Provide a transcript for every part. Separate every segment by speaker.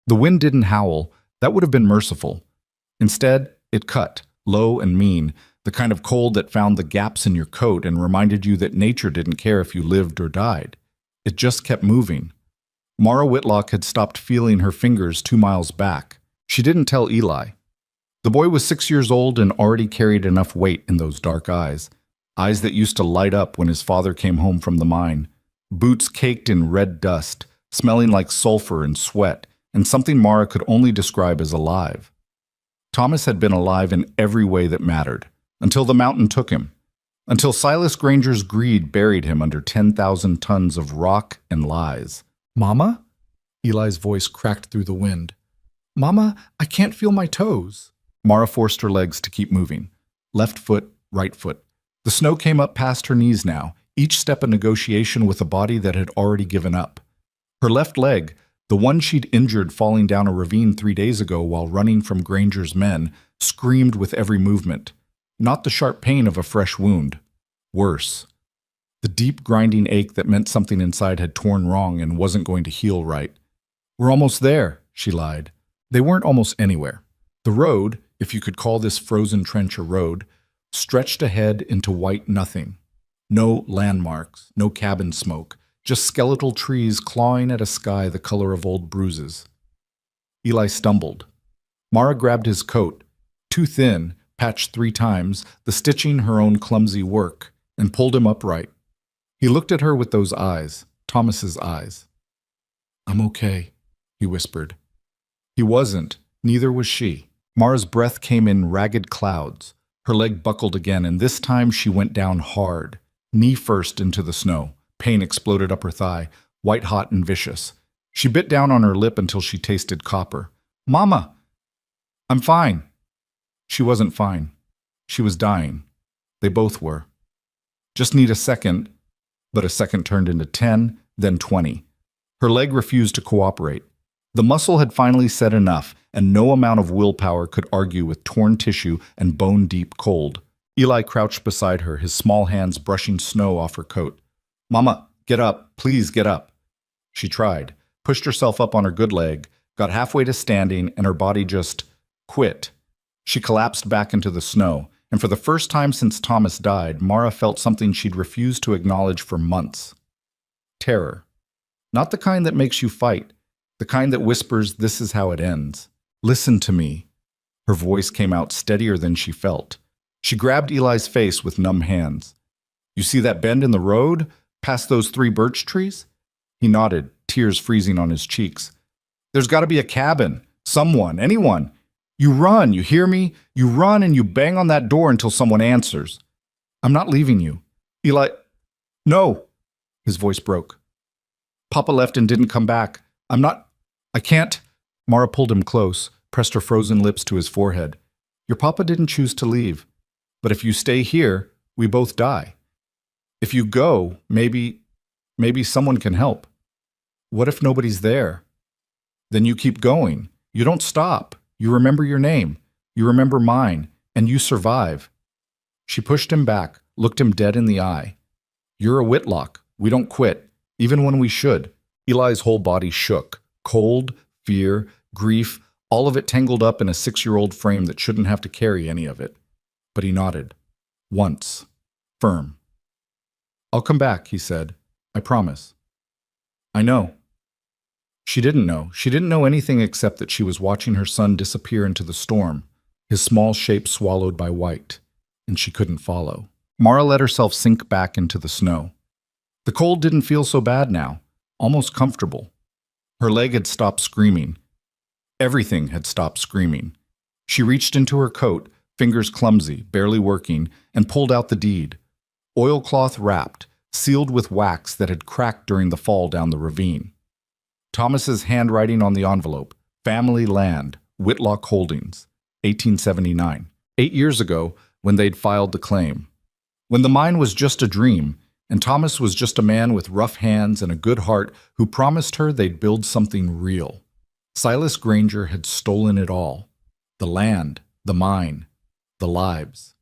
Speaker 1: The wind didn't howl. That would have been merciful. Instead, it cut, low and mean, the kind of cold that found the gaps in your coat and reminded you that nature didn't care if you lived or died. It just kept moving. Mara Whitlock had stopped feeling her fingers 2 miles back. She didn't tell Eli. The boy was 6 years old and already carried enough weight in those dark eyes that used to light up when his father came home from the mine, boots caked in red dust, smelling like sulfur and sweat, and something Mara could only describe as alive. Thomas had been alive in every way that mattered, until the mountain took him, until Silas Granger's greed buried him under 10,000 tons of rock and lies. "Mama?" Eli's voice cracked through the wind. "Mama, I can't feel my toes." Mara forced her legs to keep moving. Left foot, right foot. The snow came up past her knees now, each step a negotiation with a body that had already given up. Her left leg, the one she'd injured falling down a ravine 3 days ago while running from Granger's men, screamed with every movement. Not the sharp pain of a fresh wound. Worse. The deep grinding ache that meant something inside had torn wrong and wasn't going to heal right. "We're almost there," she lied. They weren't almost anywhere. The road, if you could call this frozen trench a road, stretched ahead into white nothing. No landmarks, no cabin smoke, just skeletal trees clawing at a sky the color of old bruises. Eli stumbled. Mara grabbed his coat, too thin, patched 3 times, the stitching her own clumsy work, and pulled him upright. He looked at her with those eyes, Thomas's eyes. "I'm okay," he whispered. He wasn't, neither was she. Mara's breath came in ragged clouds. Her leg buckled again, and this time she went down hard, knee first into the snow. Pain exploded up her thigh, white-hot and vicious. She bit down on her lip until she tasted copper. "Mama! I'm fine." She wasn't fine. She was dying. They both were. Just need a second, but a second turned into 10, then 20. Her leg refused to cooperate. The muscle had finally said enough, and no amount of willpower could argue with torn tissue and bone-deep cold. Eli crouched beside her, his small hands brushing snow off her coat. "Mama, get up. Please get up." She tried, pushed herself up on her good leg, got halfway to standing, and her body just quit. She collapsed back into the snow, and for the first time since Thomas died, Mara felt something she'd refused to acknowledge for months. Terror. Not the kind that makes you fight, the kind that whispers, "This is how it ends. Listen to me." Her voice came out steadier than she felt. She grabbed Eli's face with numb hands. "You see that bend in the road? Past those 3 birch trees?" He nodded, tears freezing on his cheeks. "There's got to be a cabin. Someone, anyone. You run, you hear me? You run and you bang on that door until someone answers." "I'm not leaving you." Eli, "No." His voice broke. "Papa left and didn't come back. I can't." Mara pulled him close, pressed her frozen lips to his forehead. "Your papa didn't choose to leave. But if you stay here, we both die. If you go, maybe someone can help. What if nobody's there? Then you keep going. You don't stop. You remember your name. You remember mine. And you survive." She pushed him back, looked him dead in the eye. "You're a Whitlock. We don't quit, even when we should." Eli's whole body shook. Cold, fear, grief, all of it tangled up in a 6-year-old frame that shouldn't have to carry any of it. But he nodded. Once. Firm. "I'll come back," he said. "I promise." "I know." She didn't know. She didn't know anything except that she was watching her son disappear into the storm, his small shape swallowed by white, and she couldn't follow. Mara let herself sink back into the snow. The cold didn't feel so bad now, almost comfortable. Her leg had stopped screaming. Everything had stopped screaming. She reached into her coat, fingers clumsy, barely working, and pulled out the deed. Oilcloth wrapped, sealed with wax that had cracked during the fall down the ravine. Thomas's handwriting on the envelope, "Family Land, Whitlock Holdings, 1879. 8 years ago, when they'd filed the claim. When the mine was just a dream, and Thomas was just a man with rough hands and a good heart who promised her they'd build something real. Silas Granger had stolen it all. The land, the mine, the lives.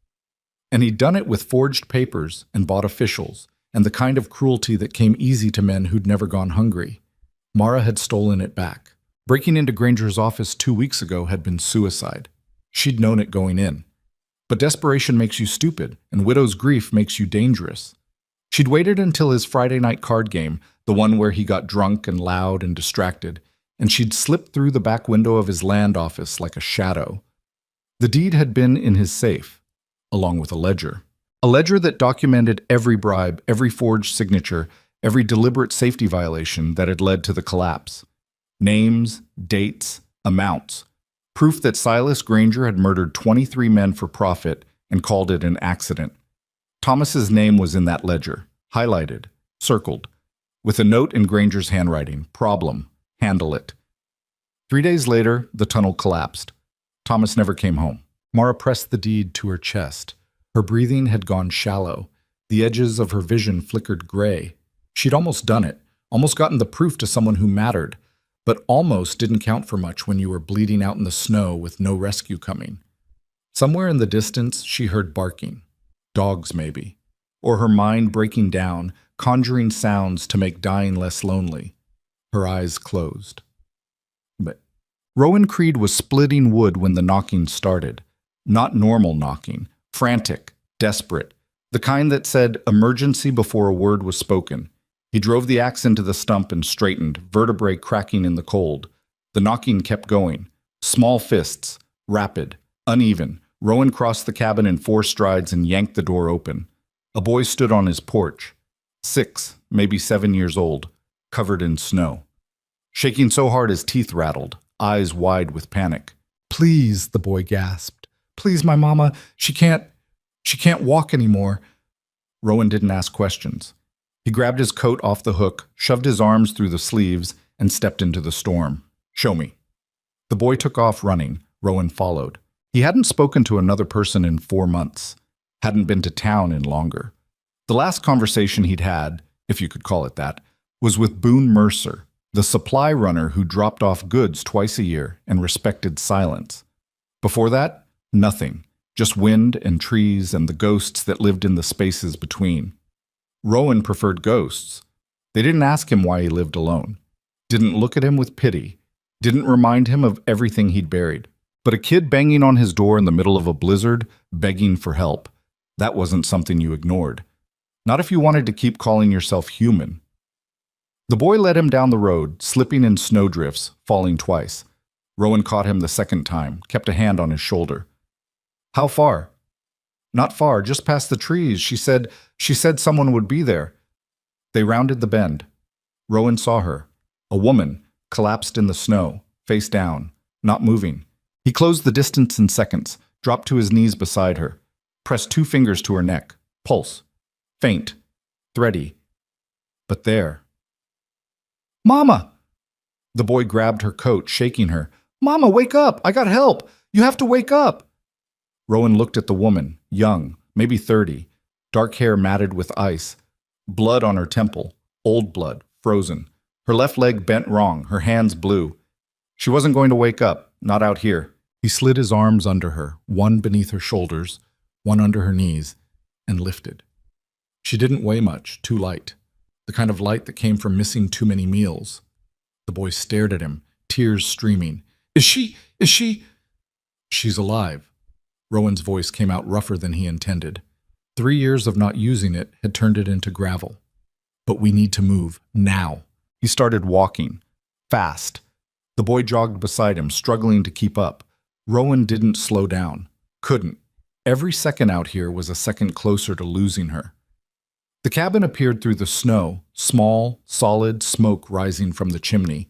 Speaker 1: And he'd done it with forged papers and bought officials, and the kind of cruelty that came easy to men who'd never gone hungry. Mara had stolen it back. Breaking into Granger's office 2 weeks ago had been suicide. She'd known it going in. But desperation makes you stupid, and widow's grief makes you dangerous. She'd waited until his Friday night card game, the one where he got drunk and loud and distracted, and she'd slipped through the back window of his land office like a shadow. The deed had been in his safe, along with a ledger. A ledger that documented every bribe, every forged signature, every deliberate safety violation that had led to the collapse. Names, dates, amounts. Proof that Silas Granger had murdered 23 men for profit and called it an accident. Thomas's name was in that ledger, highlighted, circled, with a note in Granger's handwriting, problem, handle it. 3 days later, the tunnel collapsed. Thomas never came home. Mara pressed the deed to her chest. Her breathing had gone shallow. The edges of her vision flickered gray. She'd almost done it, almost gotten the proof to someone who mattered, but almost didn't count for much when you were bleeding out in the snow with no rescue coming. Somewhere in the distance, she heard barking. Dogs, maybe. Or her mind breaking down, conjuring sounds to make dying less lonely. Her eyes closed. But Rowan Creed was splitting wood when the knocking started. Not normal knocking. Frantic, desperate. The kind that said emergency before a word was spoken. He drove the axe into the stump and straightened, vertebrae cracking in the cold. The knocking kept going. Small fists, rapid, uneven. Rowan crossed the cabin in 4 strides and yanked the door open. A boy stood on his porch, 6, maybe 7 years old, covered in snow. Shaking so hard his teeth rattled, eyes wide with panic. "Please," the boy gasped. "Please, my mama, she can't walk anymore." Rowan didn't ask questions. He grabbed his coat off the hook, shoved his arms through the sleeves, and stepped into the storm. "Show me." The boy took off running. Rowan followed. He hadn't spoken to another person in 4 months. Hadn't been to town in longer. The last conversation he'd had, if you could call it that, was with Boone Mercer, the supply runner who dropped off goods twice a year and respected silence. Before that, nothing. Just wind and trees and the ghosts that lived in the spaces between. Rowan preferred ghosts. They didn't ask him why he lived alone. Didn't look at him with pity. Didn't remind him of everything he'd buried. But a kid banging on his door in the middle of a blizzard, begging for help, that wasn't something you ignored. Not if you wanted to keep calling yourself human. The boy led him down the road, slipping in snowdrifts, falling twice. Rowan caught him the second time, kept a hand on his shoulder. "How far?" "Not far, just past the trees. She said someone would be there." They rounded the bend. Rowan saw her. A woman, collapsed in the snow, face down, not moving. He closed the distance in seconds, dropped to his knees beside her, pressed 2 fingers to her neck, pulse, faint, thready, but there. "Mama!" The boy grabbed her coat, shaking her. "Mama, wake up! I got help! You have to wake up!" Rowan looked at the woman, young, maybe 30, dark hair matted with ice, blood on her temple, old blood, frozen. Her left leg bent wrong, her hands blue. She wasn't going to wake up, not out here. He slid his arms under her, one beneath her shoulders, one under her knees, and lifted. She didn't weigh much, too light. The kind of light that came from missing too many meals. The boy stared at him, tears streaming. Is she? She's alive." Rowan's voice came out rougher than he intended. 3 years of not using it had turned it into gravel. "But we need to move, now." He started walking, fast. The boy jogged beside him, struggling to keep up. Rowan didn't slow down. Couldn't. Every second out here was a second closer to losing her. The cabin appeared through the snow, small, solid smoke rising from the chimney.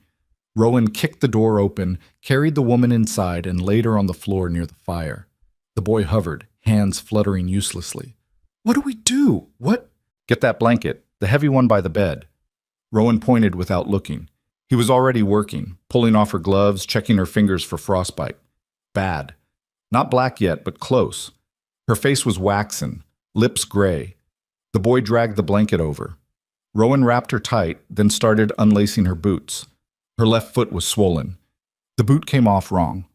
Speaker 1: Rowan kicked the door open, carried the woman inside, and laid her on the floor near the fire. The boy hovered, hands fluttering uselessly. "What do we do? What?" "Get that blanket, the heavy one by the bed." Rowan pointed without looking. He was already working, pulling off her gloves, checking her fingers for frostbite. Bad. Not black yet, but close. Her face was waxen, lips gray. The boy dragged the blanket over. Rowan wrapped her tight, then started unlacing her boots. Her left foot was swollen. The boot came off wrong.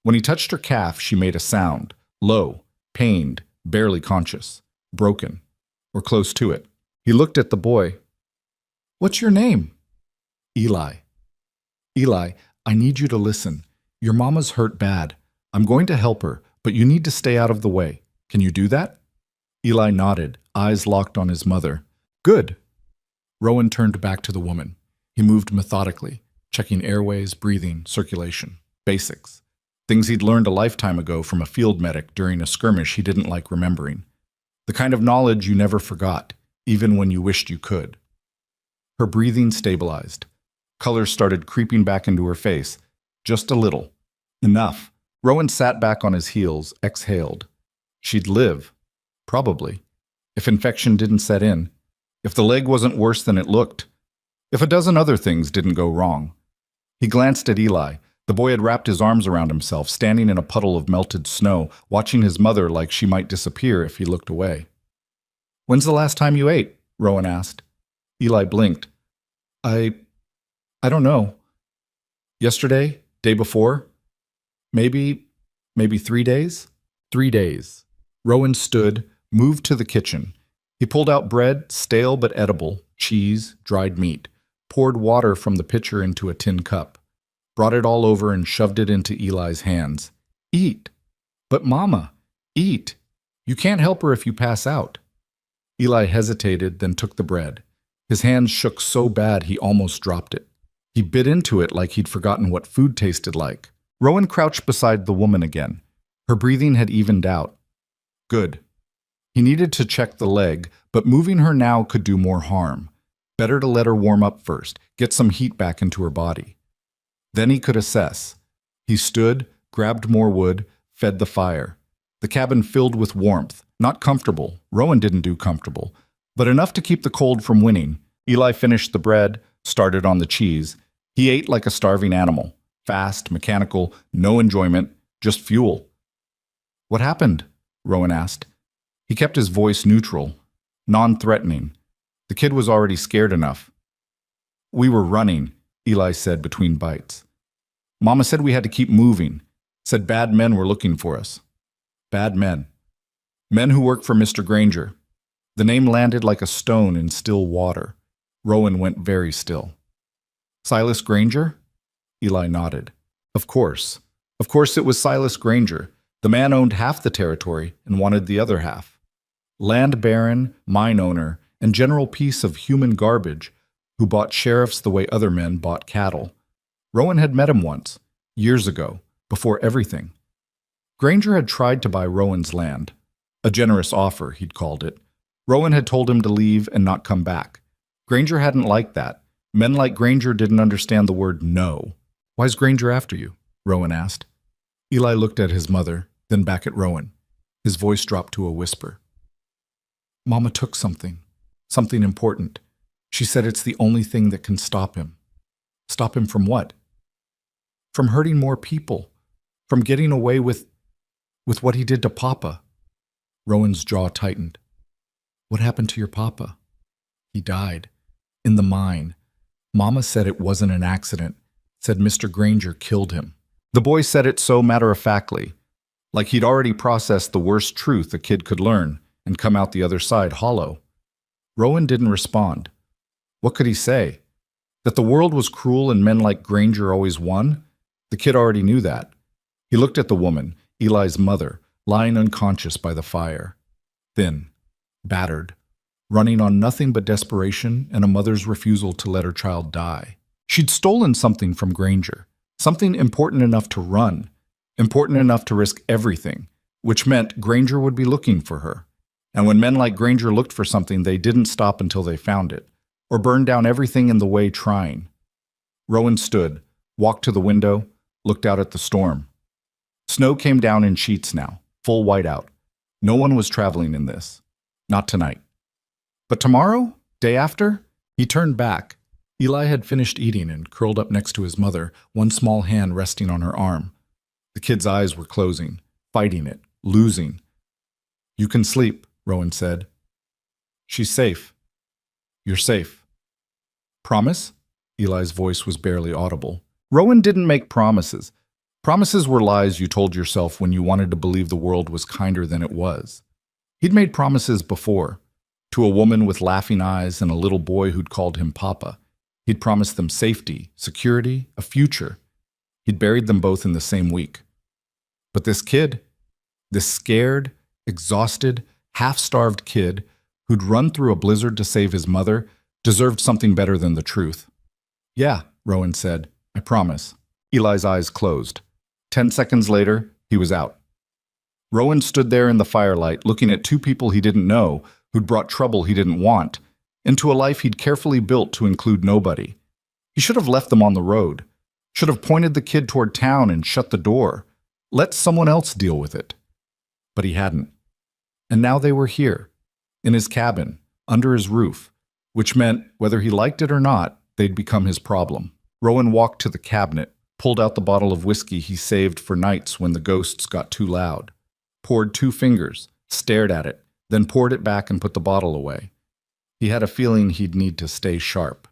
Speaker 1: When he touched her calf, she made a sound, low, pained, barely conscious, broken, or close to it. He looked at the boy. "What's your name?" "Eli." "Eli, I need you to listen. Your mama's hurt bad. I'm going to help her, but you need to stay out of the way. Can you do that?" Eli nodded, eyes locked on his mother. "Good." Rowan turned back to the woman. He moved methodically, checking airways, breathing, circulation. Basics. Things he'd learned a lifetime ago from a field medic during a skirmish he didn't like remembering. The kind of knowledge you never forgot, even when you wished you could. Her breathing stabilized. Color started creeping back into her face. Just a little. Enough. Rowan sat back on his heels, exhaled. She'd live. Probably. If infection didn't set in. If the leg wasn't worse than it looked. If a dozen other things didn't go wrong. He glanced at Eli. The boy had wrapped his arms around himself, standing in a puddle of melted snow, watching his mother like she might disappear if he looked away. "When's the last time you ate?" Rowan asked. Eli blinked. I don't know. Yesterday? Day before? Maybe 3 days? 3 days. Rowan stood, moved to the kitchen. He pulled out bread, stale but edible, cheese, dried meat, poured water from the pitcher into a tin cup, brought it all over and shoved it into Eli's hands. "Eat." "But Mama, eat. You can't help her if you pass out." Eli hesitated, then took the bread. His hands shook so bad he almost dropped it. He bit into it like he'd forgotten what food tasted like. Rowan crouched beside the woman again. Her breathing had evened out. Good. He needed to check the leg, but moving her now could do more harm. Better to let her warm up first, get some heat back into her body. Then he could assess. He stood, grabbed more wood, fed the fire. The cabin filled with warmth, not comfortable. Rowan didn't do comfortable, but enough to keep the cold from winning. Eli finished the bread, started on the cheese. He ate like a starving animal. Fast, mechanical, no enjoyment, just fuel. "What happened?" Rowan asked. He kept his voice neutral, non-threatening. The kid was already scared enough. "We were running," Eli said between bites. "Mama said we had to keep moving. Said bad men were looking for us." "Bad men." "Men who work for Mr. Granger." The name landed like a stone in still water. Rowan went very still. "Silas Granger?" Eli nodded. Of course. Of course it was Silas Granger. The man owned half the territory and wanted the other half. Land baron, mine owner, and general piece of human garbage who bought sheriffs the way other men bought cattle. Rowan had met him once, years ago, before everything. Granger had tried to buy Rowan's land. A generous offer, he'd called it. Rowan had told him to leave and not come back. Granger hadn't liked that. Men like Granger didn't understand the word no. "Why's Granger after you?" Rowan asked. Eli looked at his mother, then back at Rowan. His voice dropped to a whisper. "Mama took something important. She said it's the only thing that can stop him." "Stop him from what?" "From hurting more people. From getting away with what he did to Papa." Rowan's jaw tightened. "What happened to your Papa?" "He died. In the mine. Mama said it wasn't an accident. Said Mr. Granger killed him." The boy said it so matter-of-factly, like he'd already processed the worst truth a kid could learn and come out the other side hollow. Rowan didn't respond. What could he say? That the world was cruel and men like Granger always won? The kid already knew that. He looked at the woman, Eli's mother, lying unconscious by the fire. Thin, battered, running on nothing but desperation and a mother's refusal to let her child die. She'd stolen something from Granger, something important enough to run, important enough to risk everything, which meant Granger would be looking for her. And when men like Granger looked for something, they didn't stop until they found it, or burned down everything in the way trying. Rowan stood, walked to the window, looked out at the storm. Snow came down in sheets now, full whiteout. No one was traveling in this. Not tonight. But tomorrow? Day after? He turned back. Eli had finished eating and curled up next to his mother, one small hand resting on her arm. The kid's eyes were closing, fighting it, losing. "You can sleep," Rowan said. "She's safe. You're safe." "Promise?" Eli's voice was barely audible. Rowan didn't make promises. Promises were lies you told yourself when you wanted to believe the world was kinder than it was. He'd made promises before, to a woman with laughing eyes and a little boy who'd called him Papa. He'd promised them safety, security, a future. He'd buried them both in the same week. But this kid, this scared, exhausted, half-starved kid who'd run through a blizzard to save his mother, deserved something better than the truth. Yeah, Rowan said, I promise. Eli's eyes closed. 10 seconds later, he was out. Rowan stood there in the firelight, looking at two people he didn't know, who'd brought trouble he didn't want, into a life he'd carefully built to include nobody. He should have left them on the road, should have pointed the kid toward town and shut the door, let someone else deal with it. But he hadn't. And now they were here, in his cabin, under his roof, which meant, whether he liked it or not, they'd become his problem. Rowan walked to the cabinet, pulled out the bottle of whiskey he saved for nights when the ghosts got too loud, poured 2 fingers, stared at it, then poured it back and put the bottle away. He had a feeling he'd need to stay sharp.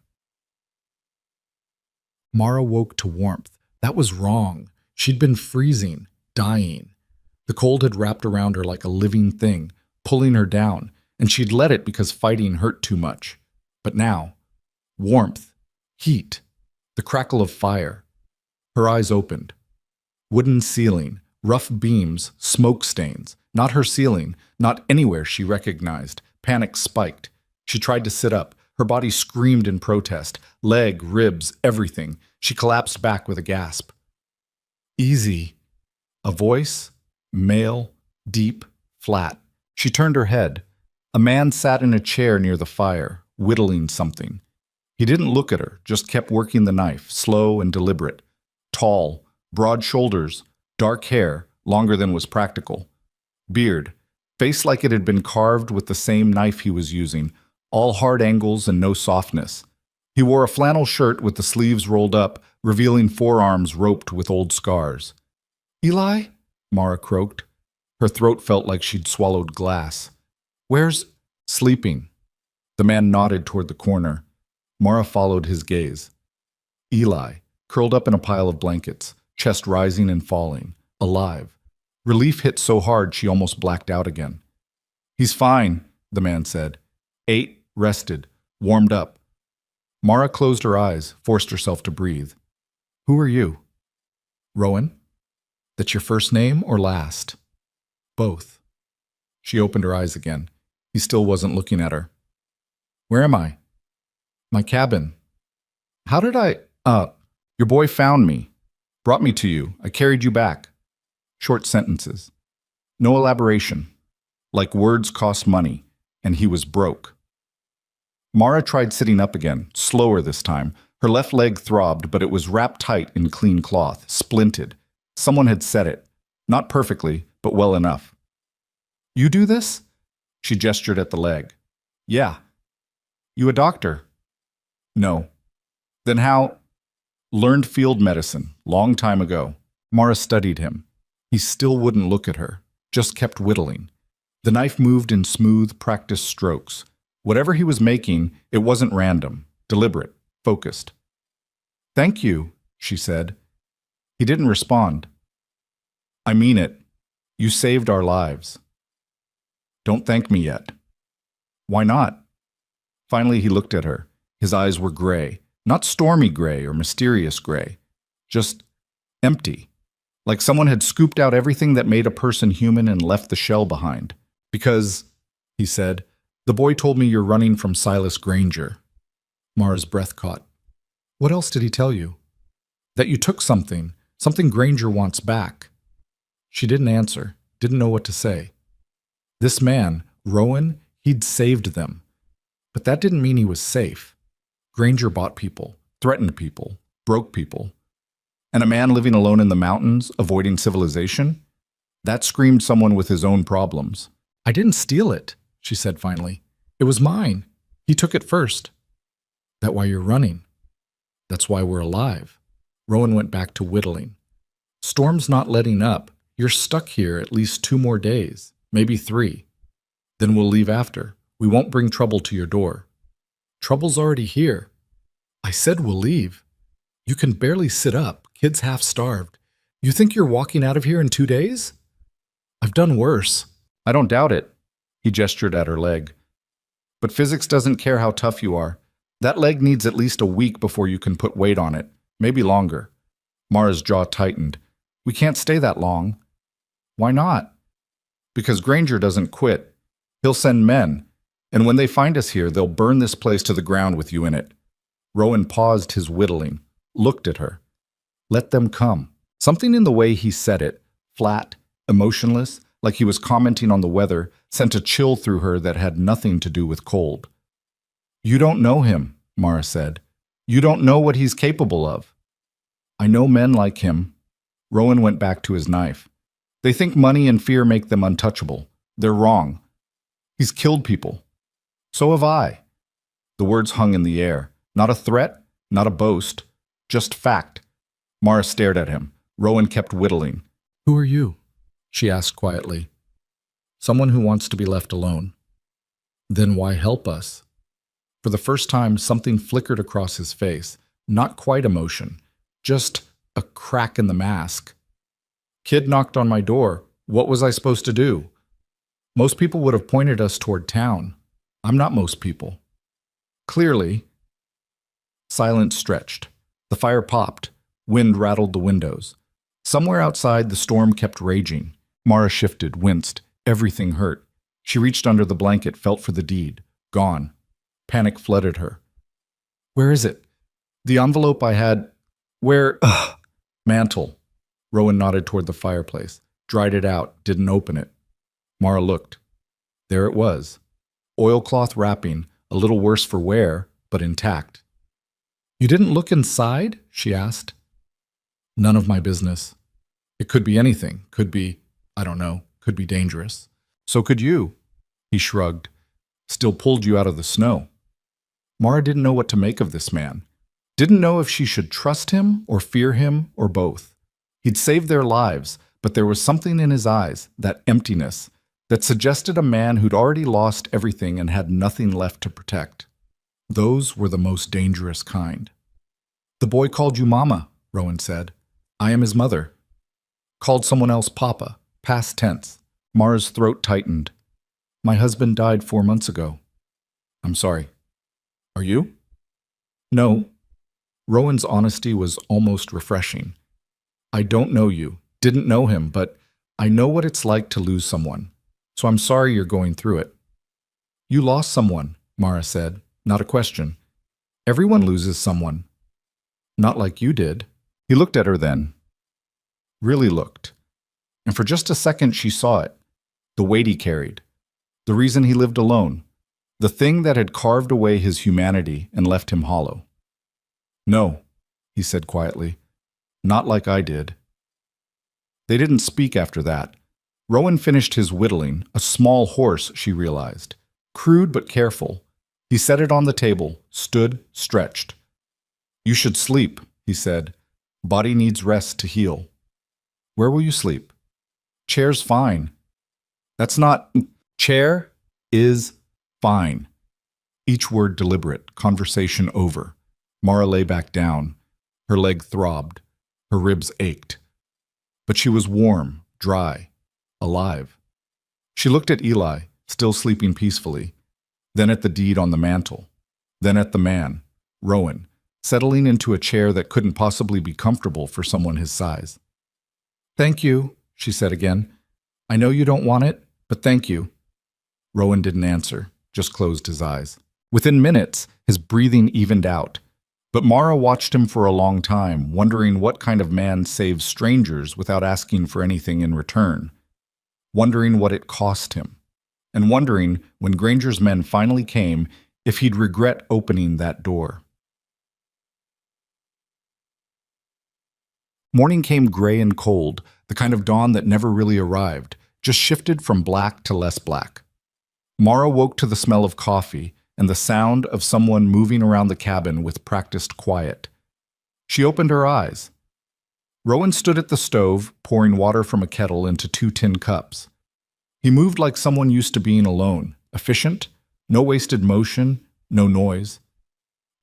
Speaker 1: Mara woke to warmth. That was wrong. She'd been freezing, dying. The cold had wrapped around her like a living thing, pulling her down, and she'd let it because fighting hurt too much. But now, warmth, heat, the crackle of fire. Her eyes opened. Wooden ceiling, rough beams, smoke stains. Not her ceiling, not anywhere she recognized. Panic spiked. She tried to sit up. Her body screamed in protest. Leg, ribs, everything. She collapsed back with a gasp. Easy. A voice, male, deep, flat. She turned her head. A man sat in a chair near the fire, whittling something. He didn't look at her, just kept working the knife, slow and deliberate. Tall, broad shoulders, dark hair, longer than was practical. Beard, face like it had been carved with the same knife he was using, all hard angles and no softness. He wore a flannel shirt with the sleeves rolled up, revealing forearms roped with old scars. Eli? Mara croaked. Her throat felt like she'd swallowed glass. Where's... Sleeping. The man nodded toward the corner. Mara followed his gaze. Eli, curled up in a pile of blankets, chest rising and falling, alive. Relief hit so hard she almost blacked out again. He's fine, the man said. Ate, rested, warmed up. Mara closed her eyes, forced herself to breathe. Who are you? Rowan? That's your first name or last? Both. She opened her eyes again. He still wasn't looking at her. Where am I? My cabin. How did I... Your boy found me. Brought me to you. I carried you back. Short sentences. No elaboration. Like words cost money, and he was broke. Mara tried sitting up again, slower this time. Her left leg throbbed, but it was wrapped tight in clean cloth, splinted. Someone had set it. Not perfectly, but well enough. You do this? She gestured at the leg. Yeah. You a doctor? No. Then how? Learned field medicine, long time ago. Mara studied him. He still wouldn't look at her, just kept whittling. The knife moved in smooth, practiced strokes. Whatever he was making, it wasn't random, deliberate, focused. Thank you, she said. He didn't respond. I mean it. You saved our lives. Don't thank me yet. Why not? Finally, he looked at her. His eyes were gray, not stormy gray or mysterious gray, just empty, like someone had scooped out everything that made a person human and left the shell behind. Because, he said, the boy told me you're running from Silas Granger. Mara's breath caught. What else did he tell you? That you took something Granger wants back. She didn't answer, didn't know what to say. This man, Rowan, he'd saved them. But that didn't mean he was safe. Granger bought people, threatened people, broke people. And a man living alone in the mountains, avoiding civilization? That screamed someone with his own problems. I didn't steal it, she said finally. It was mine. He took it first. That why you're running? That's why we're alive. Rowan went back to whittling. Storm's not letting up. You're stuck here at least 2 more days, maybe 3. Then we'll leave after. We won't bring trouble to your door. Trouble's already here. I said we'll leave. You can barely sit up. Kid's half starved. You think you're walking out of here in 2 days? I've done worse. I don't doubt it. He gestured at her leg. But physics doesn't care how tough you are. That leg needs at least a week before you can put weight on it, maybe longer. Mara's jaw tightened. We can't stay that long. Why not? Because Granger doesn't quit. He'll send men, and when they find us here, they'll burn this place to the ground with you in it. Rowan paused his whittling, looked at her. Let them come. Something in the way he said it, flat, emotionless, like he was commenting on the weather, sent a chill through her that had nothing to do with cold. You don't know him, Mara said. You don't know what he's capable of. I know men like him. Rowan went back to his knife. They think money and fear make them untouchable. They're wrong. He's killed people. So have I. The words hung in the air. Not a threat, not a boast, just fact. Mara stared at him. Rowan kept whittling. Who are you? She asked quietly. Someone who wants to be left alone. Then why help us? For the first time, something flickered across his face. Not quite emotion, just a crack in the mask. Kid knocked on my door. What was I supposed to do? Most people would have pointed us toward town. I'm not most people. Clearly. Silence stretched. The fire popped. Wind rattled the windows. Somewhere outside, the storm kept raging. Mara shifted, winced. Everything hurt. She reached under the blanket, felt for the deed. Gone. Panic flooded her. Where is it? The envelope I had. Where? Mantle. Rowan nodded toward the fireplace. Dried it out, didn't open it. Mara looked. There it was. Oilcloth wrapping, a little worse for wear, but intact. You didn't look inside? She asked. None of my business. It could be anything. Could be, I don't know, could be dangerous. So could you. He shrugged. Still pulled you out of the snow. Mara didn't know what to make of this man. Didn't know if she should trust him or fear him or both. He'd saved their lives, but there was something in his eyes, that emptiness, that suggested a man who'd already lost everything and had nothing left to protect. Those were the most dangerous kind. The boy called you Mama, Rowan said. I am his mother. Called someone else Papa, past tense. Mara's throat tightened. My husband died 4 months ago. I'm sorry. Are you? No. Rowan's honesty was almost refreshing. I don't know you, didn't know him, but I know what it's like to lose someone. So I'm sorry you're going through it. You lost someone, Mara said, not a question. Everyone loses someone. Not like you did. He looked at her then. Really looked. And for just a second she saw it. The weight he carried. The reason he lived alone. The thing that had carved away his humanity and left him hollow. No, he said quietly. Not like I did. They didn't speak after that. Rowan finished his whittling, a small horse, she realized. Crude but careful. He set it on the table, stood, stretched. You should sleep, he said. Body needs rest to heal. Where will you sleep? Chair's fine. That's not... Chair is fine. Each word deliberate, conversation over. Mara lay back down. Her leg throbbed. Her ribs ached. But she was warm, dry, alive. She looked at Eli, still sleeping peacefully, then at the deed on the mantle, then at the man, Rowan, settling into a chair that couldn't possibly be comfortable for someone his size. Thank you, she said again. I know you don't want it, but thank you. Rowan didn't answer, just closed his eyes. Within minutes, his breathing evened out. But Mara watched him for a long time, wondering what kind of man saves strangers without asking for anything in return. Wondering what it cost him. And wondering, when Granger's men finally came, if he'd regret opening that door. Morning came gray and cold, the kind of dawn that never really arrived, just shifted from black to less black. Mara woke to the smell of coffee and the sound of someone moving around the cabin with practiced quiet. She opened her eyes. Rowan stood at the stove, pouring water from a kettle into 2 tin cups. He moved like someone used to being alone, efficient, no wasted motion, no noise.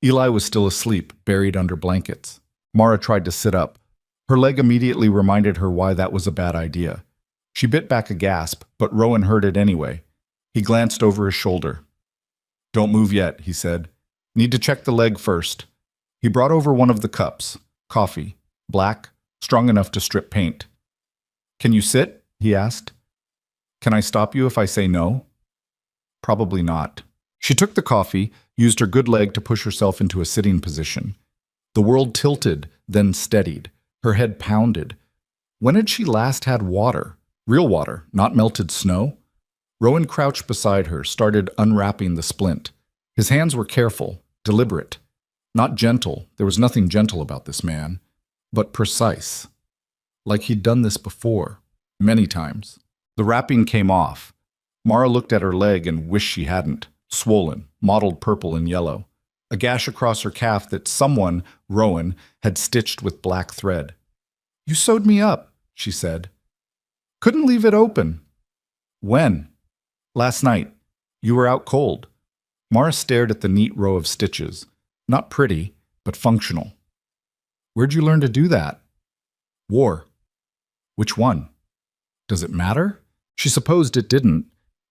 Speaker 1: Eli was still asleep, buried under blankets. Mara tried to sit up. Her leg immediately reminded her why that was a bad idea. She bit back a gasp, but Rowan heard it anyway. He glanced over his shoulder. Don't move yet, he said. Need to check the leg first. He brought over one of the cups. Coffee. Black, strong enough to strip paint. Can you sit? He asked. Can I stop you if I say no? Probably not. She took the coffee, used her good leg to push herself into a sitting position. The world tilted, then steadied. Her head pounded. When had she last had water? Real water, not melted snow? Rowan crouched beside her, started unwrapping the splint. His hands were careful, deliberate. Not gentle, there was nothing gentle about this man, but precise. Like he'd done this before, many times. The wrapping came off. Mara looked at her leg and wished she hadn't. Swollen, mottled purple and yellow. A gash across her calf that someone, Rowan, had stitched with black thread. You sewed me up, she said. Couldn't leave it open. When? Last night. You were out cold. Mara stared at the neat row of stitches. Not pretty, but functional. Where'd you learn to do that? War. Which one? Does it matter? She supposed it didn't.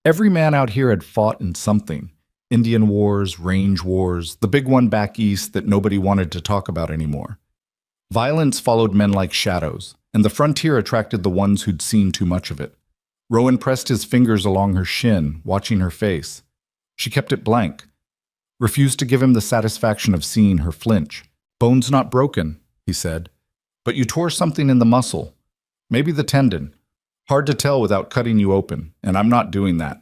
Speaker 1: Every man out here had fought in something. Indian wars, range wars, the big one back east that nobody wanted to talk about anymore. Violence followed men like shadows, and the frontier attracted the ones who'd seen too much of it. Rowan pressed his fingers along her shin, watching her face. She kept it blank. Refused to give him the satisfaction of seeing her flinch. Bone's not broken, he said. But you tore something in the muscle. Maybe the tendon. Hard to tell without cutting you open, and I'm not doing that.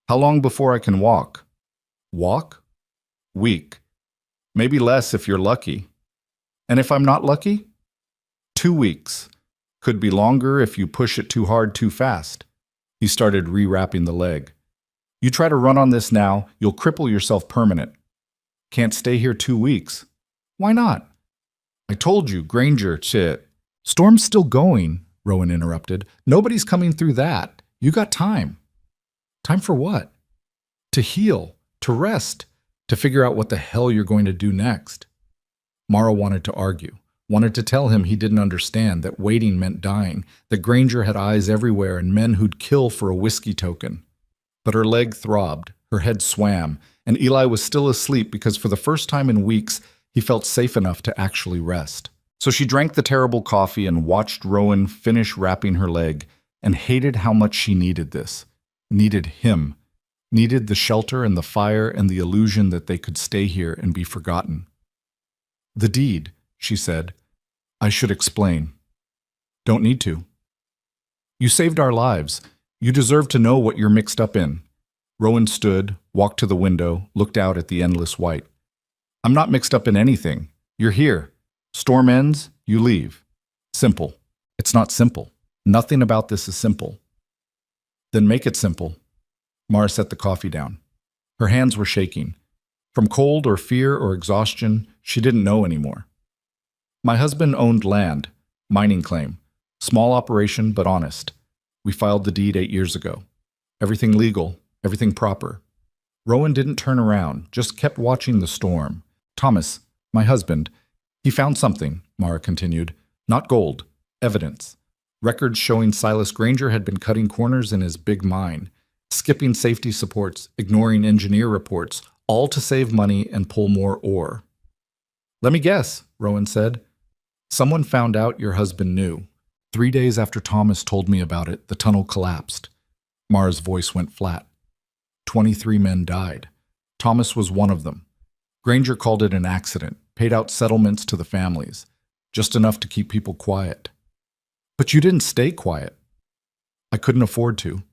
Speaker 1: How long before I can walk? Walk? Week. Maybe less if you're lucky. And if I'm not lucky? 2 weeks. Could be longer if you push it too hard too fast. He started rewrapping the leg. You try to run on this now, you'll cripple yourself permanent. Can't stay here 2 weeks. Why not? I told you, Granger, shit. Storm's still going, Rowan interrupted. Nobody's coming through that. You got time. Time for what? To heal, to rest, to figure out what the hell you're going to do next. Mara wanted to argue, wanted to tell him he didn't understand, that waiting meant dying, that Granger had eyes everywhere and men who'd kill for a whiskey token. But her leg throbbed, her head swam, and Eli was still asleep because for the first time in weeks, he felt safe enough to actually rest. So she drank the terrible coffee and watched Rowan finish wrapping her leg and hated how much she needed this. Needed him. Needed the shelter and the fire and the illusion that they could stay here and be forgotten. The deed, she said. I should explain. Don't need to. You saved our lives. You deserve to know what you're mixed up in. Rowan stood, walked to the window, looked out at the endless white. I'm not mixed up in anything. You're here. Storm ends, you leave. Simple. It's not simple. Nothing about this is simple. Then make it simple. Mara set the coffee down. Her hands were shaking. From cold or fear or exhaustion, she didn't know anymore. My husband owned land, mining claim. Small operation, but honest. We filed the deed 8 years ago. Everything legal, everything proper. Rowan didn't turn around, just kept watching the storm. Thomas, my husband, he found something, Mara continued. Not gold, evidence. Records showing Silas Granger had been cutting corners in his big mine, skipping safety supports, ignoring engineer reports, all to save money and pull more ore. Let me guess, Rowan said. Someone found out your husband knew. 3 days after Thomas told me about it, the tunnel collapsed. Mara's voice went flat. 23 men died. Thomas was one of them. Granger called it an accident, paid out settlements to the families, just enough to keep people quiet. But you didn't stay quiet. I couldn't afford to.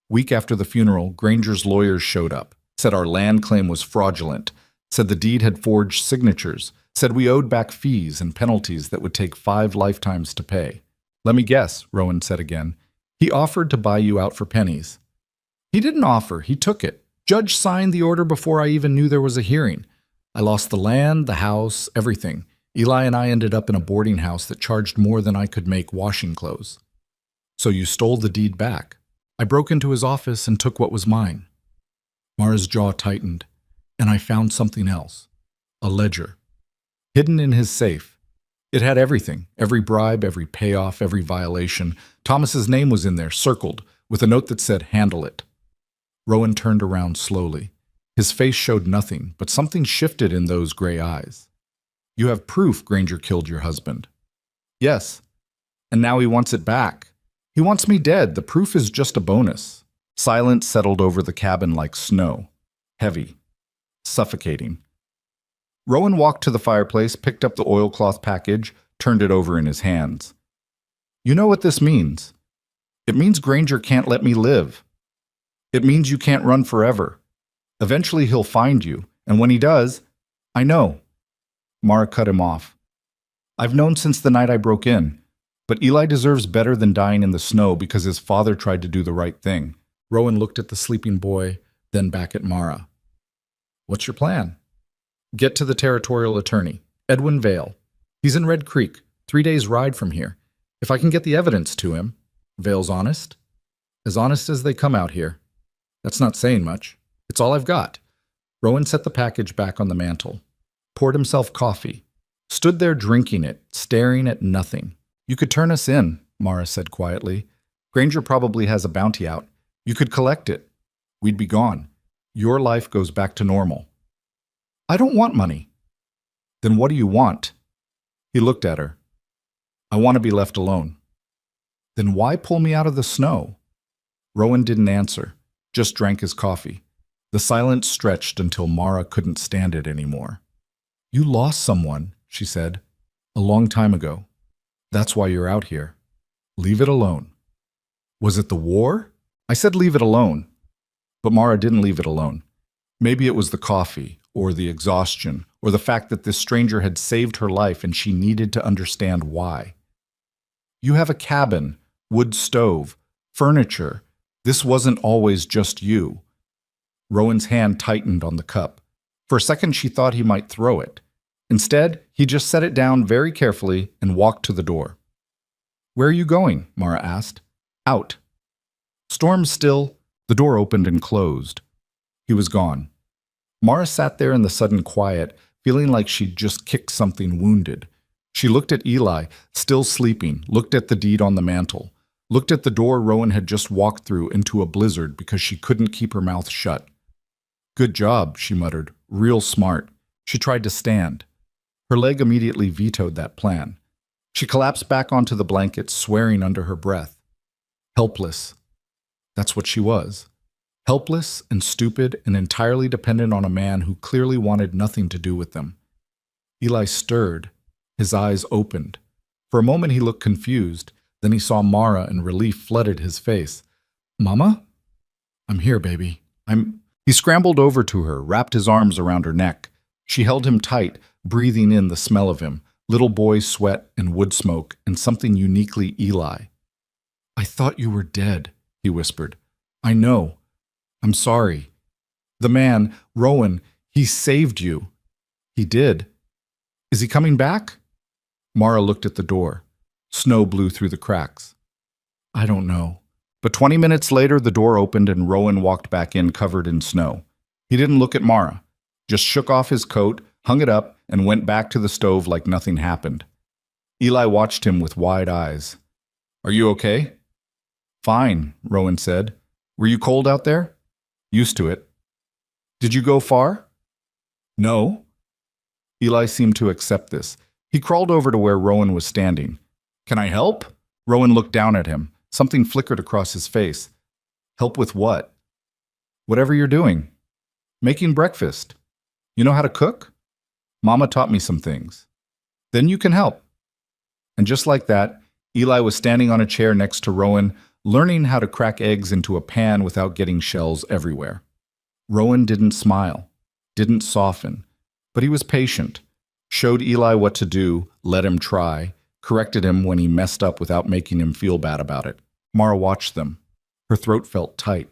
Speaker 1: Week after the funeral, Granger's lawyers showed up, said our land claim was fraudulent, said the deed had forged signatures, said we owed back fees and penalties that would take 5 lifetimes to pay. Let me guess, Rowan said again. He offered to buy you out for pennies. He didn't offer, he took it. Judge signed the order before I even knew there was a hearing. I lost the land, the house, everything. Eli and I ended up in a boarding house that charged more than I could make washing clothes. So you stole the deed back. I broke into his office and took what was mine. Mara's jaw tightened, and I found something else. A ledger. Hidden in his safe. It had everything, every bribe, every payoff, every violation. Thomas's name was in there, circled, with a note that said, handle it. Rowan turned around slowly. His face showed nothing, but something shifted in those gray eyes. You have proof Granger killed your husband. Yes, And now he wants it back. He wants me dead. The proof is just a bonus. Silence settled over the cabin like snow. Heavy. Suffocating. Rowan walked to the fireplace, picked up the oilcloth package, turned it over in his hands. You know what this means? It means Granger can't let me live. It means you can't run forever. Eventually he'll find you, and when he does, I know. Mara cut him off. I've known since the night I broke in, but Eli deserves better than dying in the snow because his father tried to do the right thing. Rowan looked at the sleeping boy, then back at Mara. What's your plan? Get to the territorial attorney, Edwin Vale. He's in Red Creek, 3 days' ride from here. If I can get the evidence to him. Vale's honest? As honest as they come out here. That's not saying much. It's all I've got. Rowan set the package back on the mantel, poured himself coffee, stood there drinking it, staring at nothing. You could turn us in, Mara said quietly. Granger probably has a bounty out. You could collect it. We'd be gone. Your life goes back to normal. I don't want money. Then what do you want? He looked at her. I want to be left alone. Then why pull me out of the snow? Rowan didn't answer, just drank his coffee. The silence stretched until Mara couldn't stand it anymore. You lost someone, she said, a long time ago. That's why you're out here. Leave it alone. Was it the war? I said leave it alone. But Mara didn't leave it alone. Maybe it was the coffee, or the exhaustion, or the fact that this stranger had saved her life and she needed to understand why. You have a cabin, wood stove, furniture. This wasn't always just you. Rowan's hand tightened on the cup. For a second she thought he might throw it. Instead, he just set it down very carefully and walked to the door. Where are you going? Mara asked. Out. Storm still. The door opened and closed. He was gone. Mara sat there in the sudden quiet, feeling like she'd just kicked something wounded. She looked at Eli, still sleeping, looked at the deed on the mantel, looked at the door Rowan had just walked through into a blizzard because she couldn't keep her mouth shut. Good job, she muttered. Real smart. She tried to stand. Her leg immediately vetoed that plan. She collapsed back onto the blanket, swearing under her breath. Helpless. That's what she was. Helpless and stupid and entirely dependent on a man who clearly wanted nothing to do with them. Eli stirred. His eyes opened. For a moment he looked confused. Then he saw Mara and relief flooded his face. Mama? I'm here, baby. He scrambled over to her, wrapped his arms around her neck. She held him tight, breathing in the smell of him, little boy sweat and wood smoke, and something uniquely Eli. I thought you were dead, he whispered. I know. I'm sorry. The man, Rowan, he saved you. He did. Is he coming back? Mara looked at the door. Snow blew through the cracks. I don't know. But 20 minutes later, the door opened and Rowan walked back in covered in snow. He didn't look at Mara, just shook off his coat, hung it up, and went back to the stove like nothing happened. Eli watched him with wide eyes. Are you okay? Fine, Rowan said. Were you cold out there? Used to it. Did you go far? No. Eli seemed to accept this. He crawled over to where Rowan was standing. Can I help? Rowan looked down at him. Something flickered across his face. Help with what? Whatever you're doing. Making breakfast. You know how to cook? Mama taught me some things. Then you can help. And just like that, Eli was standing on a chair next to Rowan, learning how to crack eggs into a pan without getting shells everywhere. Rowan didn't smile, didn't soften, but he was patient, showed Eli what to do, let him try, corrected him when he messed up without making him feel bad about it. Mara watched them. Her throat felt tight.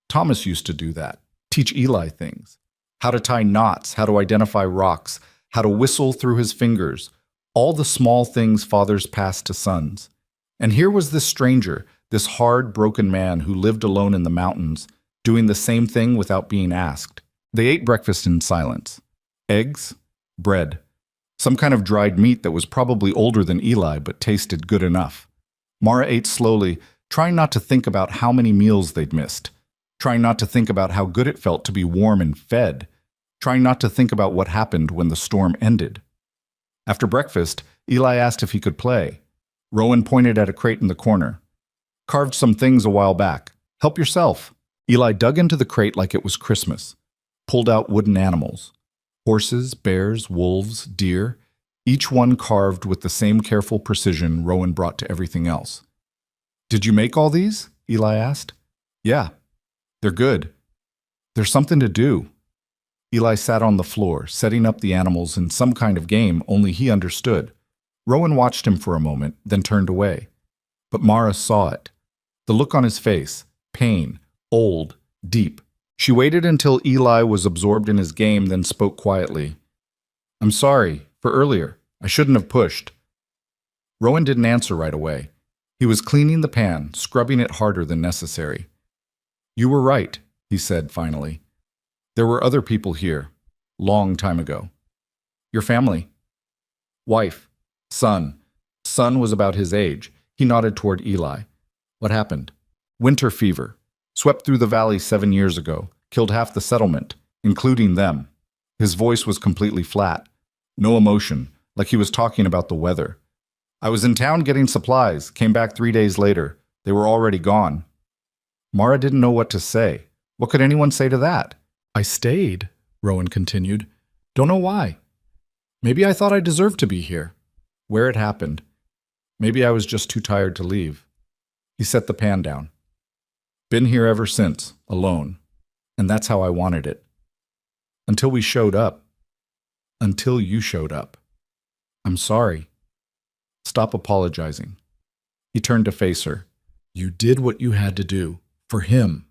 Speaker 1: Thomas used to do that, teach Eli things. How to tie knots, how to identify rocks, how to whistle through his fingers, all the small things fathers pass to sons. And here was this stranger, this hard, broken man who lived alone in the mountains, doing the same thing without being asked. They ate breakfast in silence. Eggs, bread, some kind of dried meat that was probably older than Eli but tasted good enough. Mara ate slowly, trying not to think about how many meals they'd missed, trying not to think about how good it felt to be warm and fed, trying not to think about what happened when the storm ended. After breakfast, Eli asked if he could play. Rowan pointed at a crate in the corner. Carved some things a while back. Help yourself. Eli dug into the crate like it was Christmas. Pulled out wooden animals. Horses, bears, wolves, deer. Each one carved with the same careful precision Rowan brought to everything else. Did you make all these? Eli asked. Yeah. They're good. There's something to do. Eli sat on the floor, setting up the animals in some kind of game only he understood. Rowan watched him for a moment, then turned away. But Mara saw it. The look on his face, pain, old, deep. She waited until Eli was absorbed in his game, then spoke quietly. I'm sorry, for earlier. I shouldn't have pushed. Rowan didn't answer right away. He was cleaning the pan, scrubbing it harder than necessary. You were right, he said finally. There were other people here, long time ago. Your family? Wife, son. Son was about his age. He nodded toward Eli. What happened? Winter fever. Swept through the valley 7 years ago. Killed half the settlement, including them. His voice was completely flat. No emotion, like he was talking about the weather. I was in town getting supplies, came back 3 days later. They were already gone. Mara didn't know what to say. What could anyone say to that? I stayed, Rowan continued. Don't know why. Maybe I thought I deserved to be here. Where it happened. Maybe I was just too tired to leave. He set the pan down. Been here ever since, alone. And that's how I wanted it. Until we showed up. Until you showed up. I'm sorry. Stop apologizing. He turned to face her. You did what you had to do. For him.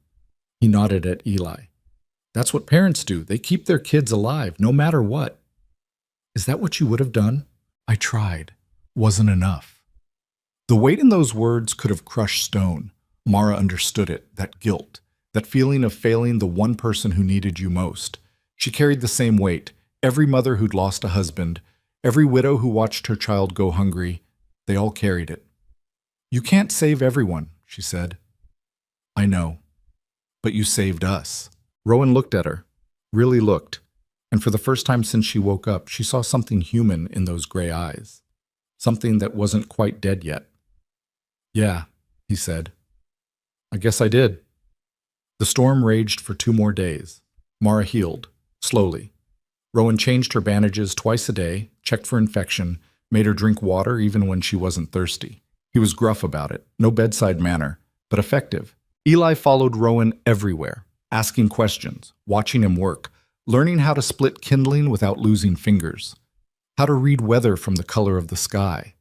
Speaker 1: He nodded at Eli. That's what parents do. They keep their kids alive, no matter what. Is that what you would have done? I tried. Wasn't enough. The weight in those words could have crushed stone. Mara understood it, that guilt, that feeling of failing the one person who needed you most. She carried the same weight. Every mother who'd lost a husband, every widow who watched her child go hungry, they all carried it. You can't save everyone, she said. I know. But you saved us. Rowan looked at her, really looked, and for the first time since she woke up, she saw something human in those gray eyes. Something that wasn't quite dead yet. Yeah, he said. I guess I did. The storm raged for 2 more days. Mara healed, slowly. Rowan changed her bandages twice a day, checked for infection, made her drink water even when she wasn't thirsty. He was gruff about it, no bedside manner, but effective. Eli followed Rowan everywhere, asking questions, watching him work, learning how to split kindling without losing fingers, how to read weather from the color of the sky,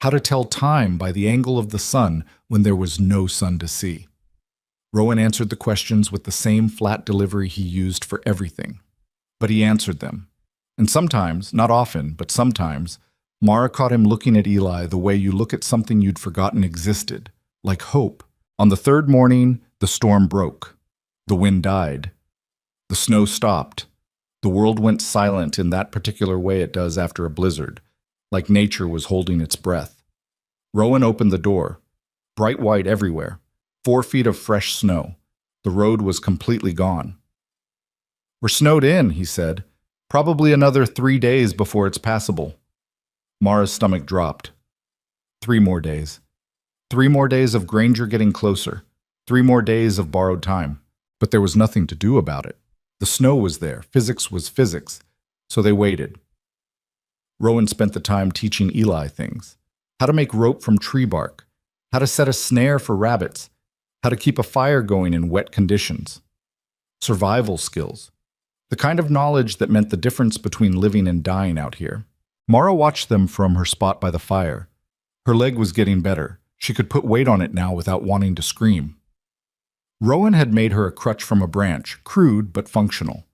Speaker 1: how to tell time by the angle of the sun when there was no sun to see. Rowan answered the questions with the same flat delivery he used for everything. But he answered them. And sometimes, not often, but sometimes, Mara caught him looking at Eli the way you look at something you'd forgotten existed, like hope. On the 3rd morning, the storm broke. The wind died. The snow stopped. The world went silent in that particular way it does after a blizzard, like nature was holding its breath. Rowan opened the door. Bright white everywhere. 4 feet of fresh snow. The road was completely gone. We're snowed in, he said. Probably another 3 days before it's passable. Mara's stomach dropped. 3 more days. 3 more days of Granger getting closer. 3 more days of borrowed time. But there was nothing to do about it. The snow was there. Physics was physics. So they waited. Rowan spent the time teaching Eli things. How to make rope from tree bark. How to set a snare for rabbits. How to keep a fire going in wet conditions. Survival skills. The kind of knowledge that meant the difference between living and dying out here. Mara watched them from her spot by the fire. Her leg was getting better. She could put weight on it now without wanting to scream. Rowan had made her a crutch from a branch, crude but functional.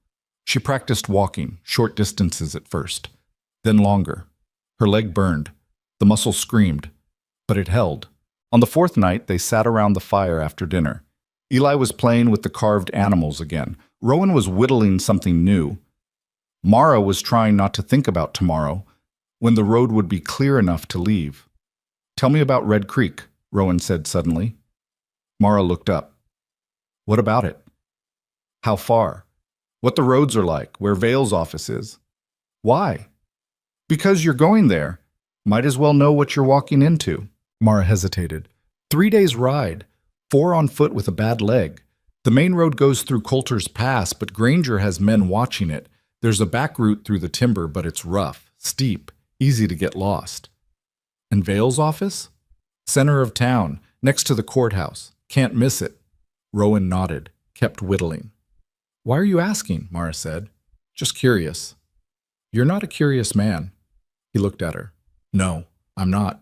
Speaker 1: She practiced walking, short distances at first, then longer. Her leg burned. The muscle screamed, but it held. On the 4th night, they sat around the fire after dinner. Eli was playing with the carved animals again. Rowan was whittling something new. Mara was trying not to think about tomorrow, when the road would be clear enough to leave. Tell me about Red Creek, Rowan said suddenly. Mara looked up. What about it? How far? What the roads are like, where Vale's office is. Why? Because you're going there. Might as well know what you're walking into. Mara hesitated. 3 days' ride, 4 on foot with a bad leg. The main road goes through Coulter's Pass, but Granger has men watching it. There's a back route through the timber, but it's rough, steep, easy to get lost. And Vale's office? Center of town, next to the courthouse. Can't miss it. Rowan nodded, kept whittling. Why are you asking? Mara said. Just curious. You're not a curious man. He looked at her. No, I'm not.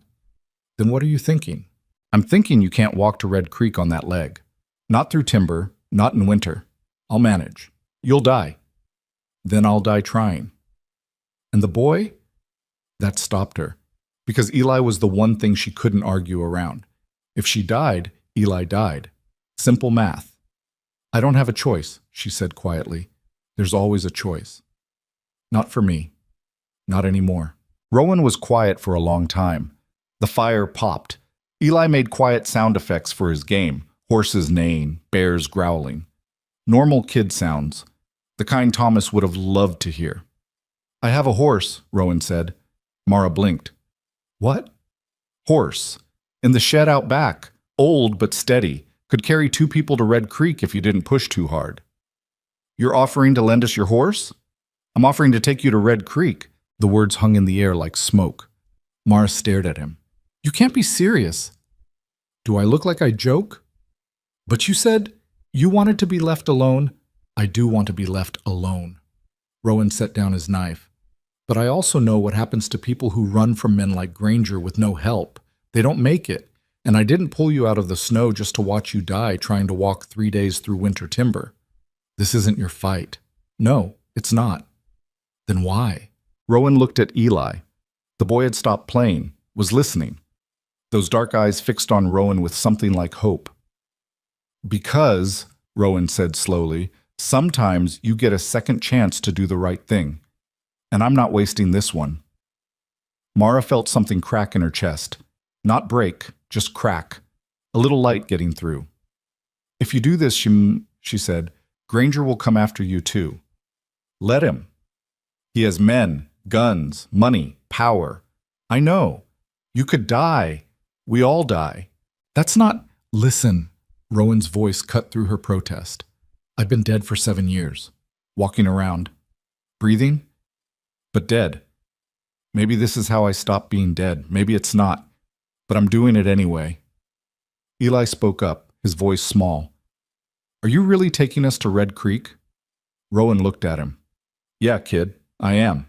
Speaker 1: Then what are you thinking? I'm thinking you can't walk to Red Creek on that leg. Not through timber, not in winter. I'll manage. You'll die. Then I'll die trying. And the boy? That stopped her, because Eli was the one thing she couldn't argue around. If she died, Eli died. Simple math. I don't have a choice, she said quietly. There's always a choice. Not for me. Not anymore. Rowan was quiet for a long time. The fire popped. Eli made quiet sound effects for his game. Horses neighing, bears growling. Normal kid sounds. The kind Thomas would have loved to hear. I have a horse, Rowan said. Mara blinked. What? Horse. In the shed out back. Old but steady. Could carry 2 people to Red Creek if you didn't push too hard. You're offering to lend us your horse? I'm offering to take you to Red Creek. The words hung in the air like smoke. Mara stared at him. You can't be serious. Do I look like I joke? But you said you wanted to be left alone. I do want to be left alone. Rowan set down his knife. But I also know what happens to people who run from men like Granger with no help. They don't make it. And I didn't pull you out of the snow just to watch you die trying to walk 3 days through winter timber. This isn't your fight. No, it's not. Then why? Rowan looked at Eli. The boy had stopped playing, was listening. Those dark eyes fixed on Rowan with something like hope. Because, Rowan said slowly, sometimes you get a second chance to do the right thing. And I'm not wasting this one. Mara felt something crack in her chest. Not break, just crack. A little light getting through. If you do this, she said, Granger will come after you too. Let him. He has men, guns, money, power. I know. You could die. We all die. That's not... Listen. Rowan's voice cut through her protest. I've been dead for 7 years. Walking around. Breathing? But dead. Maybe this is how I stop being dead. Maybe it's not. But I'm doing it anyway. Eli spoke up, his voice small. Are you really taking us to Red Creek? Rowan looked at him. Yeah, kid, I am.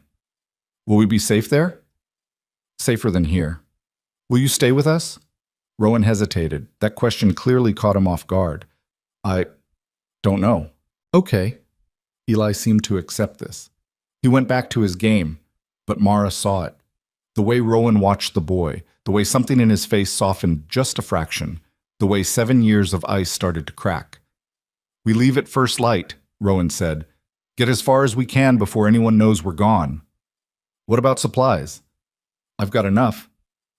Speaker 1: Will we be safe there? Safer than here. Will you stay with us? Rowan hesitated. That question clearly caught him off guard. I don't know. Okay. Eli seemed to accept this. He went back to his game, but Mara saw it. The way Rowan watched the boy, the way something in his face softened just a fraction, the way 7 years of ice started to crack. We leave at first light, Rowan said. Get as far as we can before anyone knows we're gone. What about supplies? I've got enough.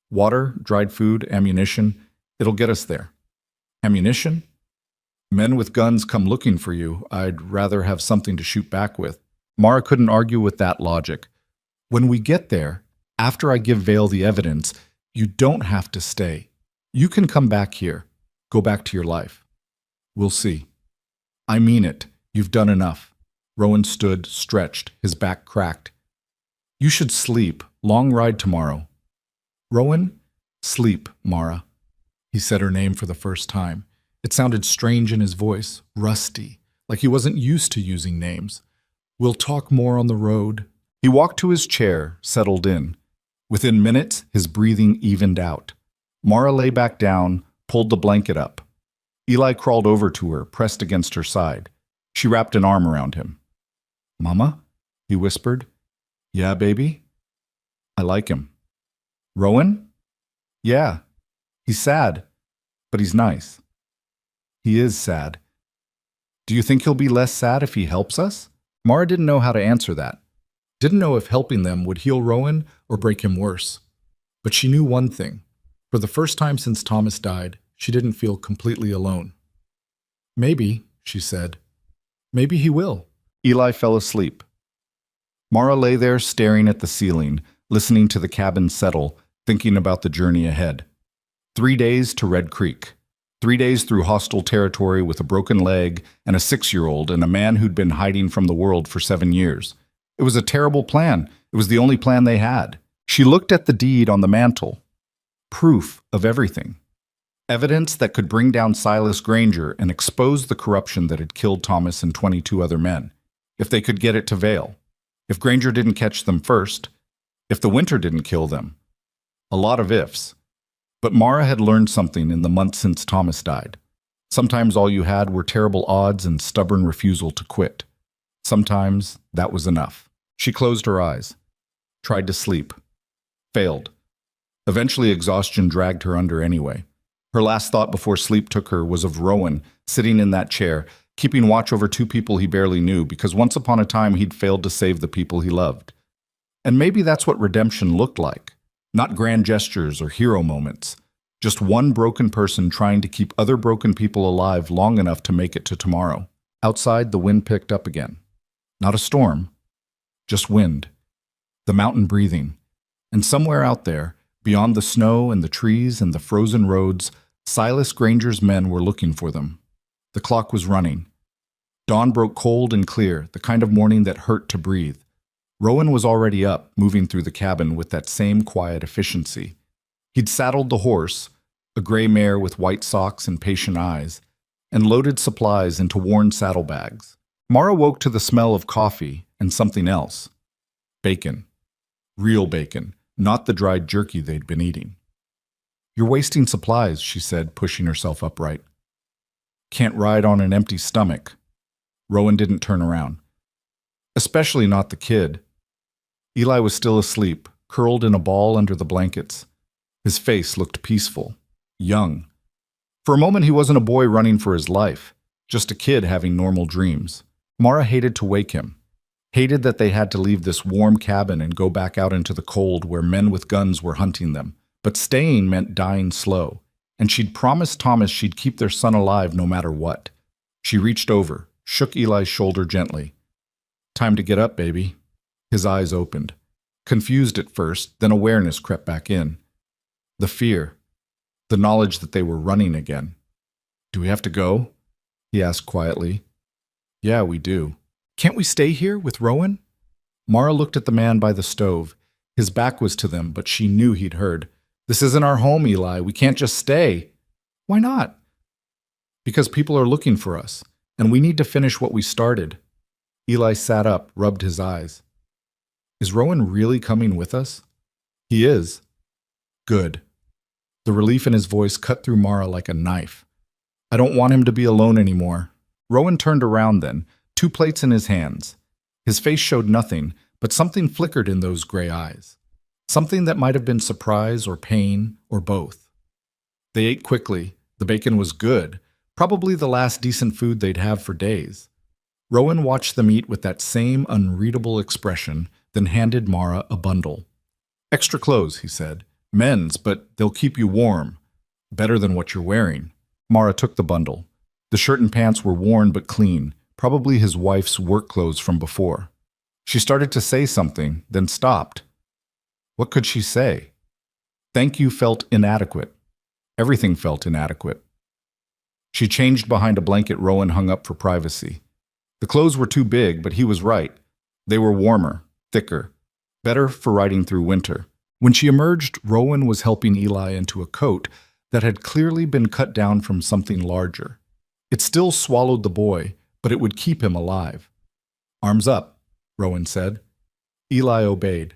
Speaker 1: Water, dried food, ammunition. It'll get us there. Ammunition? Men with guns come looking for you. I'd rather have something to shoot back with. Mara couldn't argue with that logic. When we get there, after I give Vale the evidence, you don't have to stay. You can come back here. Go back to your life. We'll see. I mean it. You've done enough. Rowan stood, stretched, his back cracked. You should sleep. Long ride tomorrow. Rowan? Sleep, Mara. He said her name for the first time. It sounded strange in his voice, rusty, like he wasn't used to using names. We'll talk more on the road. He walked to his chair, settled in. Within minutes, his breathing evened out. Mara lay back down, pulled the blanket up. Eli crawled over to her, pressed against her side. She wrapped an arm around him. Mama? He whispered. Yeah, baby? I like him. Rowan? Yeah. He's sad, but he's nice. He is sad. Do you think he'll be less sad if he helps us? Mara didn't know how to answer that. Didn't know if helping them would heal Rowan or break him worse. But she knew one thing. For the first time since Thomas died, she didn't feel completely alone. Maybe, she said. Maybe he will. Eli fell asleep. Mara lay there staring at the ceiling, listening to the cabin settle, thinking about the journey ahead. 3 days to Red Creek. 3 days through hostile territory with a broken leg and a 6-year-old and a man who'd been hiding from the world for 7 years. It was a terrible plan. It was the only plan they had. She looked at the deed on the mantle. Proof of everything. Evidence that could bring down Silas Granger and expose the corruption that had killed Thomas and 22 other men. If they could get it to Vale. If Granger didn't catch them first. If the winter didn't kill them. A lot of ifs. But Mara had learned something in the months since Thomas died. Sometimes all you had were terrible odds and stubborn refusal to quit. Sometimes that was enough. She closed her eyes. Tried to sleep. Failed. Eventually exhaustion dragged her under anyway. Her last thought before sleep took her was of Rowan, sitting in that chair, keeping watch over 2 people he barely knew because once upon a time he'd failed to save the people he loved. And maybe that's what redemption looked like. Not grand gestures or hero moments. Just one broken person trying to keep other broken people alive long enough to make it to tomorrow. Outside, the wind picked up again. Not a storm. Just wind. The mountain breathing. And somewhere out there, beyond the snow and the trees and the frozen roads, Silas Granger's men were looking for them. The clock was running. Dawn broke cold and clear, the kind of morning that hurt to breathe. Rowan was already up, moving through the cabin with that same quiet efficiency. He'd saddled the horse, a gray mare with white socks and patient eyes, and loaded supplies into worn saddlebags. Mara woke to the smell of coffee and something else. Bacon. Real bacon, not the dried jerky they'd been eating. "You're wasting supplies," she said, pushing herself upright. "Can't ride on an empty stomach." Rowan didn't turn around. Especially not the kid. Eli was still asleep, curled in a ball under the blankets. His face looked peaceful, young. For a moment he wasn't a boy running for his life, just a kid having normal dreams. Mara hated to wake him. Hated that they had to leave this warm cabin and go back out into the cold where men with guns were hunting them. But staying meant dying slow, and she'd promised Thomas she'd keep their son alive no matter what. She reached over, shook Eli's shoulder gently. "Time to get up, baby." His eyes opened. Confused at first, then awareness crept back in. The fear. The knowledge that they were running again. "Do we have to go?" he asked quietly. "Yeah, we do." "Can't we stay here with Rowan?" Mara looked at the man by the stove. His back was to them, but she knew he'd heard. "This isn't our home, Eli. We can't just stay." "Why not?" "Because people are looking for us, and we need to finish what we started." Eli sat up, rubbed his eyes. "Is Rowan really coming with us?" "He is." "Good." The relief in his voice cut through Mara like a knife. "I don't want him to be alone anymore." Rowan turned around then, 2 plates in his hands. His face showed nothing, but something flickered in those gray eyes. Something that might have been surprise or pain or both. They ate quickly. The bacon was good, probably the last decent food they'd have for days. Rowan watched them eat with that same unreadable expression, then handed Mara a bundle. "Extra clothes," he said. "Men's, but they'll keep you warm. Better than what you're wearing." Mara took the bundle. The shirt and pants were worn but clean, probably his wife's work clothes from before. She started to say something, then stopped. What could she say? Thank you felt inadequate. Everything felt inadequate. She changed behind a blanket Rowan hung up for privacy. The clothes were too big, but he was right. They were warmer, thicker, better for riding through winter. When she emerged, Rowan was helping Eli into a coat that had clearly been cut down from something larger. It still swallowed the boy, but it would keep him alive. "Arms up," Rowan said. Eli obeyed.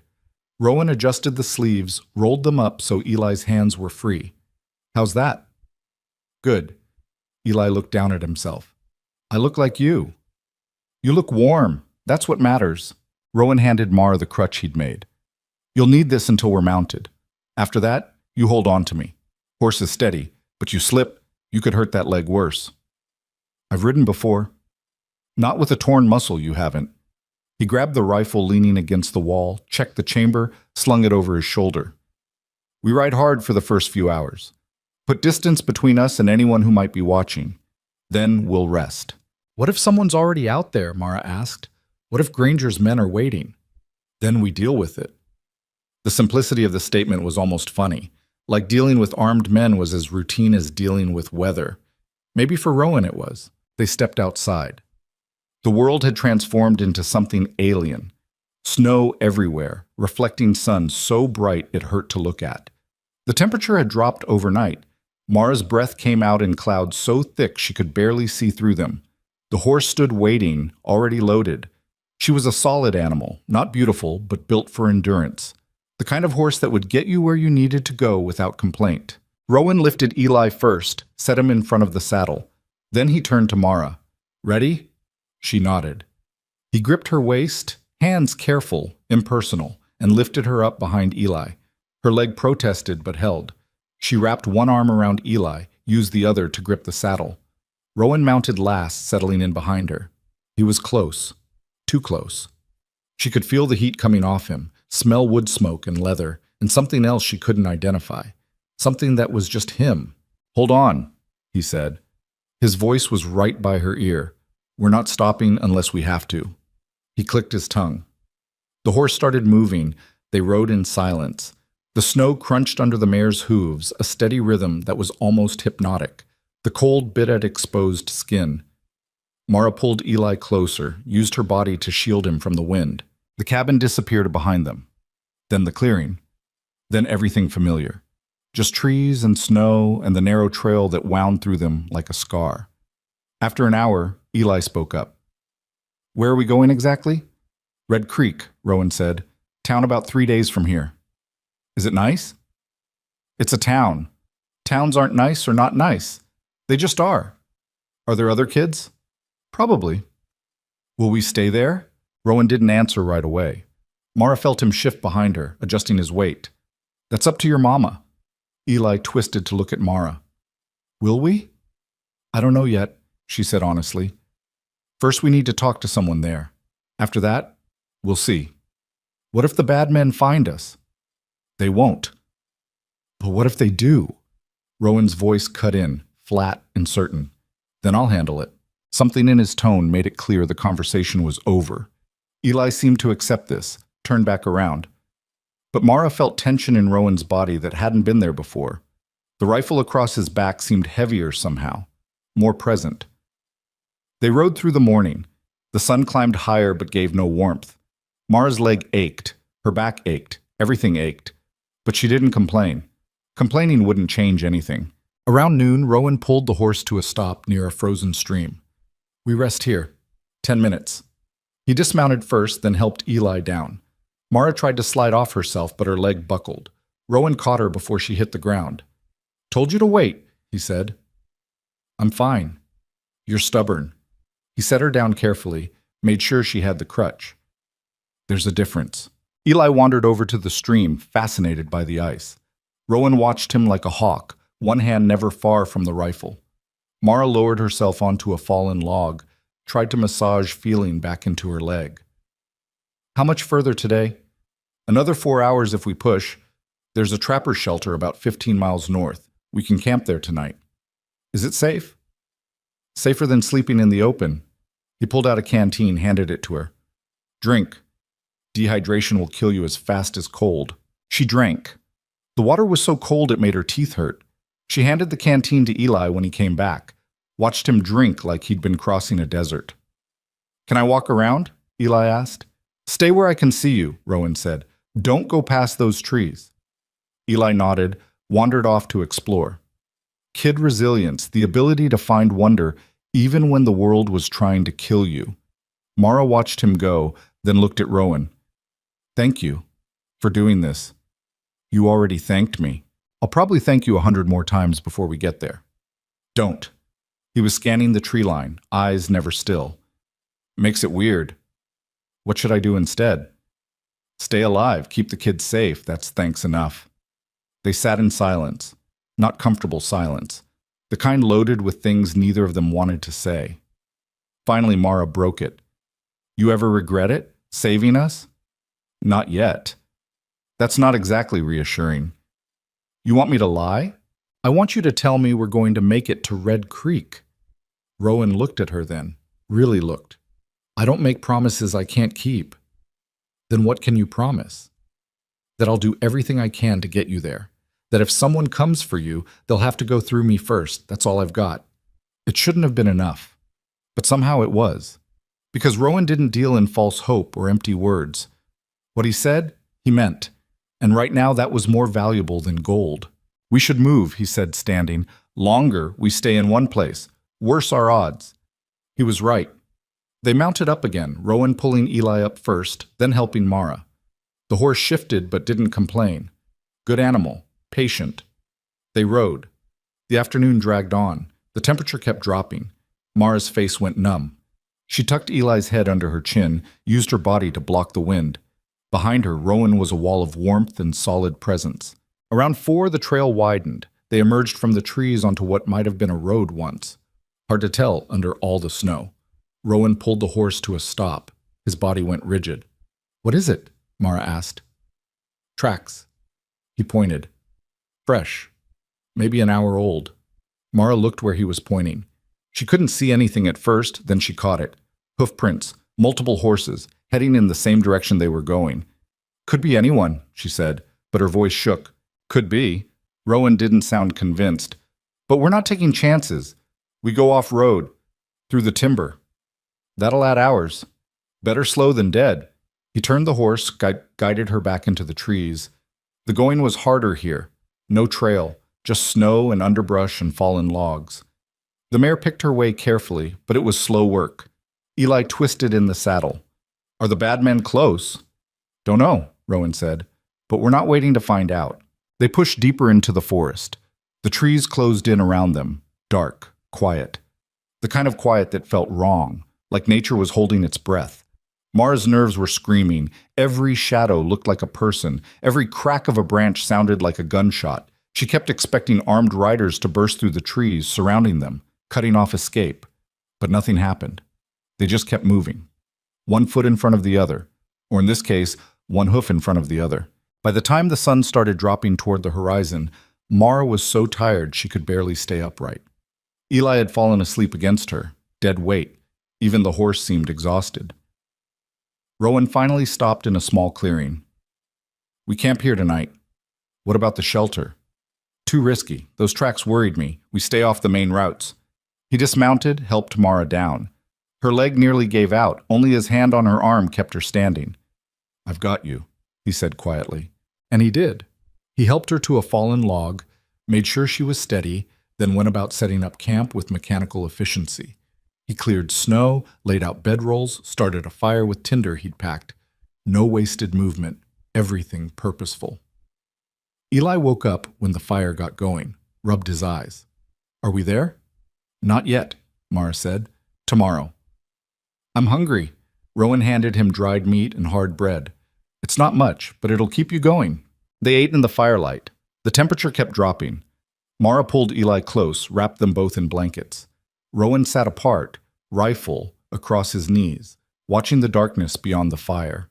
Speaker 1: Rowan adjusted the sleeves, rolled them up so Eli's hands were free. "How's that?" "Good." Eli looked down at himself. "I look like you." "You look warm. That's what matters." Rowan handed Mara the crutch he'd made. "You'll need this until we're mounted. After that, you hold on to me. Horse is steady, but you slip, you could hurt that leg worse." "I've ridden before." "Not with a torn muscle, you haven't." He grabbed the rifle leaning against the wall, checked the chamber, slung it over his shoulder. "We ride hard for the first few hours. Put distance between us and anyone who might be watching. Then we'll rest." "What if someone's already out there?" Mara asked. "What if Granger's men are waiting?" "Then we deal with it." The simplicity of the statement was almost funny, like dealing with armed men was as routine as dealing with weather. Maybe for Rowan it was. They stepped outside. The world had transformed into something alien. Snow everywhere, reflecting sun so bright it hurt to look at. The temperature had dropped overnight. Mara's breath came out in clouds so thick she could barely see through them. The horse stood waiting, already loaded. She was a solid animal, not beautiful, but built for endurance. The kind of horse that would get you where you needed to go without complaint. Rowan lifted Eli first, set him in front of the saddle. Then he turned to Mara. "Ready?" She nodded. He gripped her waist, hands careful, impersonal, and lifted her up behind Eli. Her leg protested but held. She wrapped one arm around Eli, used the other to grip the saddle. Rowan mounted last, settling in behind her. He was close. Too close. She could feel the heat coming off him, smell wood smoke and leather, and something else she couldn't identify. Something that was just him. "Hold on," he said. His voice was right by her ear. "We're not stopping unless we have to." He clicked his tongue. The horse started moving. They rode in silence. The snow crunched under the mare's hooves, a steady rhythm that was almost hypnotic. The cold bit at exposed skin. Mara pulled Eli closer, used her body to shield him from the wind. The cabin disappeared behind them. Then the clearing. Then everything familiar. Just trees and snow and the narrow trail that wound through them like a scar. After an hour, Eli spoke up. "Where are we going exactly?" "Red Creek," Rowan said. "Town about 3 days from here." "Is it nice?" "It's a town. Towns aren't nice or not nice. They just are." "Are there other kids?" "Probably." "Will we stay there?" Rowan didn't answer right away. Mara felt him shift behind her, adjusting his weight. "That's up to your mama." Eli twisted to look at Mara. "Will we?" "I don't know yet," she said honestly. "First we need to talk to someone there. After that, we'll see. What if the bad men find us?" "They won't." "But what if they do?" Rowan's voice cut in, flat and certain. "Then I'll handle it." Something in his tone made it clear the conversation was over. Eli seemed to accept this, turned back around. But Mara felt tension in Rowan's body that hadn't been there before. The rifle across his back seemed heavier somehow, more present. They rode through the morning. The sun climbed higher but gave no warmth. Mara's leg ached, her back ached, everything ached. But she didn't complain. Complaining wouldn't change anything. Around noon, Rowan pulled the horse to a stop near a frozen stream. "We rest here. 10 minutes. He dismounted first, then helped Eli down. Mara tried to slide off herself, but her leg buckled. Rowan caught her before she hit the ground. "Told you to wait," he said. "I'm fine." "You're stubborn." He set her down carefully, made sure she had the crutch. "There's a difference." Eli wandered over to the stream, fascinated by the ice. Rowan watched him like a hawk, one hand never far from the rifle. Mara lowered herself onto a fallen log, tried to massage feeling back into her leg. "How much further today?" "Another 4 hours if we push. There's a trapper shelter about 15 miles north. We can camp there tonight." "Is it safe?" "Safer than sleeping in the open." He pulled out a canteen, handed it to her. "Drink. Dehydration will kill you as fast as cold." She drank. The water was so cold it made her teeth hurt. She handed the canteen to Eli when he came back, watched him drink like he'd been crossing a desert. "Can I walk around?" Eli asked. "Stay where I can see you," Rowan said. "Don't go past those trees." Eli nodded, wandered off to explore. Kid resilience, the ability to find wonder even when the world was trying to kill you. Mara watched him go, then looked at Rowan. "Thank you for doing this." "You already thanked me. I'll probably thank you 100 more times before we get there." "Don't." He was scanning the tree line, eyes never still. "Makes it weird." "What should I do instead?" "Stay alive, keep the kids safe, that's thanks enough." They sat in silence, not comfortable silence, the kind loaded with things neither of them wanted to say. Finally, Mara broke it. "You ever regret it, saving us?" "Not yet." "That's not exactly reassuring." "You want me to lie?" "I want you to tell me we're going to make it to Red Creek." Rowan looked at her then, really looked. "I don't make promises I can't keep." "Then what can you promise?" that I'll do everything I can to get you there. That if someone comes for you, they'll have to go through me first. That's all I've got. It shouldn't have been enough. But somehow it was. Because Rowan didn't deal in false hope or empty words. What he said, he meant. And right now that was more valuable than gold. We should move, he said, standing. Longer, we stay in one place. Worse our odds. He was right. They mounted up again, Rowan pulling Eli up first, then helping Mara. The horse shifted but didn't complain. Good animal, patient. They rode. The afternoon dragged on. The temperature kept dropping. Mara's face went numb. She tucked Eli's head under her chin, used her body to block the wind. Behind her, Rowan was a wall of warmth and solid presence. Around 4, the trail widened. They emerged from the trees onto what might have been a road once. Hard to tell under all the snow. Rowan pulled the horse to a stop. His body went rigid. "What is it?" Mara asked. "Tracks." He pointed. "Fresh. Maybe an hour old." Mara looked where he was pointing. She couldn't see anything at first, then she caught it. Hoof prints, multiple horses, heading in the same direction they were going. "Could be anyone," she said, but her voice shook. "Could be." Rowan didn't sound convinced. "But we're not taking chances. We go off-road, through the timber. That'll add hours. Better slow than dead." He turned the horse, guided her back into the trees. The going was harder here. No trail, just snow and underbrush and fallen logs. The mare picked her way carefully, but it was slow work. Eli twisted in the saddle. "Are the bad men close?" "Don't know," Rowan said, "but we're not waiting to find out." They pushed deeper into the forest. The trees closed in around them, dark, quiet. The kind of quiet that felt wrong, like nature was holding its breath. Mara's nerves were screaming. Every shadow looked like a person. Every crack of a branch sounded like a gunshot. She kept expecting armed riders to burst through the trees surrounding them, cutting off escape. But nothing happened. They just kept moving. One foot in front of the other, or in this case, one hoof in front of the other. By the time the sun started dropping toward the horizon, Mara was so tired she could barely stay upright. Eli had fallen asleep against her, dead weight. Even the horse seemed exhausted. Rowan finally stopped in a small clearing. "We camp here tonight. What about the shelter?" "Too risky. Those tracks worried me. We stay off the main routes." He dismounted, helped Mara down. Her leg nearly gave out. Only his hand on her arm kept her standing. "I've got you," he said quietly. And he did. He helped her to a fallen log, made sure she was steady, then went about setting up camp with mechanical efficiency. He cleared snow, laid out bedrolls, started a fire with tinder he'd packed. No wasted movement, everything purposeful. Eli woke up when the fire got going, rubbed his eyes. "Are we there?" "Not yet," Mara said. "Tomorrow." "I'm hungry." Rowan handed him dried meat and hard bread. "It's not much, but it'll keep you going." They ate in the firelight. The temperature kept dropping. Mara pulled Eli close, wrapped them both in blankets. Rowan sat apart, rifle across his knees, watching the darkness beyond the fire.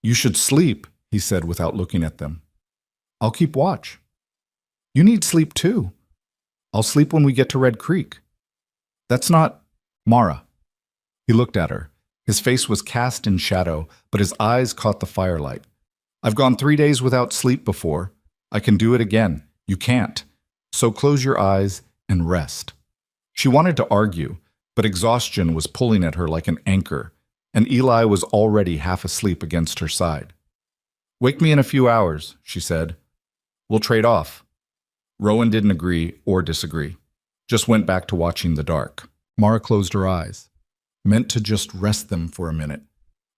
Speaker 1: "You should sleep," he said without looking at them. "I'll keep watch." "You need sleep too." "I'll sleep when we get to Red Creek." "That's not Mara." He looked at her. His face was cast in shadow, but his eyes caught the firelight. "I've gone 3 days without sleep before. I can do it again. You can't. So close your eyes and rest." She wanted to argue, but exhaustion was pulling at her like an anchor, and Eli was already half asleep against her side. "Wake me in a few hours," she said. "We'll trade off." Rowan didn't agree or disagree, just went back to watching the dark. Mara closed her eyes, meant to just rest them for a minute.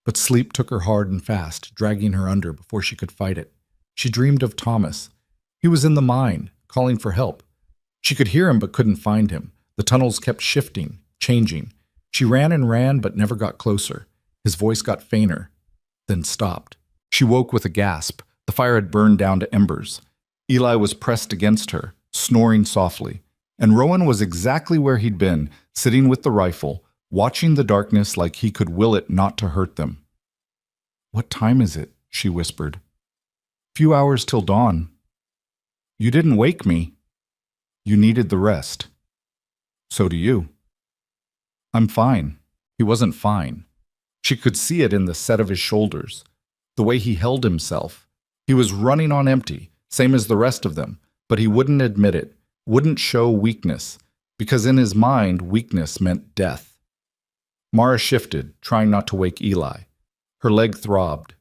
Speaker 1: But sleep took her hard and fast, dragging her under before she could fight it. She dreamed of Thomas. He was in the mine, calling for help. She could hear him but couldn't find him. The tunnels kept shifting, changing. She ran and ran but never got closer. His voice got fainter, then stopped. She woke with a gasp. The fire had burned down to embers. Eli was pressed against her, snoring softly. And Rowan was exactly where he'd been, sitting with the rifle, watching the darkness like he could will it not to hurt them. "What time is it?" she whispered. "Few hours till dawn." "You didn't wake me." "You needed the rest." "So do you." "I'm fine." He wasn't fine. She could see it in the set of his shoulders, the way he held himself. He was running on empty, same as the rest of them, but he wouldn't admit it, wouldn't show weakness, because in his mind, weakness meant death. Mara shifted, trying not to wake Eli. Her leg throbbed.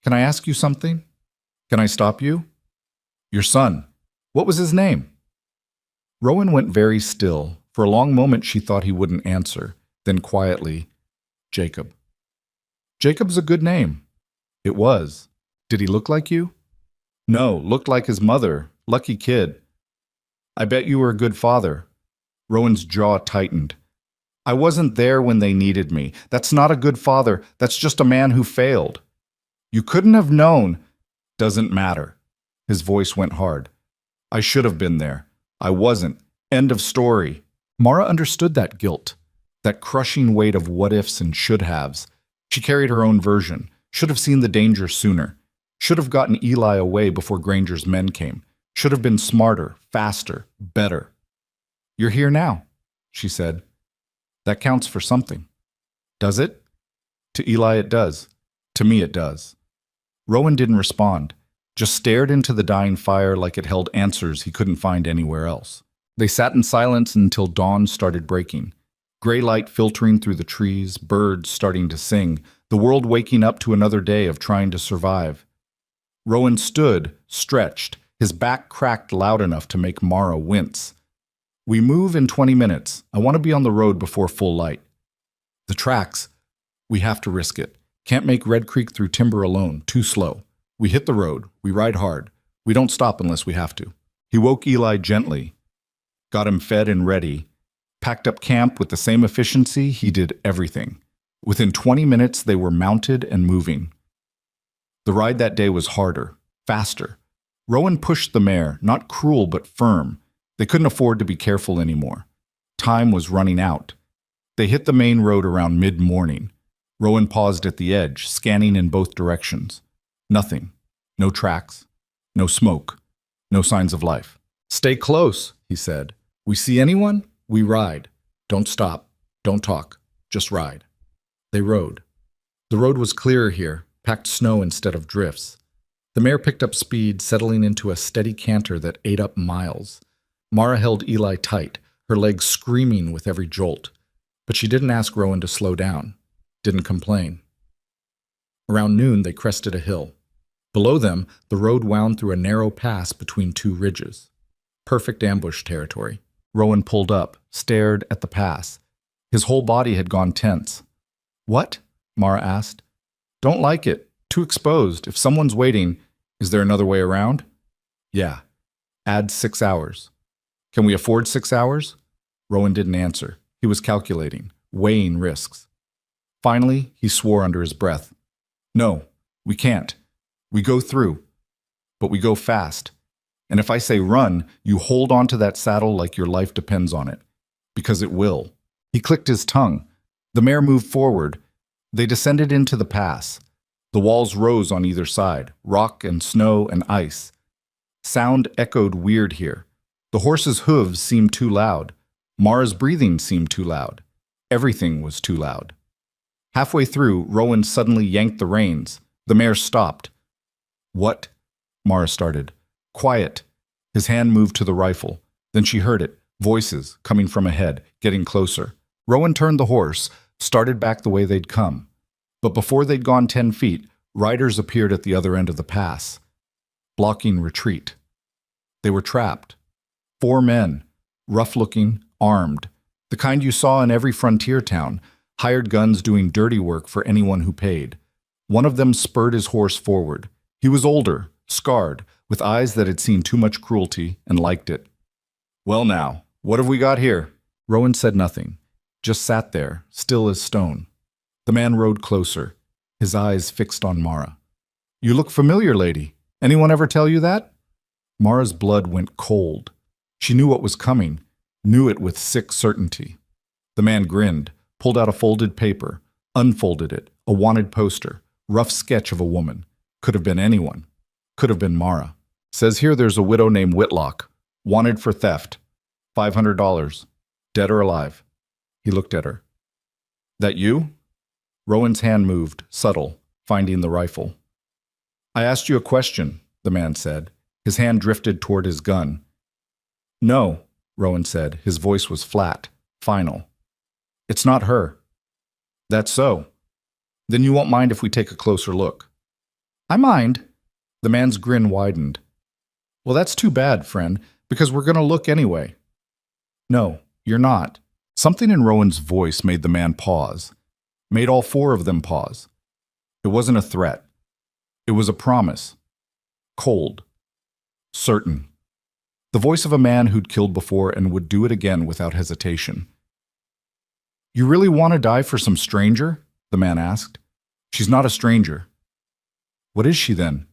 Speaker 1: "Can I ask you something? Can I stop you?" "Your son. What was his name?" Rowan went very still. For a long moment she thought he wouldn't answer. Then quietly, "Jacob." "Jacob's a good name." "It was. Did he look like you?" "No, looked like his mother. Lucky kid." "I bet you were a good father." Rowan's jaw tightened. "I wasn't there when they needed me. That's not a good father. That's just a man who failed." "You couldn't have known." "Doesn't matter." His voice went hard. "I should have been there. I wasn't. End of story." Mara understood that guilt, that crushing weight of what-ifs and should-haves. She carried her own version, should have seen the danger sooner, should have gotten Eli away before Granger's men came, should have been smarter, faster, better. "You're here now," she said. "That counts for something." "Does it?" "To Eli it does. To me it does." Rowan didn't respond, just stared into the dying fire like it held answers he couldn't find anywhere else. They sat in silence until dawn started breaking. Gray light filtering through the trees, birds starting to sing, the world waking up to another day of trying to survive. Rowan stood, stretched, his back cracked loud enough to make Mara wince. "We move in 20 minutes. I want to be on the road before full light." "The tracks. We have to risk it. Can't make Red Creek through timber alone. Too slow. We hit the road. We ride hard. We don't stop unless we have to." He woke Eli gently, got him fed and ready, packed up camp with the same efficiency he did everything. Within 20 minutes, they were mounted and moving. The ride that day was harder, faster. Rowan pushed the mare, not cruel but firm. They couldn't afford to be careful anymore. Time was running out. They hit the main road around mid-morning. Rowan paused at the edge, scanning in both directions. Nothing. No tracks. No smoke. No signs of life. "Stay close," he said. "We see anyone? We ride. Don't stop. Don't talk. Just ride." They rode. The road was clearer here, packed snow instead of drifts. The mare picked up speed, settling into a steady canter that ate up miles. Mara held Eli tight, her legs screaming with every jolt. But she didn't ask Rowan to slow down, didn't complain. Around noon, they crested a hill. Below them, the road wound through a narrow pass between two ridges. Perfect ambush territory. Rowan pulled up, stared at the pass. His whole body had gone tense. "What?" Mara asked. "Don't like it. Too exposed. If someone's waiting, is there another way around?" "Yeah. Add 6 hours." "Can we afford 6 hours?" Rowan didn't answer. He was calculating, weighing risks. Finally, he swore under his breath. "No, we can't. We go through. But we go fast. And if I say run, you hold on to that saddle like your life depends on it. Because it will." He clicked his tongue. The mare moved forward. They descended into the pass. The walls rose on either side, rock and snow and ice. Sound echoed weird here. The horse's hooves seemed too loud. Mara's breathing seemed too loud. Everything was too loud. Halfway through, Rowan suddenly yanked the reins. The mare stopped. "What?" Mara started. "Quiet." His hand moved to the rifle. Then she heard it, voices coming from ahead, getting closer. Rowan turned the horse, started back the way they'd come. But before they'd gone 10 feet, riders appeared at the other end of the pass, blocking retreat. They were trapped. 4 men, rough-looking, armed, the kind you saw in every frontier town, hired guns doing dirty work for anyone who paid. One of them spurred his horse forward. He was older, scarred, with eyes that had seen too much cruelty and liked it. "Well now, what have we got here?" Rowan said nothing, just sat there, still as stone. The man rode closer, his eyes fixed on Mara. "You look familiar, lady. Anyone ever tell you that?" Mara's blood went cold. She knew what was coming, knew it with sick certainty. The man grinned, pulled out a folded paper, unfolded it, a wanted poster, rough sketch of a woman. Could have been anyone. Could have been Mara. "Says here there's a widow named Whitlock, wanted for theft. $500. Dead or alive." He looked at her. "That you?" Rowan's hand moved, subtle, finding the rifle. I asked you a question, the man said. His hand drifted toward his gun. No, Rowan said. His voice was flat, final. It's not her. That's so. Then you won't mind if we take a closer look. I mind. The man's grin widened. Well, that's too bad, friend, because we're going to look anyway. No, you're not. Something in Rowan's voice made the man pause, made all four of them pause. It wasn't a threat. It was a promise. Cold. Certain. The voice of a man who'd killed before and would do it again without hesitation. You really want to die for some stranger? The man asked. She's not a stranger. What is she then?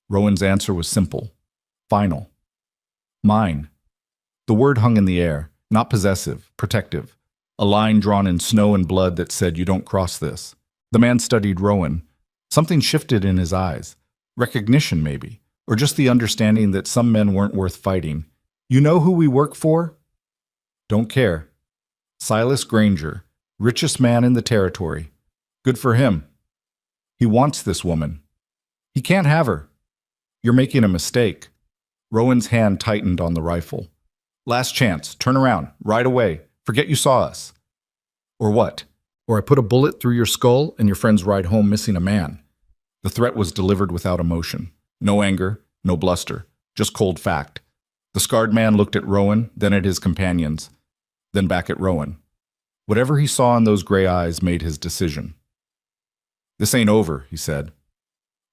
Speaker 1: Rowan's answer was simple. Final. Mine. The word hung in the air, not possessive, protective. A line drawn in snow and blood that said, you don't cross this. The man studied Rowan. Something shifted in his eyes. Recognition, maybe. Or just the understanding that some men weren't worth fighting. You know who we work for? Don't care. Silas Granger, richest man in the territory. Good for him. He wants this woman. He can't have her. You're making a mistake. Rowan's hand tightened on the rifle. Last chance. Turn around. Right away. Forget you saw us. Or what? Or I put a bullet through your skull and your friends ride home missing a man. The threat was delivered without emotion. No anger, no bluster, just cold fact. The scarred man looked at Rowan, then at his companions, then back at Rowan. Whatever he saw in those gray eyes made his decision. This ain't over, he said.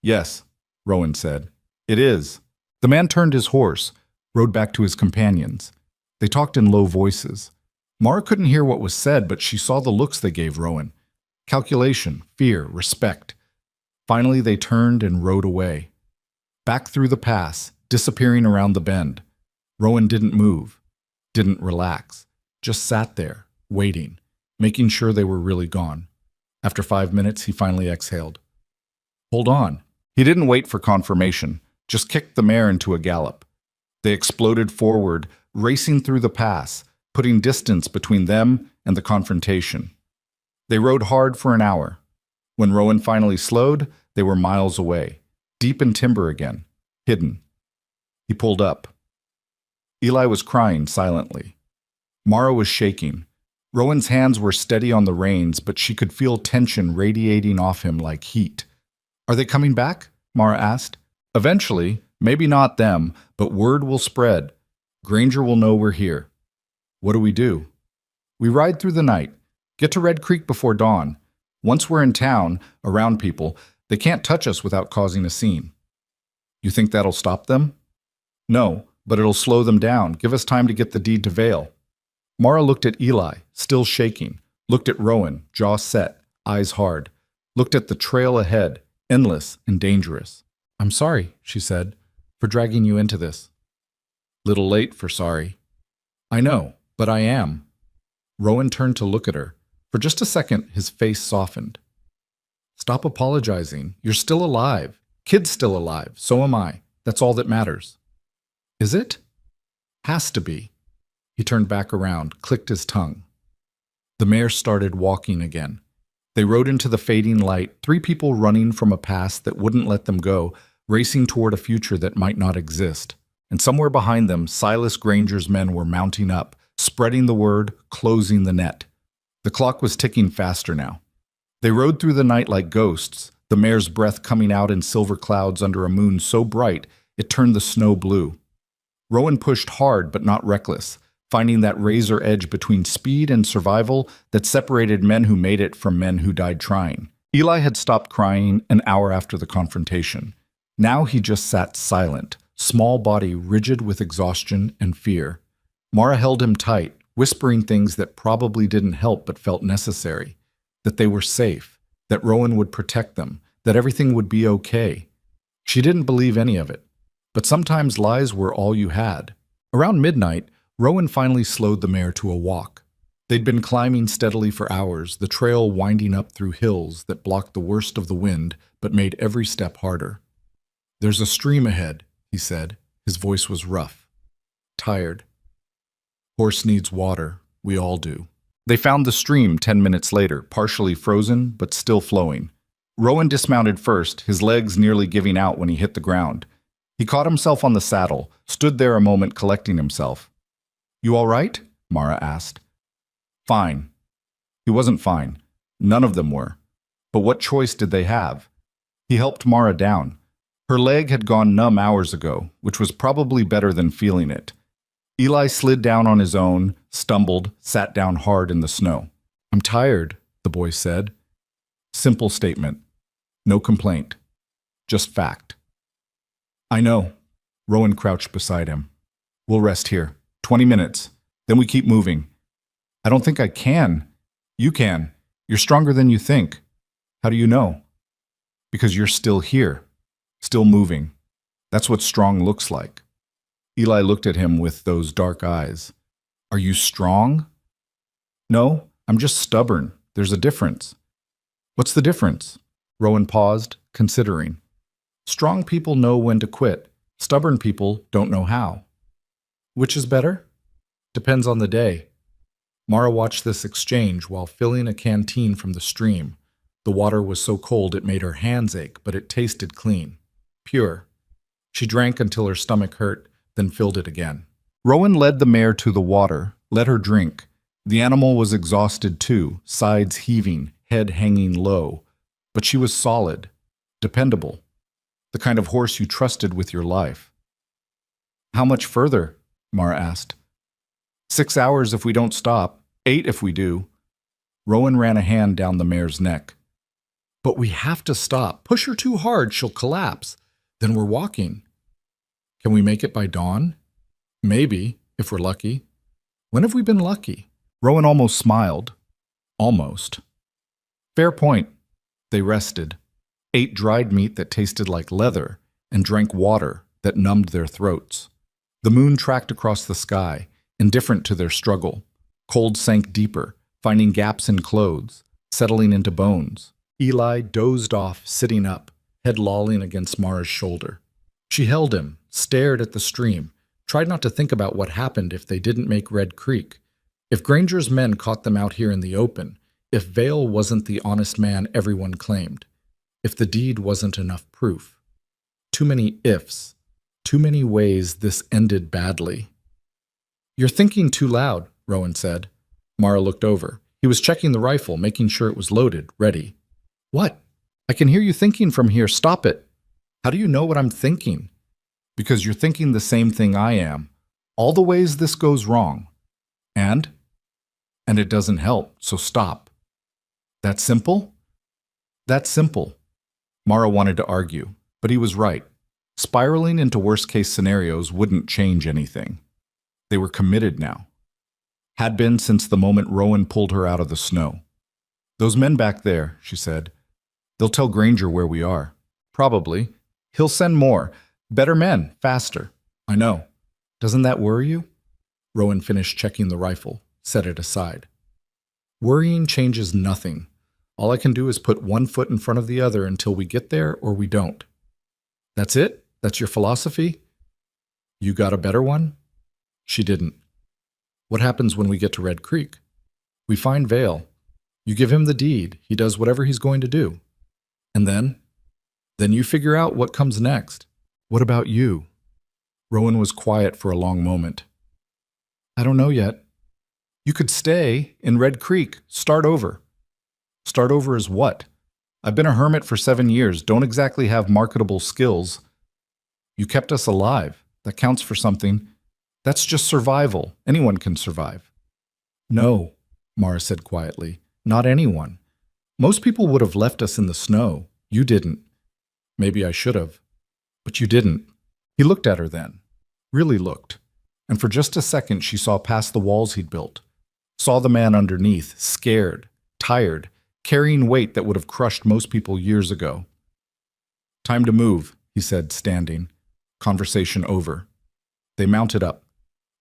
Speaker 1: Yes, Rowan said. It is. The man turned his horse, rode back to his companions. They talked in low voices. Mara couldn't hear what was said, but she saw the looks they gave Rowan. Calculation, fear, respect. Finally, they turned and rode away. Back through the pass, disappearing around the bend. Rowan didn't move, didn't relax, just sat there, waiting, making sure they were really gone. After 5 minutes, he finally exhaled. Hold on. He didn't wait for confirmation, just kicked the mare into a gallop. They exploded forward, racing through the pass, putting distance between them and the confrontation. They rode hard for an hour. When Rowan finally slowed, they were miles away. Deep in timber again, hidden. He pulled up. Eli was crying silently. Mara was shaking. Rowan's hands were steady on the reins, but she could feel tension radiating off him like heat. Are they coming back? Mara asked. Eventually, maybe not them, but word will spread. Granger will know we're here. What do? We ride through the night, get to Red Creek before dawn. Once we're in town, around people, they can't touch us without causing a scene. You think that'll stop them? No, but it'll slow them down, give us time to get the deed to Vale. Mara looked at Eli, still shaking, looked at Rowan, jaw set, eyes hard, looked at the trail ahead, endless and dangerous. I'm sorry, she said, for dragging you into this. Little late for sorry. I know, but I am. Rowan turned to look at her. For just a second, his face softened. Stop apologizing. You're still alive. Kid's still alive. So am I. That's all that matters. Is it? Has to be. He turned back around, clicked his tongue. The mare started walking again. They rode into the fading light, 3 people running from a past that wouldn't let them go, racing toward a future that might not exist. And somewhere behind them, Silas Granger's men were mounting up, spreading the word, closing the net. The clock was ticking faster now. They rode through the night like ghosts, the mare's breath coming out in silver clouds under a moon so bright it turned the snow blue. Rowan pushed hard but not reckless, finding that razor edge between speed and survival that separated men who made it from men who died trying. Eli had stopped crying an hour after the confrontation. Now he just sat silent, small body rigid with exhaustion and fear. Mara held him tight, whispering things that probably didn't help but felt necessary. That they were safe, that Rowan would protect them, that everything would be okay. She didn't believe any of it, but sometimes lies were all you had. Around midnight, Rowan finally slowed the mare to a walk. They'd been climbing steadily for hours, the trail winding up through hills that blocked the worst of the wind but made every step harder. There's a stream ahead, he said. His voice was rough, tired. Horse needs water, we all do. They found the stream 10 minutes later, partially frozen but still flowing. Rowan dismounted first, his legs nearly giving out when he hit the ground. He caught himself on the saddle, stood there a moment collecting himself. "You all right?" Mara asked. "Fine." He wasn't fine. None of them were. But what choice did they have? He helped Mara down. Her leg had gone numb hours ago, which was probably better than feeling it. Eli slid down on his own, stumbled, sat down hard in the snow. "I'm tired," the boy said. Simple statement. No complaint. Just fact. "I know." Rowan crouched beside him. "We'll rest here. 20 minutes. Then we keep moving." "I don't think I can." "You can. You're stronger than you think." "How do you know?" "Because you're still here. Still moving. That's what strong looks like." Eli looked at him with those dark eyes. "Are you strong?" "No, I'm just stubborn. There's a difference." "What's the difference?" Rowan paused, considering. "Strong people know when to quit. Stubborn people don't know how." "Which is better?" "Depends on the day." Mara watched this exchange while filling a canteen from the stream. The water was so cold it made her hands ache, but it tasted clean. Pure. She drank until her stomach hurt, then filled it again. Rowan led the mare to the water, let her drink. The animal was exhausted too, sides heaving, head hanging low. But she was solid, dependable, the kind of horse you trusted with your life. "How much further?" Mara asked. 6 hours if we don't stop, 8 if we do. Rowan ran a hand down the mare's neck. "But we have to stop. Push her too hard, she'll collapse. Then we're walking." "Can we make it by dawn?" "Maybe, if we're lucky." "When have we been lucky?" Rowan almost smiled. Almost. "Fair point." They rested, ate dried meat that tasted like leather, and drank water that numbed their throats. The moon tracked across the sky, indifferent to their struggle. Cold sank deeper, finding gaps in clothes, settling into bones. Eli dozed off, sitting up, head lolling against Mara's shoulder. She held him, stared at the stream, tried not to think about what happened if they didn't make Red Creek. If Granger's men caught them out here in the open, if Vale wasn't the honest man everyone claimed, if the deed wasn't enough proof. Too many ifs, too many ways this ended badly. "You're thinking too loud," Rowan said. Mara looked over. He was checking the rifle, making sure it was loaded, ready. "What? I can hear you thinking from here. Stop it." "How do you know what I'm thinking?" "Because you're thinking the same thing I am. All the ways this goes wrong. And it doesn't help, so stop." "That simple?" "That simple." Mara wanted to argue, but he was right. Spiraling into worst-case scenarios wouldn't change anything. They were committed now. Had been since the moment Rowan pulled her out of the snow. "Those men back there," she said. "They'll tell Granger where we are. Probably. He'll send more. Better men, faster." "I know." "Doesn't that worry you?" Rowan finished checking the rifle, set it aside. "Worrying changes nothing. All I can do is put one foot in front of the other until we get there or we don't." "That's it? That's your philosophy?" "You got a better one?" She didn't. "What happens when we get to Red Creek?" "We find Vale. You give him the deed. He does whatever he's going to do. And then? Then you figure out what comes next." "What about you?" Rowan was quiet for a long moment. "I don't know yet." "You could stay in Red Creek. Start over." "Start over as what? I've been a hermit for 7 years. Don't exactly have marketable skills." "You kept us alive. That counts for something." "That's just survival. Anyone can survive." "No," Mara said quietly. "Not anyone. Most people would have left us in the snow. You didn't." "Maybe I should have." "But you didn't." He looked at her then. Really looked. And for just a second she saw past the walls he'd built. Saw the man underneath, scared, tired, carrying weight that would have crushed most people years ago. "Time to move," he said, standing. Conversation over. They mounted up.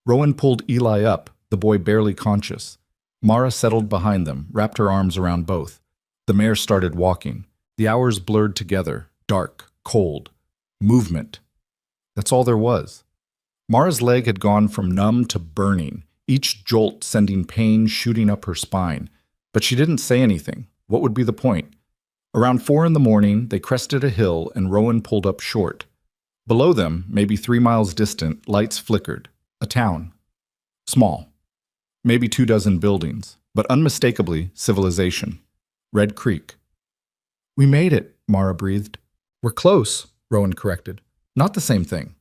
Speaker 1: Rowan pulled Eli up, the boy barely conscious. Mara settled behind them, wrapped her arms around both. The mare started walking. The hours blurred together, dark, cold. Movement. That's all there was. Mara's leg had gone from numb to burning, each jolt sending pain shooting up her spine. But she didn't say anything. What would be the point? Around 4 in the morning, they crested a hill and Rowan pulled up short. Below them, maybe 3 miles distant, lights flickered. A town. Small. Maybe 24 buildings, but unmistakably civilization. Red Creek. "We made it," Mara breathed. "We're close," Rowan corrected. "Not the same thing."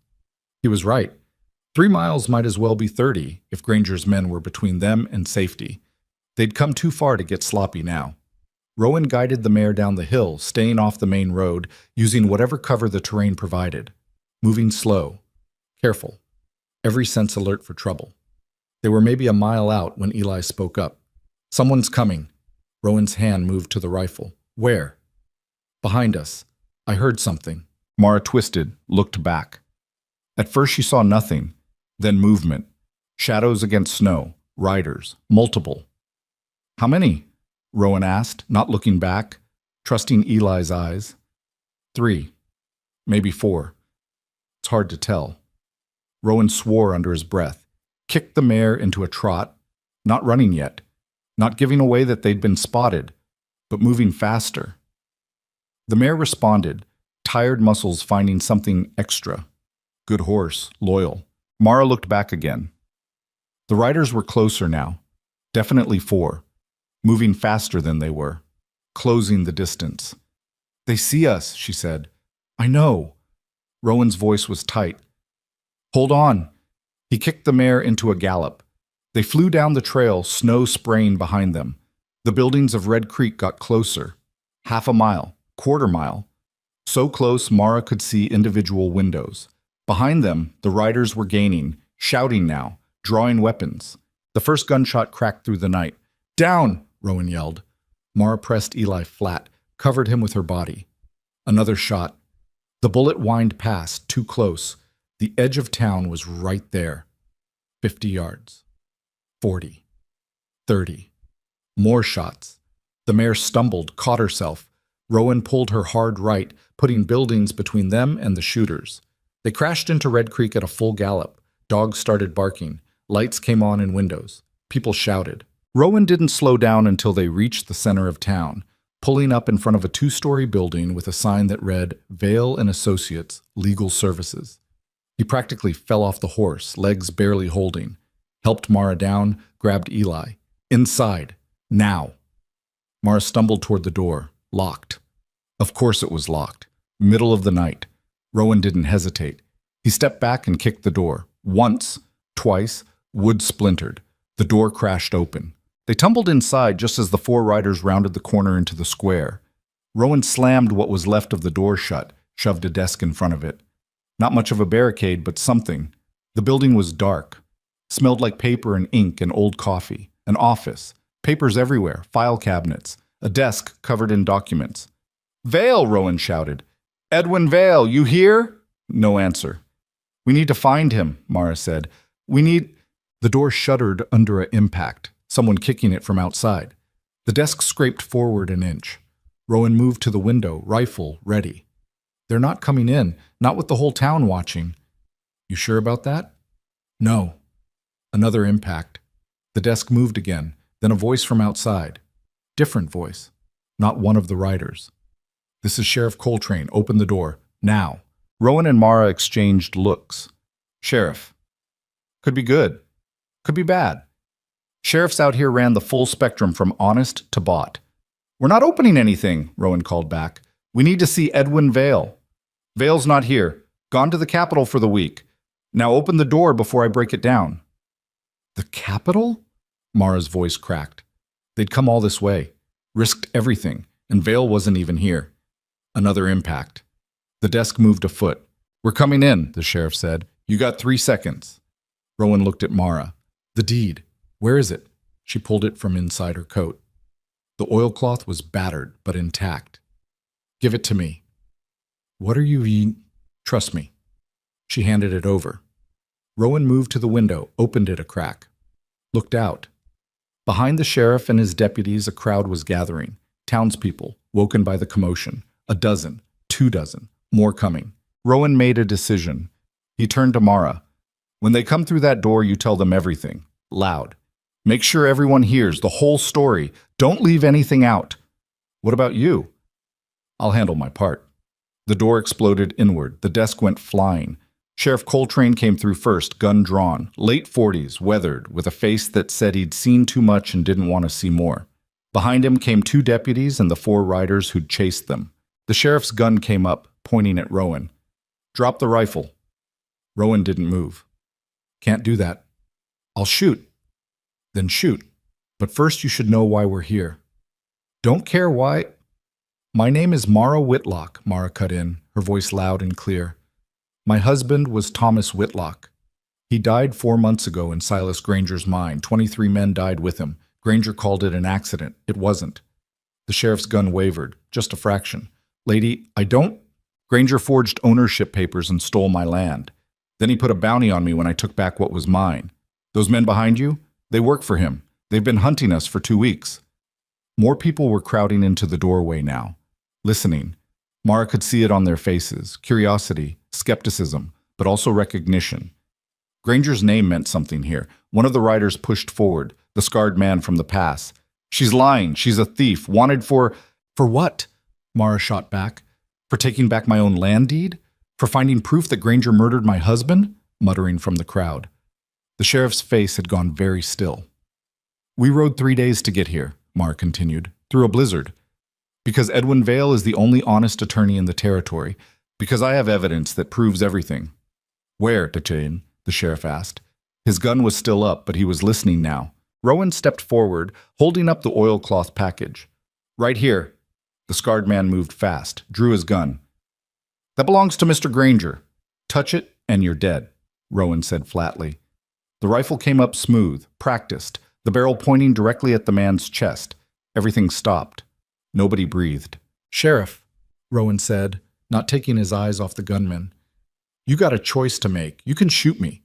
Speaker 1: He was right. 3 miles might as well be 30 if Granger's men were between them and safety. They'd come too far to get sloppy now. Rowan guided the mare down the hill, staying off the main road, using whatever cover the terrain provided. Moving slow. Careful. Every sense alert for trouble. They were maybe a mile out when Eli spoke up. "Someone's coming." Rowan's hand moved to the rifle. "Where?" "Behind us. I heard something." Mara twisted, looked back. At first she saw nothing, then movement. Shadows against snow. Riders. Multiple. "How many?" Rowan asked, not looking back, trusting Eli's eyes. 3. Maybe 4. It's hard to tell. Rowan swore under his breath, kicked the mare into a trot, not running yet, not giving away that they'd been spotted, but moving faster. The mare responded, tired muscles finding something extra. Good horse, loyal. Mara looked back again. The riders were closer now, definitely 4, moving faster than they were, closing the distance. "They see us," she said. "I know." Rowan's voice was tight. "Hold on." He kicked the mare into a gallop. They flew down the trail, snow spraying behind them. The buildings of Red Creek got closer. Half a mile, quarter mile. So close Mara could see individual windows. Behind them, the riders were gaining, shouting now, drawing weapons. The first gunshot cracked through the night. "Down!" Rowan yelled. Mara pressed Eli flat, covered him with her body. Another shot. The bullet whined past, too close. The edge of town was right there. 50 yards. 40. 30. More shots. The mare stumbled, caught herself. Rowan pulled her hard right, putting buildings between them and the shooters. They crashed into Red Creek at a full gallop. Dogs started barking. Lights came on in windows. People shouted. Rowan didn't slow down until they reached the center of town, pulling up in front of a 2-story building with a sign that read, "Vale and Associates, Legal Services." He practically fell off the horse, legs barely holding. Helped Mara down, grabbed Eli. "Inside. Now." Mara stumbled toward the door. Locked. Of course it was locked. Middle of the night. Rowan didn't hesitate. He stepped back and kicked the door. Once, twice, wood splintered. The door crashed open. They tumbled inside just as the 4 riders rounded the corner into the square. Rowan slammed what was left of the door shut, shoved a desk in front of it. Not much of a barricade, but something. The building was dark. Smelled like paper and ink and old coffee. An office. Papers everywhere, file cabinets. A desk covered in documents. "Vale!" Rowan shouted. "Edwin Vale, you here?" No answer. "We need to find him," Mara said. "We need—" The door shuddered under an impact, someone kicking it from outside. The desk scraped forward an inch. Rowan moved to the window, rifle ready. "They're not coming in, not with the whole town watching." "You sure about that?" "No." Another impact. The desk moved again, then a voice from outside. Different voice. Not one of the riders. "This is Sheriff Coltrane. Open the door. Now." Rowan and Mara exchanged looks. "Sheriff. Could be good. Could be bad. Sheriffs out here ran the full spectrum from honest to bought." "We're not opening anything," Rowan called back. "We need to see Edwin Vale." "Vale's not here. Gone to the Capitol for the week. Now open the door before I break it down." "The Capitol?" Mara's voice cracked. They'd come all this way, risked everything, and Vale wasn't even here. Another impact. The desk moved a foot. "We're coming in," the sheriff said. "You got 3 seconds." Rowan looked at Mara. "The deed. Where is it?" She pulled it from inside her coat. The oilcloth was battered, but intact. "Give it to me." "What are you Trust me." She handed it over. Rowan moved to the window, opened it a crack. Looked out. Behind the sheriff and his deputies, a crowd was gathering. Townspeople, woken by the commotion. 12, 24, more coming. Rowan made a decision. He turned to Mara. "When they come through that door, you tell them everything. Loud. Make sure everyone hears the whole story. Don't leave anything out." "What about you?" I'll handle my part. The door exploded inward. The desk went flying. Sheriff Coltrane came through first, gun drawn, late 40s, weathered, with a face that said he'd seen too much and didn't want to see more. Behind him came 2 deputies and the 4 riders who'd chased them. The sheriff's gun came up, pointing at Rowan. Drop the rifle. Rowan didn't move. Can't do that. I'll shoot. Then shoot. But first you should know why we're here. Don't care why. My name is Mara Whitlock, Mara cut in, her voice loud and clear. My husband was Thomas Whitlock. He died 4 months ago in Silas Granger's mine. 23 men died with him. Granger called it an accident. It wasn't. The sheriff's gun wavered, just a fraction. Lady, I don't... Granger forged ownership papers and stole my land. Then he put a bounty on me when I took back what was mine. Those men behind you? They work for him. They've been hunting us for 2 weeks. More people were crowding into the doorway now, listening. Mara could see it on their faces, curiosity, skepticism, but also recognition. Granger's name meant something here. One of the riders pushed forward, the scarred man from the pass. She's lying. She's a thief, wanted for... For what? Mara shot back. For taking back my own land deed? For finding proof that Granger murdered my husband? Muttering from the crowd. The sheriff's face had gone very still. We rode 3 days to get here, Mara continued, through a blizzard. Because Edwin Vale is the only honest attorney in the territory. Because I have evidence that proves everything. Where, Tachane? The sheriff asked. His gun was still up, but he was listening now. Rowan stepped forward, holding up the oilcloth package. Right here. The scarred man moved fast, drew his gun. That belongs to Mr. Granger. Touch it, and you're dead, Rowan said flatly. The rifle came up smooth, practiced, the barrel pointing directly at the man's chest. Everything stopped. Nobody breathed. Sheriff, Rowan said, not taking his eyes off the gunman. You got a choice to make. You can shoot me.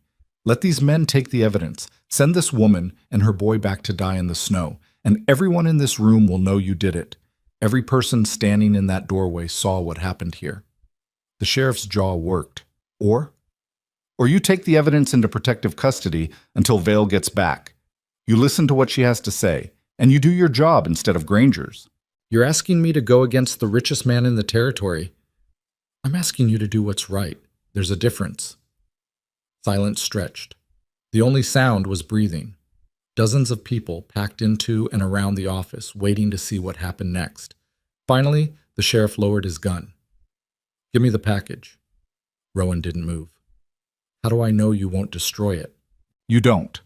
Speaker 1: Let these men take the evidence. Send this woman and her boy back to die in the snow, and everyone in this room will know you did it. Every person standing in that doorway saw what happened here. The sheriff's jaw worked. Or you take the evidence into protective custody until Vale gets back. You listen to what she has to say, and you do your job instead of Granger's. You're asking me to go against the richest man in the territory. I'm asking you to do what's right. There's a difference. Silence stretched. The only sound was breathing. Dozens of people packed into and around the office, waiting to see what happened next. Finally, the sheriff lowered his gun. Give me the package. Rowan didn't move. How do I know you won't destroy it? You don't.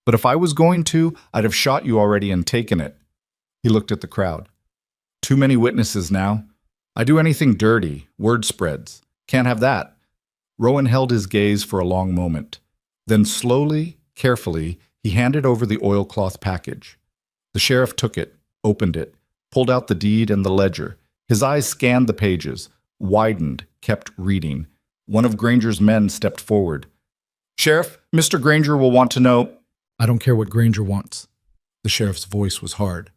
Speaker 1: But if I was going to, I'd have shot you already and taken it. He looked at the crowd. Too many witnesses now. I do anything dirty, word spreads. Can't have that. Rowan held his gaze for a long moment. Then slowly, carefully, he handed over the oilcloth package. The sheriff took it, opened it, pulled out the deed and the ledger. His eyes scanned the pages, widened, kept reading. One of Granger's men stepped forward. Sheriff, Mr. Granger will want to know... I don't care what Granger wants. The sheriff's voice was hard.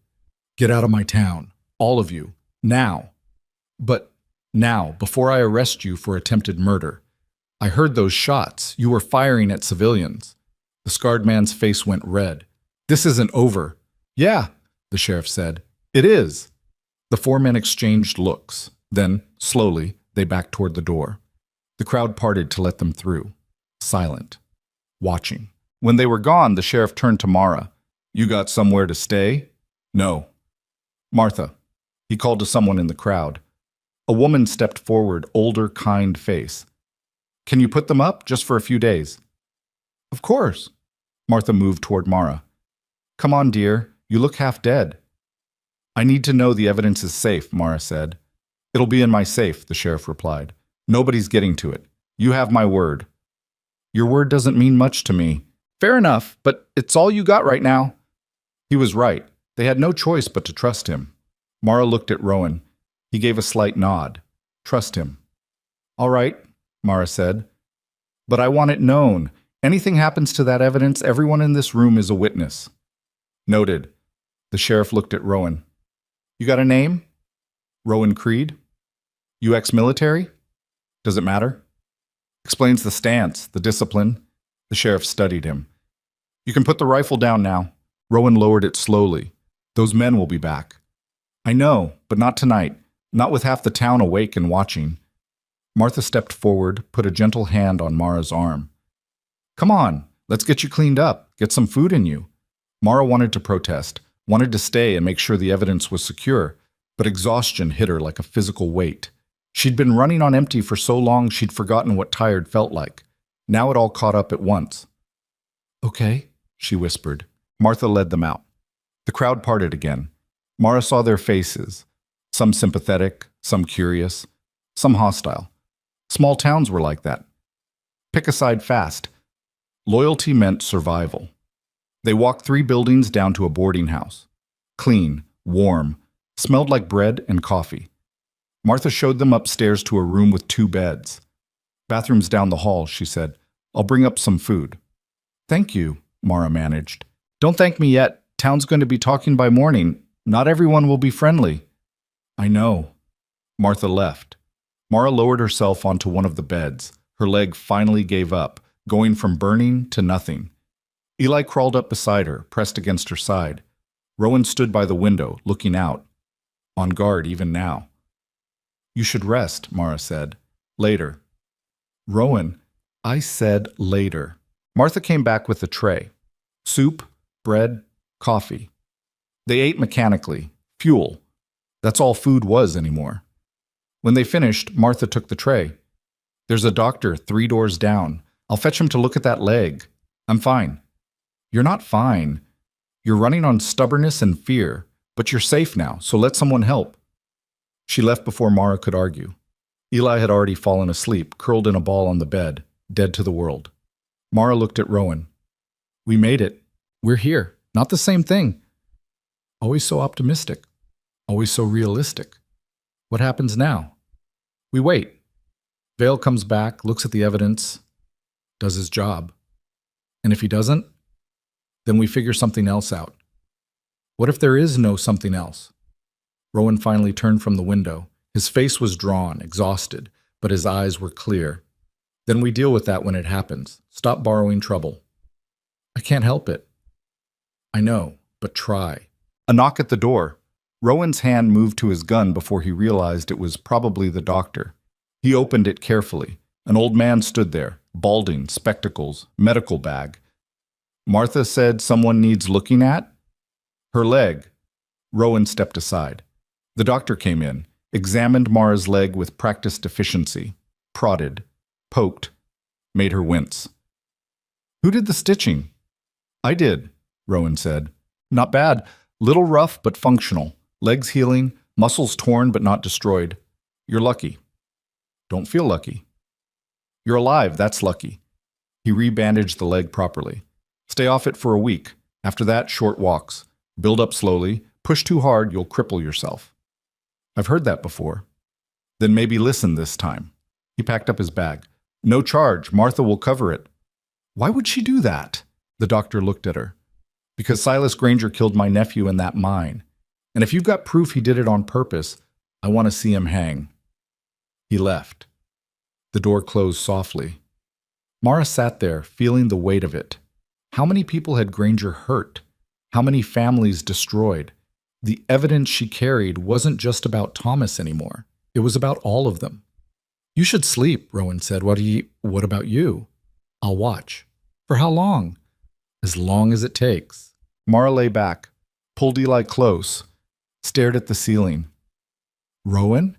Speaker 1: Get out of my town, all of you, now. But now, before I arrest you for attempted murder. I heard those shots. You were firing at civilians. The scarred man's face went red. This isn't over. Yeah, the sheriff said. It is. The 4 men exchanged looks. Then, slowly, they backed toward the door. The crowd parted to let them through. Silent. Watching. When they were gone, the sheriff turned to Mara. You got somewhere to stay? No. Martha. He called to someone in the crowd. A woman stepped forward, older, kind face. Can you put them up, just for a few days? Of course. Martha moved toward Mara. Come on, dear. You look half dead. I need to know the evidence is safe, Mara said. It'll be in my safe, the sheriff replied. Nobody's getting to it. You have my word. Your word doesn't mean much to me. Fair enough, but it's all you got right now. He was right. They had no choice but to trust him. Mara looked at Rowan. He gave a slight nod. Trust him. All right, Mara said. But I want it known. Anything happens to that evidence, everyone in this room is a witness. Noted. The sheriff looked at Rowan. You got a name? Rowan Creed? You ex-military? Does it matter? Explains the stance, the discipline. The sheriff studied him. You can put the rifle down now. Rowan lowered it slowly. Those men will be back. I know, but not tonight. Not with half the town awake and watching. Martha stepped forward, put a gentle hand on Mara's arm. Come on, let's get you cleaned up, get some food in you. Mara wanted to protest, wanted to stay and make sure the evidence was secure, but exhaustion hit her like a physical weight. She'd been running on empty for so long she'd forgotten what tired felt like. Now it all caught up at once. Okay, she whispered. Martha led them out. The crowd parted again. Mara saw their faces, some sympathetic, some curious, some hostile. Small towns were like that. Pick a side fast. Loyalty meant survival. They walked 3 buildings down to a boarding house. Clean, warm, smelled like bread and coffee. Martha showed them upstairs to a room with 2 beds. Bathroom's down the hall, she said. I'll bring up some food. Thank you, Mara managed. Don't thank me yet. Town's going to be talking by morning. Not everyone will be friendly. I know. Martha left. Mara lowered herself onto one of the beds. Her leg finally gave up, going from burning to nothing. Eli crawled up beside her, pressed against her side. Rowan stood by the window, looking out. On guard even now. You should rest, Mara said. Later. Rowan, I said later. Martha came back with a tray. Soup, bread, coffee. They ate mechanically. Fuel. That's all food was anymore. When they finished, Martha took the tray. There's a doctor 3 doors down. I'll fetch him to look at that leg. I'm fine. You're not fine. You're running on stubbornness and fear, but you're safe now, so let someone help. She left before Mara could argue. Eli had already fallen asleep, curled in a ball on the bed, dead to the world. Mara looked at Rowan. We made it. We're here. Not the same thing. Always so optimistic. Always so realistic. What happens now? We wait. Vale comes back, looks at the evidence, does his job. And if he doesn't, then we figure something else out. What if there is no something else? Rowan finally turned from the window. His face was drawn, exhausted, but his eyes were clear. Then we deal with that when it happens. Stop borrowing trouble. I can't help it. I know, but try. A knock at the door. Rowan's hand moved to his gun before he realized it was probably the doctor. He opened it carefully. An old man stood there, balding, spectacles, medical bag. Martha said someone needs looking at? Her leg. Rowan stepped aside. The doctor came in, examined Mara's leg with practiced efficiency, prodded, poked, made her wince. Who did the stitching? I did, Rowan said. Not bad. Little rough but functional. Legs healing, muscles torn but not destroyed. You're lucky. Don't feel lucky. You're alive, that's lucky. He rebandaged the leg properly. Stay off it for a week. After that, short walks. Build up slowly. Push too hard, you'll cripple yourself. I've heard that before. Then maybe listen this time. He packed up his bag. No charge. Martha will cover it. Why would she do that? The doctor looked at her. Because Silas Granger killed my nephew in that mine. And if you've got proof he did it on purpose, I want to see him hang. He left. The door closed softly. Mara sat there, feeling the weight of it. How many people had Granger hurt? How many families destroyed? The evidence she carried wasn't just about Thomas anymore. It was about all of them. You should sleep, Rowan said. What about you? I'll watch. For how long? As long as it takes. Mara lay back, pulled Eli close, stared at the ceiling. Rowan?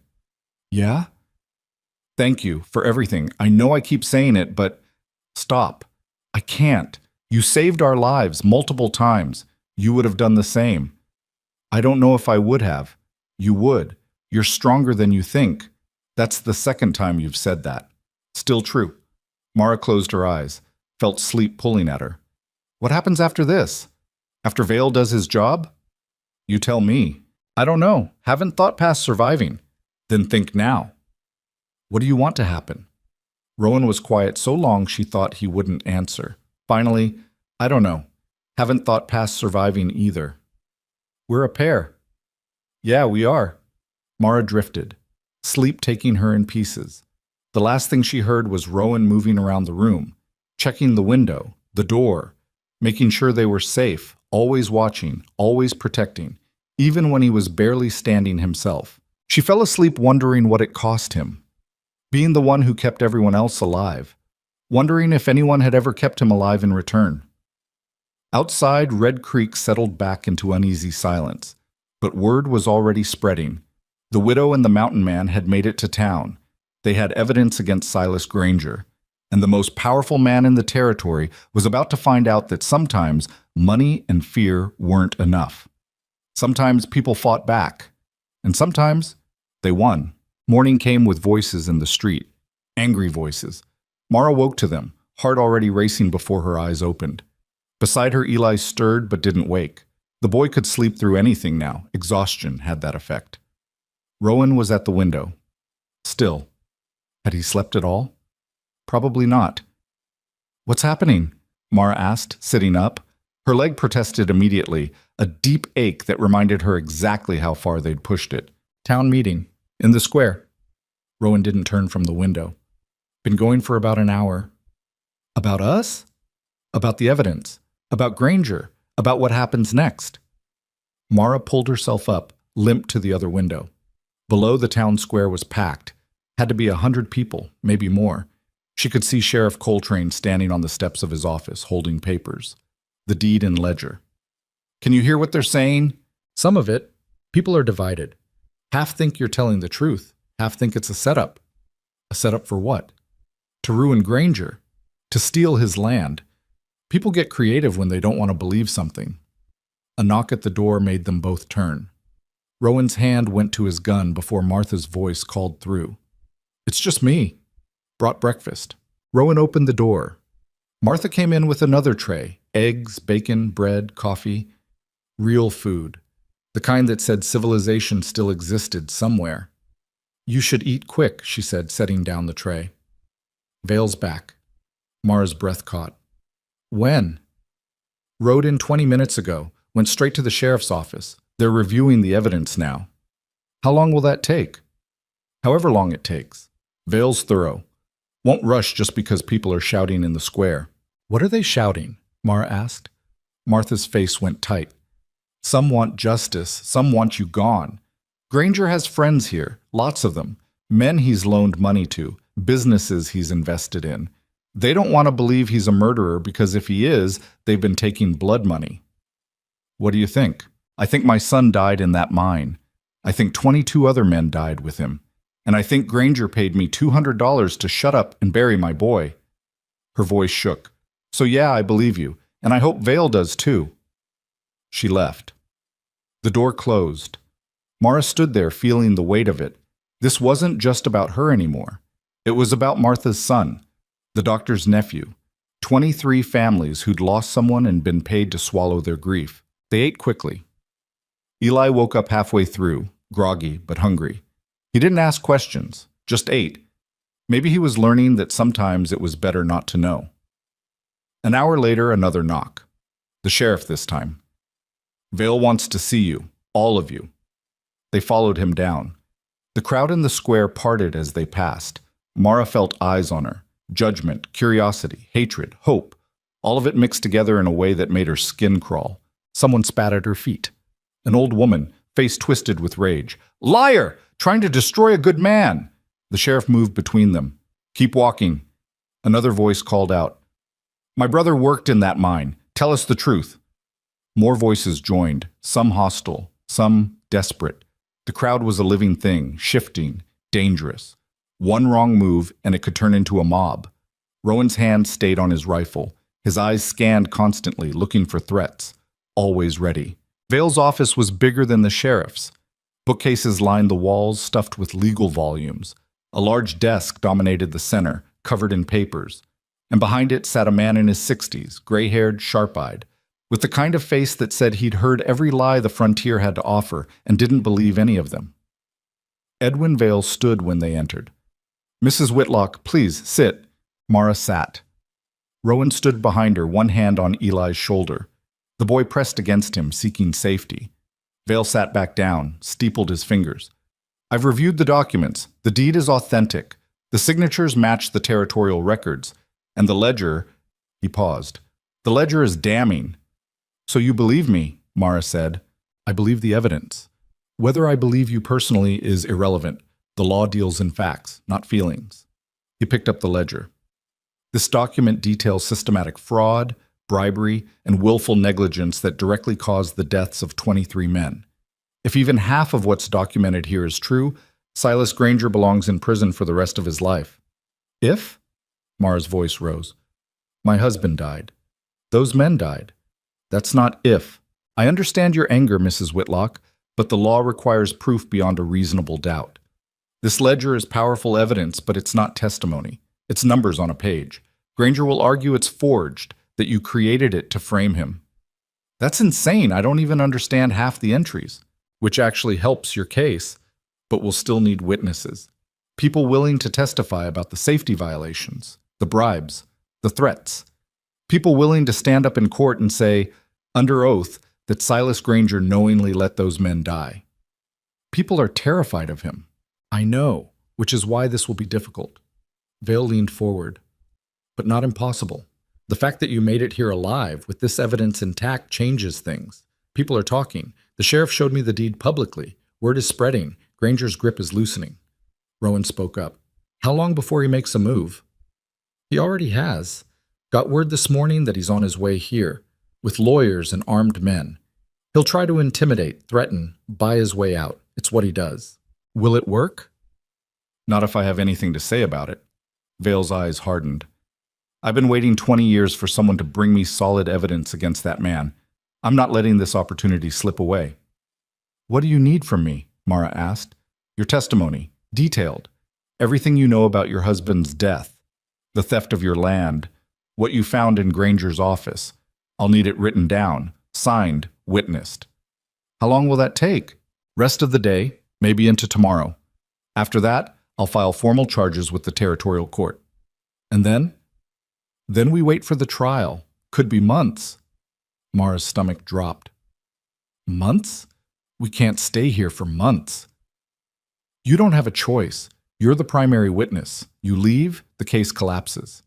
Speaker 1: Yeah? Thank you for everything. I know I keep saying it, but stop. I can't. You saved our lives multiple times. You would have done the same. I don't know if I would have. You would. You're stronger than you think. That's the second time you've said that. Still true. Mara closed her eyes, felt sleep pulling at her. What happens after this? After Vale does his job? You tell me. I don't know. Haven't thought past surviving. Then think now. What do you want to happen? Rowan was quiet so long she thought he wouldn't answer. Finally, I don't know. Haven't thought past surviving either. We're a pair. Yeah, we are. Mara drifted, sleep taking her in pieces. The last thing she heard was Rowan moving around the room, checking the window, the door, making sure they were safe, always watching, always protecting, even when he was barely standing himself. She fell asleep wondering what it cost him, being the one who kept everyone else alive, wondering if anyone had ever kept him alive in return. Outside, Red Creek settled back into uneasy silence, but word was already spreading. The widow and the mountain man had made it to town. They had evidence against Silas Granger, and the most powerful man in the territory was about to find out that sometimes money and fear weren't enough. Sometimes people fought back, and sometimes they won. Morning came with voices in the street, angry voices. Mara woke to them, heart already racing before her eyes opened. Beside her, Eli stirred but didn't wake. The boy could sleep through anything now. Exhaustion had that effect. Rowan was at the window. Still. Had he slept at all? Probably not. "What's happening?" Mara asked, sitting up. Her leg protested immediately, a deep ache that reminded her exactly how far they'd pushed it. "Town meeting. In the square." Rowan didn't turn from the window. "Been going for about an hour." "About us?" "About the evidence. About Granger. About what happens next." Mara pulled herself up, limped to the other window. Below, the town square was packed. Had to be 100 people, maybe more. She could see Sheriff Coltrane standing on the steps of his office, holding papers. The deed and ledger. "Can you hear what they're saying?" "Some of it. People are divided. Half think you're telling the truth. Half think it's a setup." "A setup for what?" "To ruin Granger. To steal his land. People get creative when they don't want to believe something." A knock at the door made them both turn. Rowan's hand went to his gun before Martha's voice called through. "It's just me. Brought breakfast." Rowan opened the door. Martha came in with another tray. Eggs, bacon, bread, coffee. Real food. The kind that said civilization still existed somewhere. "You should eat quick," she said, setting down the tray. Vale's back. Mara's breath caught. "When?" "Rode in 20 minutes ago. Went straight to the sheriff's office. They're reviewing the evidence now." "How long will that take?" "However long it takes. Vale's thorough. Won't rush just because people are shouting in the square." "What are they shouting?" Mara asked. Martha's face went tight. "Some want justice. Some want you gone. Granger has friends here, lots of them. Men he's loaned money to, businesses he's invested in. They don't want to believe he's a murderer because if he is, they've been taking blood money." "What do you think?" "I think my son died in that mine. I think 22 other men died with him. And I think Granger paid me $200 to shut up and bury my boy." Her voice shook. "So yeah, I believe you. And I hope Vale does too." She left. The door closed. Mara stood there feeling the weight of it. This wasn't just about her anymore. It was about Martha's son, the doctor's nephew. 23 families who'd lost someone and been paid to swallow their grief. They ate quickly. Eli woke up halfway through, groggy but hungry. He didn't ask questions, just ate. Maybe he was learning that sometimes it was better not to know. An hour later, another knock. The sheriff this time. "Vale wants to see you, all of you." They followed him down. The crowd in the square parted as they passed. Mara felt eyes on her. Judgment, curiosity, hatred, hope. All of it mixed together in a way that made her skin crawl. Someone spat at her feet. An old woman, face twisted with rage. "Liar! Trying to destroy a good man!" The sheriff moved between them. "Keep walking." Another voice called out. "My brother worked in that mine. Tell us the truth." More voices joined, some hostile, some desperate. The crowd was a living thing, shifting, dangerous. One wrong move, and it could turn into a mob. Rowan's hand stayed on his rifle. His eyes scanned constantly, looking for threats. Always ready. Vale's office was bigger than the sheriff's. Bookcases lined the walls, stuffed with legal volumes. A large desk dominated the center, covered in papers. And behind it sat a man in his 60s, gray-haired, sharp-eyed, with the kind of face that said he'd heard every lie the frontier had to offer and didn't believe any of them. Edwin Vale stood when they entered. "Mrs. Whitlock, please, sit." Mara sat. Rowan stood behind her, one hand on Eli's shoulder. The boy pressed against him, seeking safety. Vale sat back down, steepled his fingers. "I've reviewed the documents. The deed is authentic. The signatures match the territorial records. And the ledger—" He paused. "The ledger is damning." "So you believe me?" Mara said. "I believe the evidence." Whether I believe you personally is irrelevant. The law deals in facts, not feelings. He picked up the ledger. This document details systematic fraud, bribery, and willful negligence that directly caused the deaths of 23 men. If even half of what's documented here is true, Silas Granger belongs in prison for the rest of his life. If? Mara's voice rose. My husband died. Those men died. That's not if. I understand your anger, Mrs. Whitlock, but the law requires proof beyond a reasonable doubt. This ledger is powerful evidence, but it's not testimony. It's numbers on a page. Granger will argue it's forged, that you created it to frame him. That's insane. I don't even understand half the entries, which actually helps your case, but we'll still need witnesses. People willing to testify about the safety violations, the bribes, the threats. People willing to stand up in court and say, under oath, that Silas Granger knowingly let those men die. People are terrified of him. I know, which is why this will be difficult. Vale leaned forward. But not impossible. The fact that you made it here alive, with this evidence intact, changes things. People are talking. The sheriff showed me the deed publicly. Word is spreading. Granger's grip is loosening. Rowan spoke up. How long before he makes a move? He already has. Got word this morning that he's on his way here, with lawyers and armed men. He'll try to intimidate, threaten, buy his way out. It's what he does. Will it work? Not if I have anything to say about it. Vale's eyes hardened. I've been waiting 20 years for someone to bring me solid evidence against that man. I'm not letting this opportunity slip away. What do you need from me? Mara asked. Your testimony, detailed. Everything you know about your husband's death, the theft of your land, what you found in Granger's office. I'll need it written down, signed, witnessed. How long will that take? Rest of the day, maybe into tomorrow. After that, I'll file formal charges with the territorial court. And then? Then we wait for the trial. Could be months. Mara's stomach dropped. Months? We can't stay here for months. You don't have a choice. You're the primary witness. You leave, the case collapses.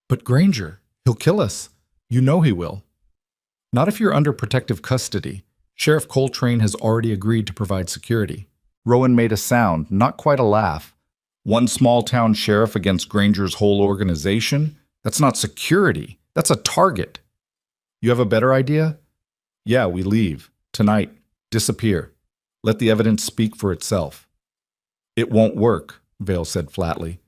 Speaker 1: But Granger, he'll kill us. You know he will. Not if you're under protective custody. Sheriff Coltrane has already agreed to provide security. Rowan made a sound, not quite a laugh. One small-town sheriff against Granger's whole organization? That's not security. That's a target. You have a better idea? Yeah, we leave. Tonight. Disappear. Let the evidence speak for itself. It won't work, Vale said flatly.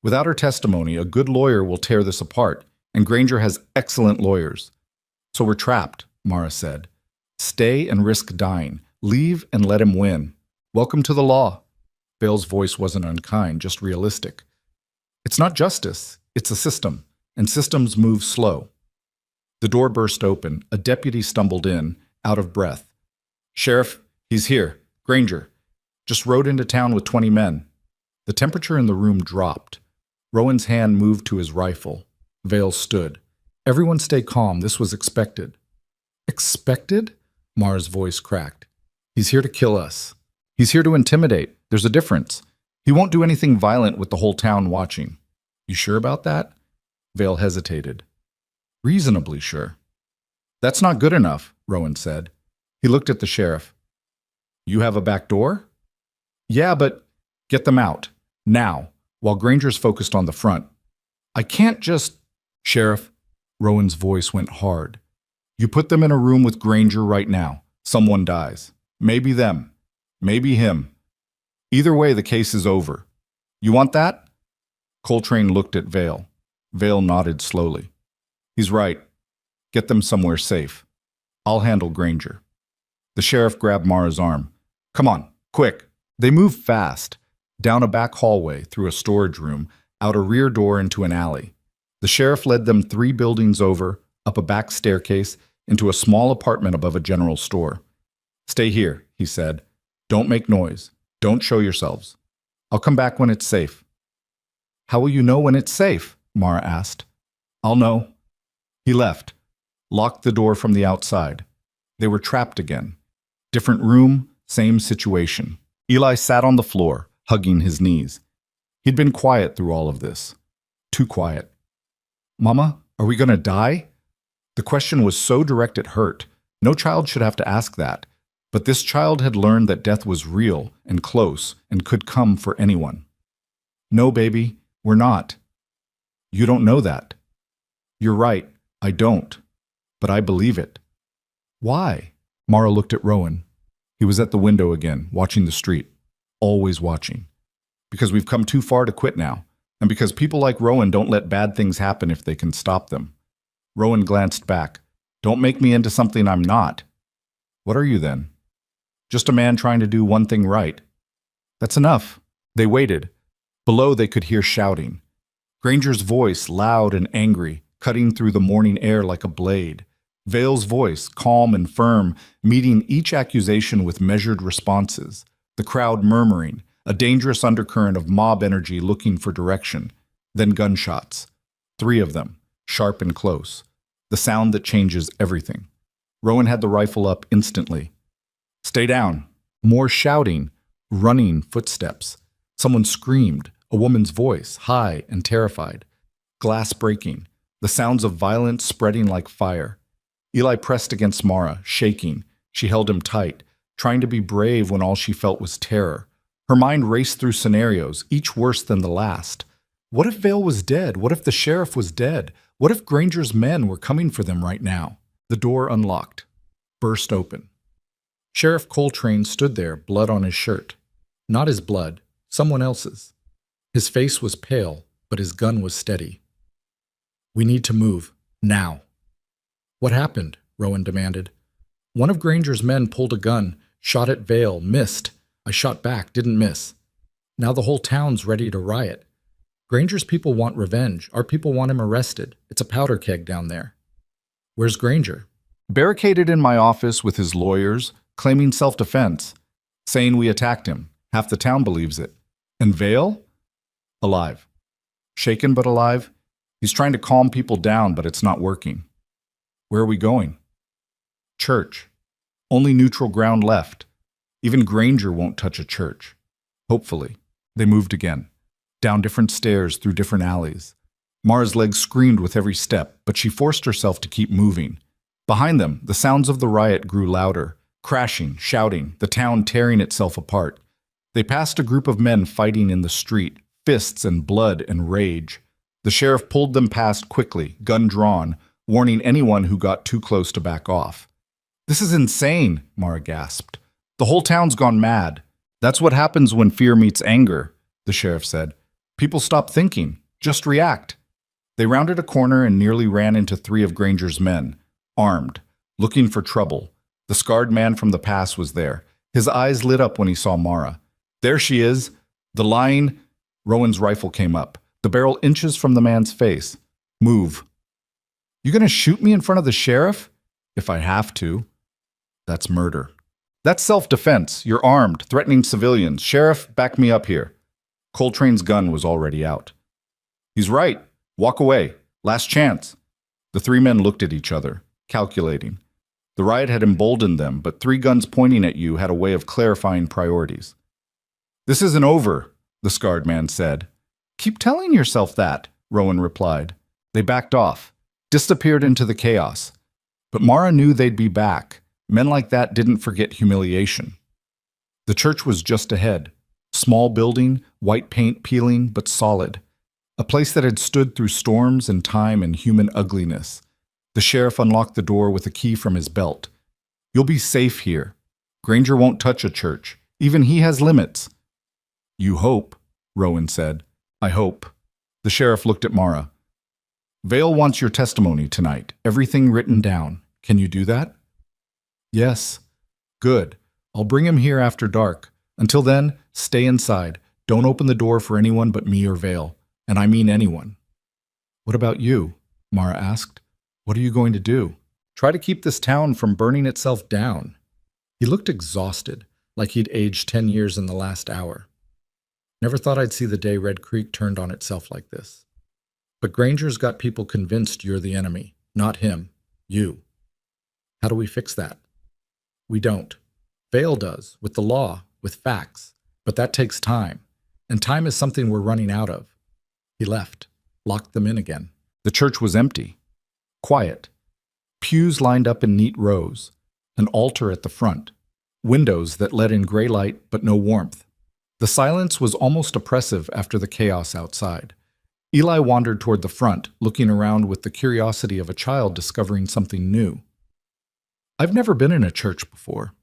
Speaker 1: Without her testimony, a good lawyer will tear this apart, and Granger has excellent lawyers. So we're trapped, Mara said. Stay and risk dying. Leave and let him win. Welcome to the law. Vale's voice wasn't unkind, just realistic. It's not justice. It's a system. And systems move slow. The door burst open. A deputy stumbled in, out of breath. Sheriff, he's here. Granger. Just rode into town with 20 men. The temperature in the room dropped. Rowan's hand moved to his rifle. Vale stood. Everyone stay calm. This was expected. Expected? Mara's voice cracked. He's here to kill us. He's here to intimidate. There's a difference. He won't do anything violent with the whole town watching. You sure about that? Vale hesitated. Reasonably sure. That's not good enough, Rowan said. He looked at the sheriff. You have a back door? Yeah, but get them out. Now, while Granger's focused on the front. I can't just... Sheriff, Rowan's voice went hard. You put them in a room with Granger right now. Someone dies. Maybe them. Maybe him. Either way, the case is over. You want that? Coltrane looked at Vale. Vale nodded slowly. He's right. Get them somewhere safe. I'll handle Granger. The sheriff grabbed Mara's arm. Come on, quick. They moved fast. Down a back hallway, through a storage room, out a rear door into an alley. The sheriff led them 3 buildings over, up a back staircase, into a small apartment above a general store. Stay here, he said. Don't make noise. Don't show yourselves. I'll come back when it's safe. How will you know when it's safe? Mara asked. I'll know. He left, locked the door from the outside. They were trapped again. Different room, same situation. Eli sat on the floor, hugging his knees. He'd been quiet through all of this. Too quiet. Mama, are we going to die? The question was so direct it hurt. No child should have to ask that. But this child had learned that death was real and close and could come for anyone. No, baby, we're not. You don't know that. You're right, I don't. But I believe it. Why? Mara looked at Rowan. He was at the window again, watching the street. Always watching. Because we've come too far to quit now. And because people like Rowan don't let bad things happen if they can stop them. Rowan glanced back. Don't make me into something I'm not. What are you then? Just a man trying to do one thing right. That's enough. They waited. Below they could hear shouting. Granger's voice, loud and angry, cutting through the morning air like a blade. Vale's voice, calm and firm, meeting each accusation with measured responses. The crowd murmuring, a dangerous undercurrent of mob energy looking for direction. Then gunshots. 3 of them, sharp and close. The sound that changes everything. Rowan had the rifle up instantly. Stay down. More shouting, running footsteps. Someone screamed, a woman's voice, high and terrified. Glass breaking, the sounds of violence spreading like fire. Eli pressed against Mara, shaking. She held him tight, trying to be brave when all she felt was terror. Her mind raced through scenarios, each worse than the last. What if Vale was dead? What if the sheriff was dead? What if Granger's men were coming for them right now? The door unlocked, burst open. Sheriff Coltrane stood there, blood on his shirt. Not his blood, someone else's. His face was pale, but his gun was steady. We need to move, now. What happened? Rowan demanded. One of Granger's men pulled a gun, shot at Vale, missed. I shot back, didn't miss. Now the whole town's ready to riot. Granger's people want revenge. Our people want him arrested. It's a powder keg down there. Where's Granger? Barricaded in my office with his lawyers, claiming self-defense, saying we attacked him. Half the town believes it. And Vale? Alive. Shaken but alive. He's trying to calm people down, but it's not working. Where are we going? Church. Only neutral ground left. Even Granger won't touch a church. Hopefully. They moved again. Down different stairs, through different alleys. Mara's legs screamed with every step, but she forced herself to keep moving. Behind them, the sounds of the riot grew louder. Crashing, shouting, the town tearing itself apart. They passed a group of men fighting in the street, fists and blood and rage. The sheriff pulled them past quickly, gun drawn, warning anyone who got too close to back off. This is insane, Mara gasped. The whole town's gone mad. That's what happens when fear meets anger, the sheriff said. People stop thinking, just react. They rounded a corner and nearly ran into 3 of Granger's men, armed, looking for trouble. The scarred man from the past was there. His eyes lit up when he saw Mara. There she is. The lying... Rowan's rifle came up, the barrel inches from the man's face. Move. You gonna shoot me in front of the sheriff? If I have to. That's murder. That's self-defense. You're armed, threatening civilians. Sheriff, back me up here. Coltrane's gun was already out. He's right. Walk away. Last chance. The 3 men looked at each other, calculating. The riot had emboldened them, but 3 guns pointing at you had a way of clarifying priorities. This isn't over, the scarred man said. Keep telling yourself that, Rowan replied. They backed off, disappeared into the chaos. But Mara knew they'd be back. Men like that didn't forget humiliation. The church was just ahead. Small building, white paint peeling, but solid. A place that had stood through storms and time and human ugliness. The sheriff unlocked the door with a key from his belt. You'll be safe here. Granger won't touch a church. Even he has limits. You hope, Rowan said. I hope. The sheriff looked at Mara. Vale wants your testimony tonight. Everything written down. Can you do that? Yes. Good. I'll bring him here after dark. Until then, stay inside. Don't open the door for anyone but me or Vale. And I mean anyone. What about you? Mara asked. What are you going to do? Try to keep this town from burning itself down. He looked exhausted, like he'd aged 10 years in the last hour. Never thought I'd see the day Red Creek turned on itself like this. But Granger's got people convinced you're the enemy, not him, you. How do we fix that? We don't. Vale does, with the law, with facts. But that takes time. And time is something we're running out of. He left, locked them in again. The church was empty. Quiet. Pews lined up in neat rows. An altar at the front. windows that let in gray light but no warmth. The silence was almost oppressive after the chaos outside. Eli wandered toward the front, looking around with the curiosity of a child discovering something new. "I've never been in a church before."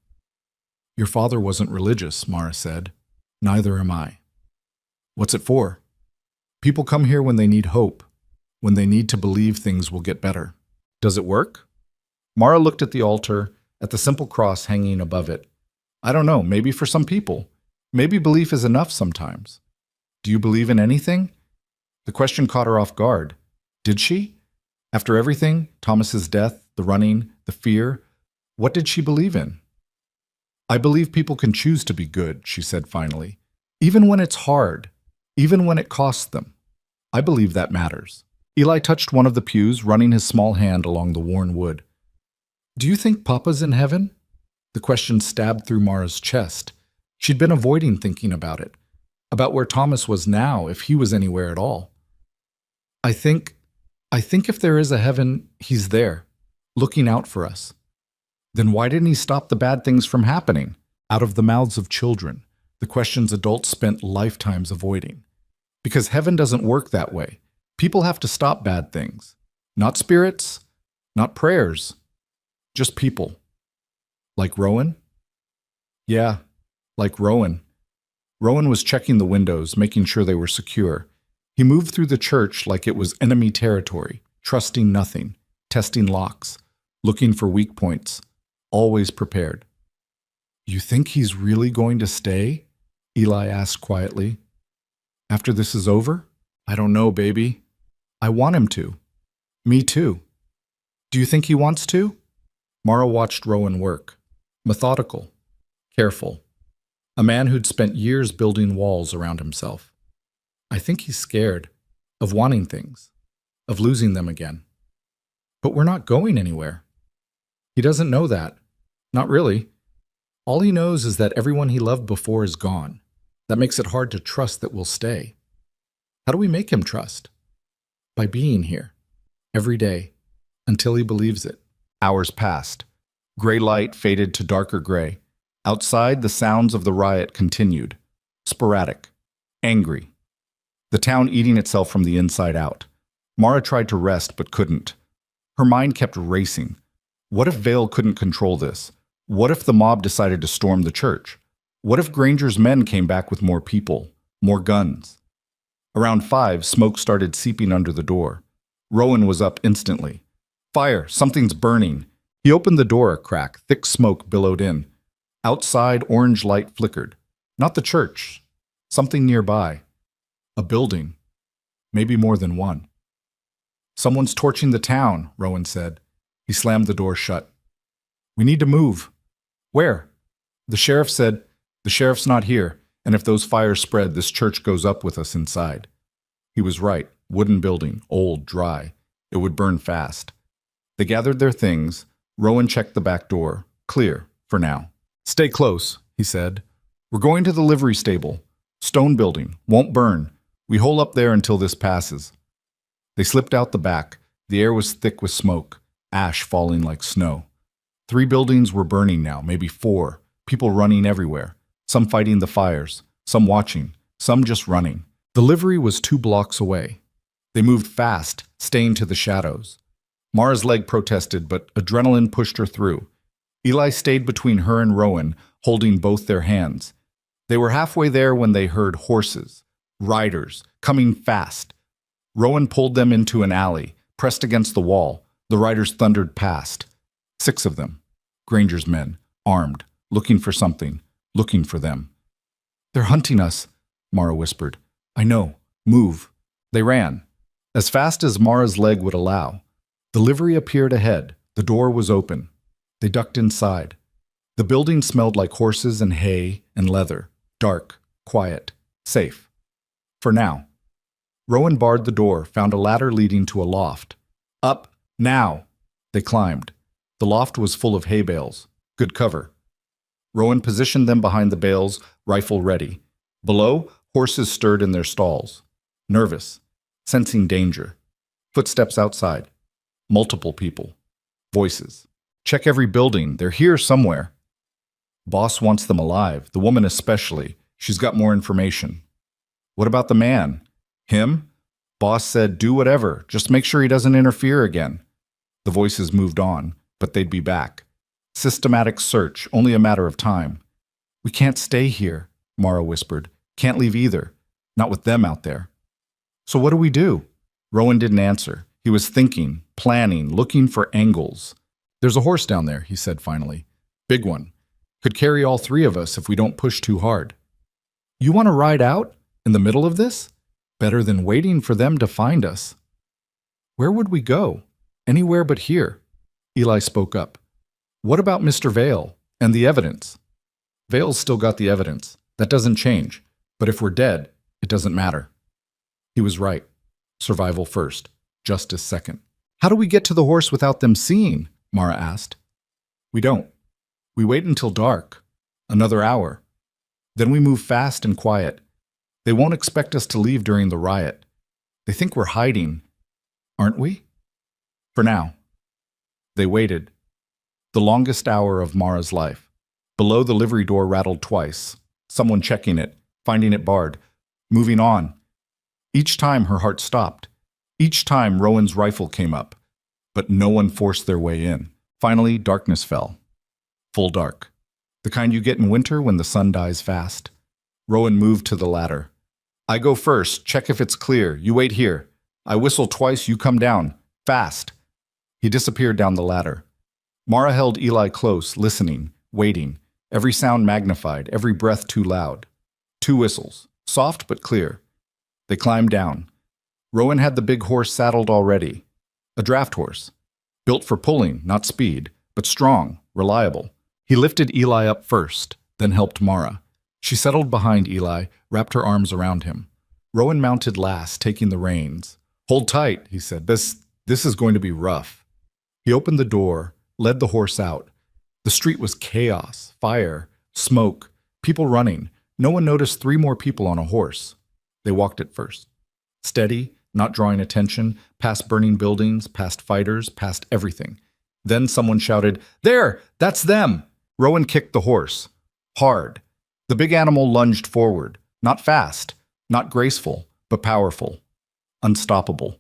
Speaker 1: "Your father wasn't religious," Mara said. "Neither am I." "What's it for?" "People come here when they need hope, when they need to believe things will get better." "Does it work?" Mara looked at the altar, at the simple cross hanging above it. "I don't know, maybe for some people. Maybe belief is enough sometimes." "Do you believe in anything?" The question caught her off guard. Did she? After everything, Thomas's death, the running, the fear, what did she believe in? "I believe people can choose to be good," she said finally. "Even when it's hard, even when it costs them. I believe that matters." Eli touched one of the pews, running his small hand along the worn wood. "Do you think Papa's in heaven?" The question stabbed through Mara's chest. She'd been avoiding thinking about it, about where Thomas was now, if he was anywhere at all. I think if there is a heaven, he's there, looking out for us." Then why didn't he stop the bad things from happening? Out of the mouths of children, the questions adults spent lifetimes avoiding. Because heaven doesn't work that way. People have to stop bad things. Not spirits, not prayers, just people. Like Rowan? Yeah, like Rowan. Rowan was checking the windows, making sure they were secure. He moved through the church like it was enemy territory, trusting nothing, testing locks, looking for weak points, always prepared. "You think he's really going to stay?" Eli asked quietly. "After this is over?" "I don't know, baby. I want him to." "Me too." "Do you think he wants to?" Mara watched Rowan work. Methodical, careful. A man who'd spent years building walls around himself. "I think he's scared of wanting things, of losing them again." "But we're not going anywhere." "He doesn't know that. Not really. All he knows is that everyone he loved before is gone. That makes it hard to trust that we'll stay." "How do we make him trust?" "By being here, every day, until he believes it." Hours passed. Gray light faded to darker gray. Outside, the sounds of the riot continued. Sporadic. Angry. The town eating itself from the inside out. Mara tried to rest but couldn't. Her mind kept racing. What if Vale couldn't control this? What if the mob decided to storm the church? What if Granger's men came back with more people, more guns? Around 5, smoke started seeping under the door. Rowan was up instantly. "Fire! Something's burning!" He opened the door a crack. Thick smoke billowed in. Outside, orange light flickered. Not the church. Something nearby. A building. Maybe more than one. "Someone's torching the town," Rowan said. He slammed the door shut. "We need to move." "Where?" "The sheriff said, the sheriff's not here, and if those fires spread, this church goes up with us inside." He was right. Wooden building, old, dry. It would burn fast. They gathered their things. Rowan checked the back door. Clear, for now. "Stay close," he said. "We're going to the livery stable. Stone building. Won't burn. We hole up there until this passes." They slipped out the back. The air was thick with smoke, ash falling like snow. 3 buildings were burning now, maybe 4. People running everywhere. Some fighting the fires, some watching, some just running. The livery was 2 blocks away. They moved fast, staying to the shadows. Mara's leg protested, but adrenaline pushed her through. Eli stayed between her and Rowan, holding both their hands. They were halfway there when they heard horses, riders, coming fast. Rowan pulled them into an alley, pressed against the wall. The riders thundered past. 6 of them. Granger's men, armed, looking for something, looking for them. "They're hunting us," Mara whispered. "I know. Move." They ran, as fast as Mara's leg would allow. The livery appeared ahead. The door was open. They ducked inside. The building smelled like horses and hay and leather. Dark, quiet, safe. For now. Rowan barred the door, found a ladder leading to a loft. "Up, now!" They climbed. The loft was full of hay bales. Good cover. Rowan positioned them behind the bales, rifle ready. Below, horses stirred in their stalls. Nervous, sensing danger. Footsteps outside. Multiple people. Voices. "Check every building. They're here somewhere." Boss wants them alive, the woman especially. She's got more information. What about the man? Him? Boss said, do whatever. Just make sure he doesn't interfere again. The voices moved on, but they'd be back. Systematic search, only a matter of time. We can't stay here, Mara whispered. Can't leave either. Not with them out there. So what do we do? Rowan didn't answer. He was thinking, planning, looking for angles. There's a horse down there, he said finally. Big one. Could carry all three of us if we don't push too hard. You want to ride out? In the middle of this? Better than waiting for them to find us. Where would we go? Anywhere but here. Eli spoke up. What about Mr. Vale and the evidence? Vale's still got the evidence. That doesn't change. But if we're dead, it doesn't matter. He was right. Survival first. Justice second. How do we get to the horse without them seeing? Mara asked. We don't. We wait until dark. Another hour. Then we move fast and quiet. They won't expect us to leave during the riot. They think we're hiding. Aren't we? For now. They waited. The longest hour of Mara's life. Below, the livery door rattled twice. Someone checking it, finding it barred, moving on. Each time her heart stopped. Each time Rowan's rifle came up. But no one forced their way in. Finally, darkness fell. Full dark. The kind you get in winter when the sun dies fast. Rowan moved to the ladder. I go first. Check if it's clear. You wait here. I whistle twice. You come down. Fast. He disappeared down the ladder. Mara held Eli close, listening, waiting. Every sound magnified, every breath too loud. 2 whistles. Soft but clear. They climbed down. Rowan had the big horse saddled already. A draft horse. Built for pulling, not speed, but strong, reliable. He lifted Eli up first, then helped Mara. She settled behind Eli, wrapped her arms around him. Rowan mounted last, taking the reins. Hold tight, he said. This is going to be rough. He opened the door, led the horse out. The street was chaos, fire, smoke, people running. No one noticed 3 more people on a horse. They walked it first. Steady, not drawing attention, past burning buildings, past fighters, past everything. Then someone shouted, There! That's them! Rowan kicked the horse. Hard. The big animal lunged forward. Not fast, not graceful, but powerful. Unstoppable.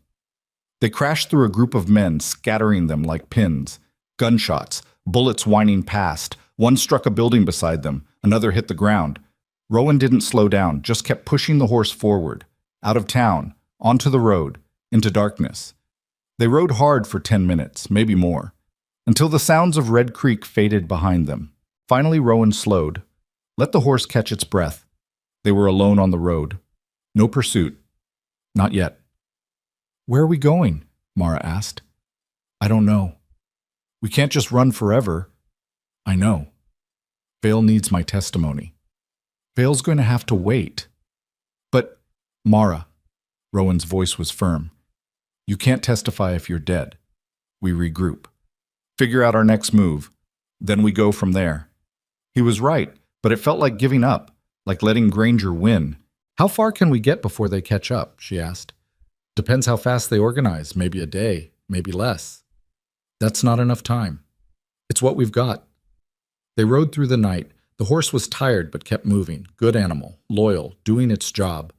Speaker 1: They crashed through a group of men, scattering them like pins. Gunshots, bullets whining past. One struck a building beside them. Another hit the ground. Rowan didn't slow down, just kept pushing the horse forward. Out of town, onto the road, into darkness. They rode hard for 10 minutes, maybe more, until the sounds of Red Creek faded behind them. Finally, Rowan slowed. Let the horse catch its breath. They were alone on the road. No pursuit. Not yet. Where are we going? Mara asked. I don't know. We can't just run forever. I know. Vale needs my testimony. Vale's going to have to wait. But, Mara, Rowan's voice was firm. You can't testify if you're dead. We regroup. Figure out our next move. Then we go from there. He was right, but it felt like giving up, like letting Granger win. How far can we get before they catch up? She asked. Depends how fast they organize. Maybe a day, maybe less. That's not enough time. It's what we've got. They rode through the night. The horse was tired but kept moving. Good animal, loyal, doing its job.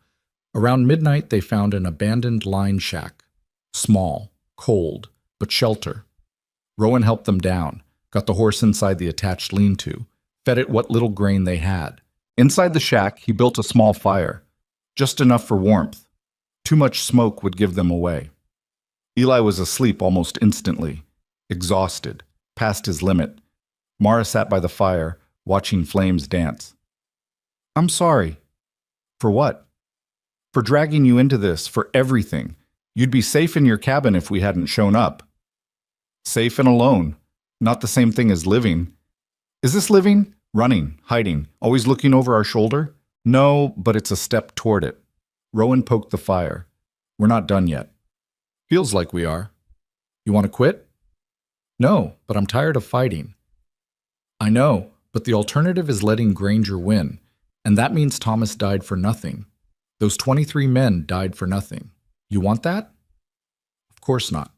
Speaker 1: Around midnight, they found an abandoned line shack. Small, cold, but shelter. Rowan helped them down, got the horse inside the attached lean-to, fed it what little grain they had. Inside the shack, he built a small fire, just enough for warmth. Too much smoke would give them away. Eli was asleep almost instantly, exhausted, past his limit. Mara sat by the fire, watching flames dance. I'm sorry. For what? For dragging you into this, for everything. You'd be safe in your cabin if we hadn't shown up. Safe and alone. Not the same thing as living. Is this living? Running, hiding, always looking over our shoulder? No, but it's a step toward it. Rowan poked the fire. We're not done yet. Feels like we are. You want to quit? No, but I'm tired of fighting. I know, but the alternative is letting Granger win, and that means Thomas died for nothing. Those 23 men died for nothing. You want that? Of course not.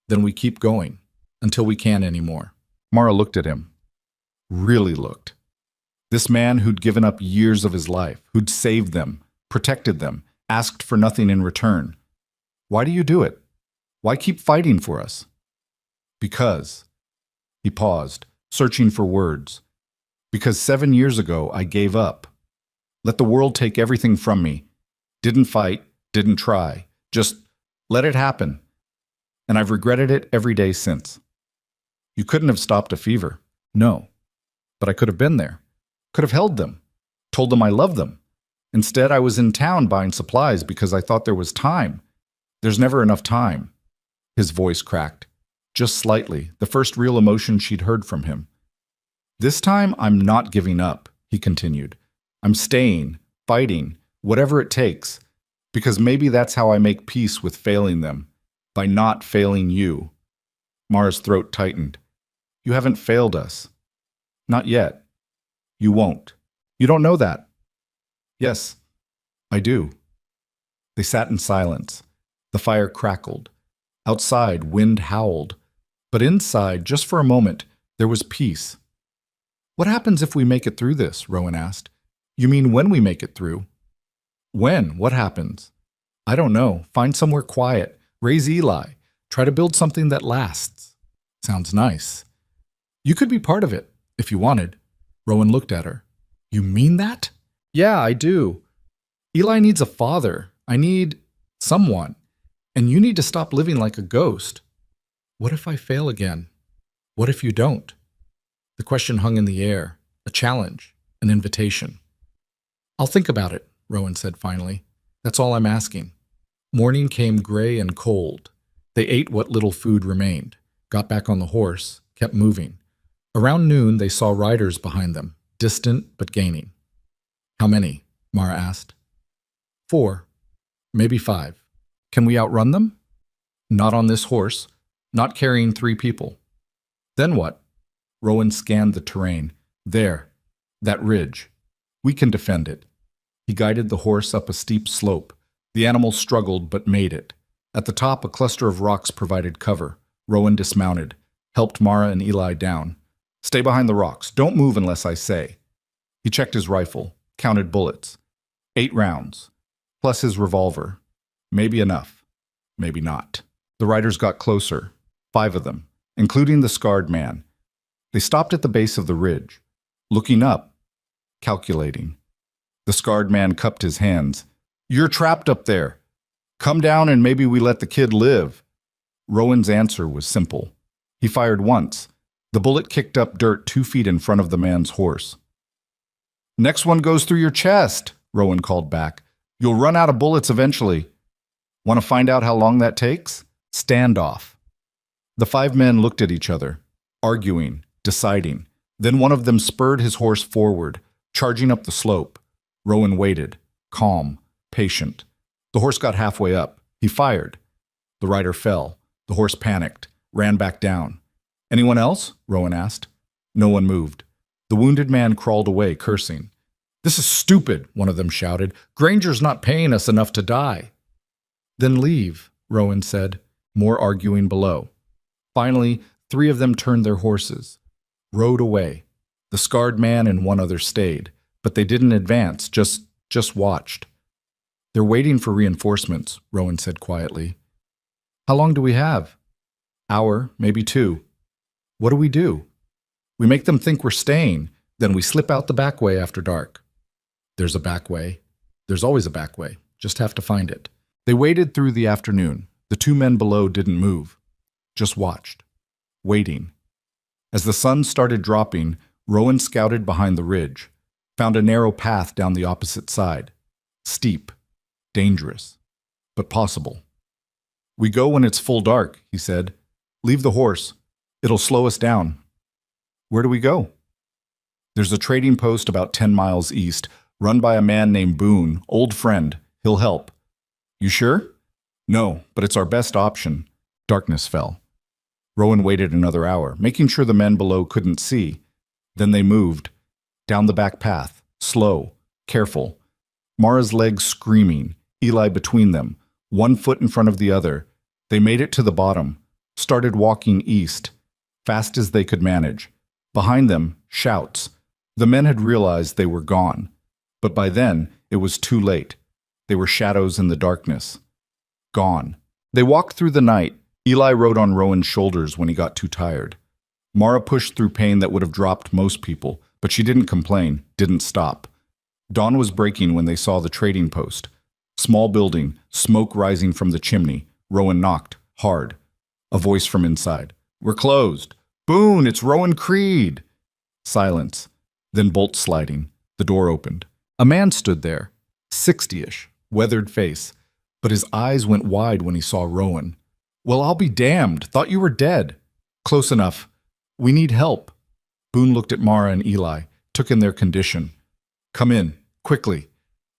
Speaker 1: Then we keep going, until we can't anymore. Mara looked at him. really looked. This man who'd given up years of his life, who'd saved them, protected them, asked for nothing in return. Why do you do it? Why keep fighting for us? Because. He paused, searching for words. Because 7 years ago I gave up. Let the world take everything from me. Didn't fight, didn't try. Just let it happen. And I've regretted it every day since. You couldn't have stopped a fever. No. But I could have been there. Could have held them. Told them I loved them. Instead, I was in town buying supplies because I thought there was time. There's never enough time. His voice cracked. Just slightly, the first real emotion she'd heard from him. This time, I'm not giving up, he continued. I'm staying, fighting, whatever it takes, because maybe that's how I make peace with failing them, by not failing you. Mara's throat tightened. You haven't failed us. Not yet. You won't. You don't know that. Yes, I do. They sat in silence. The fire crackled. Outside, wind howled. But inside, just for a moment, there was peace. What happens if we make it through this? Rowan asked. You mean when we make it through? When? What happens? I don't know. Find somewhere quiet. Raise Eli. Try to build something that lasts. Sounds nice. You could be part of it, if you wanted. Rowan looked at her. You mean that? Yeah, I do. Eli needs a father. I need someone. And you need to stop living like a ghost. What if I fail again? What if you don't? The question hung in the air, a challenge, an invitation. I'll think about it, Rowan said finally. That's all I'm asking. Morning came gray and cold. They ate what little food remained, got back on the horse, kept moving. Around noon, they saw riders behind them, distant but gaining. How many? Mara asked. 4, maybe 5. Can we outrun them? Not on this horse, not carrying 3 people. Then what? Rowan scanned the terrain. There, that ridge. We can defend it. He guided the horse up a steep slope. The animal struggled but made it. At the top, a cluster of rocks provided cover. Rowan dismounted, helped Mara and Eli down. Stay behind the rocks. Don't move unless I say. He checked his rifle, counted bullets. 8 rounds, plus his revolver. Maybe enough. Maybe not. The riders got closer, 5 of them, including the scarred man. They stopped at the base of the ridge, looking up, calculating. The scarred man cupped his hands. You're trapped up there. Come down and maybe we let the kid live. Rowan's answer was simple. He fired once. The bullet kicked up dirt 2 feet in front of the man's horse. Next one goes through your chest, Rowan called back. You'll run out of bullets eventually. Want to find out how long that takes? Standoff. The 5 men looked at each other, arguing, deciding. Then one of them spurred his horse forward, charging up the slope. Rowan waited, calm, patient. The horse got halfway up. He fired. The rider fell. The horse panicked, ran back down. Anyone else? Rowan asked. No one moved. The wounded man crawled away, cursing. This is stupid, one of them shouted. Granger's not paying us enough to die. Then leave, Rowan said, more arguing below. Finally, 3 of them turned their horses, rode away. The scarred man and 1 other stayed, but they didn't advance, just watched. They're waiting for reinforcements, Rowan said quietly. How long do we have? Hour, maybe 2. What do we do? We make them think we're staying, then we slip out the back way after dark. There's a back way. There's always a back way. Just have to find it. They waited through the afternoon. The 2 men below didn't move. Just watched. Waiting. As the sun started dropping, Rowan scouted behind the ridge. Found a narrow path down the opposite side. Steep. Dangerous. But possible. We go when it's full dark, he said. Leave the horse. It'll slow us down. Where do we go? There's a trading post about 10 miles east, run by a man named Boone, old friend. He'll help. You sure? No, but it's our best option. Darkness fell. Rowan waited another hour, making sure the men below couldn't see. Then they moved. Down the back path, slow, careful. Mara's legs screaming, Eli between them, 1 foot in front of the other. They made it to the bottom, started walking east, fast as they could manage. Behind them, shouts. The men had realized they were gone. But by then, it was too late. They were shadows in the darkness. Gone. They walked through the night. Eli rode on Rowan's shoulders when he got too tired. Mara pushed through pain that would have dropped most people, but she didn't complain, didn't stop. Dawn was breaking when they saw the trading post. Small building, smoke rising from the chimney. Rowan knocked, hard. A voice from inside. "We're closed." "Boone, it's Rowan Creed." Silence. Then bolt sliding. The door opened. A man stood there, 60-ish, weathered face, but his eyes went wide when he saw Rowan. "Well, I'll be damned. Thought you were dead." "Close enough. We need help." Boone looked at Mara and Eli, took in their condition. "Come in, quickly."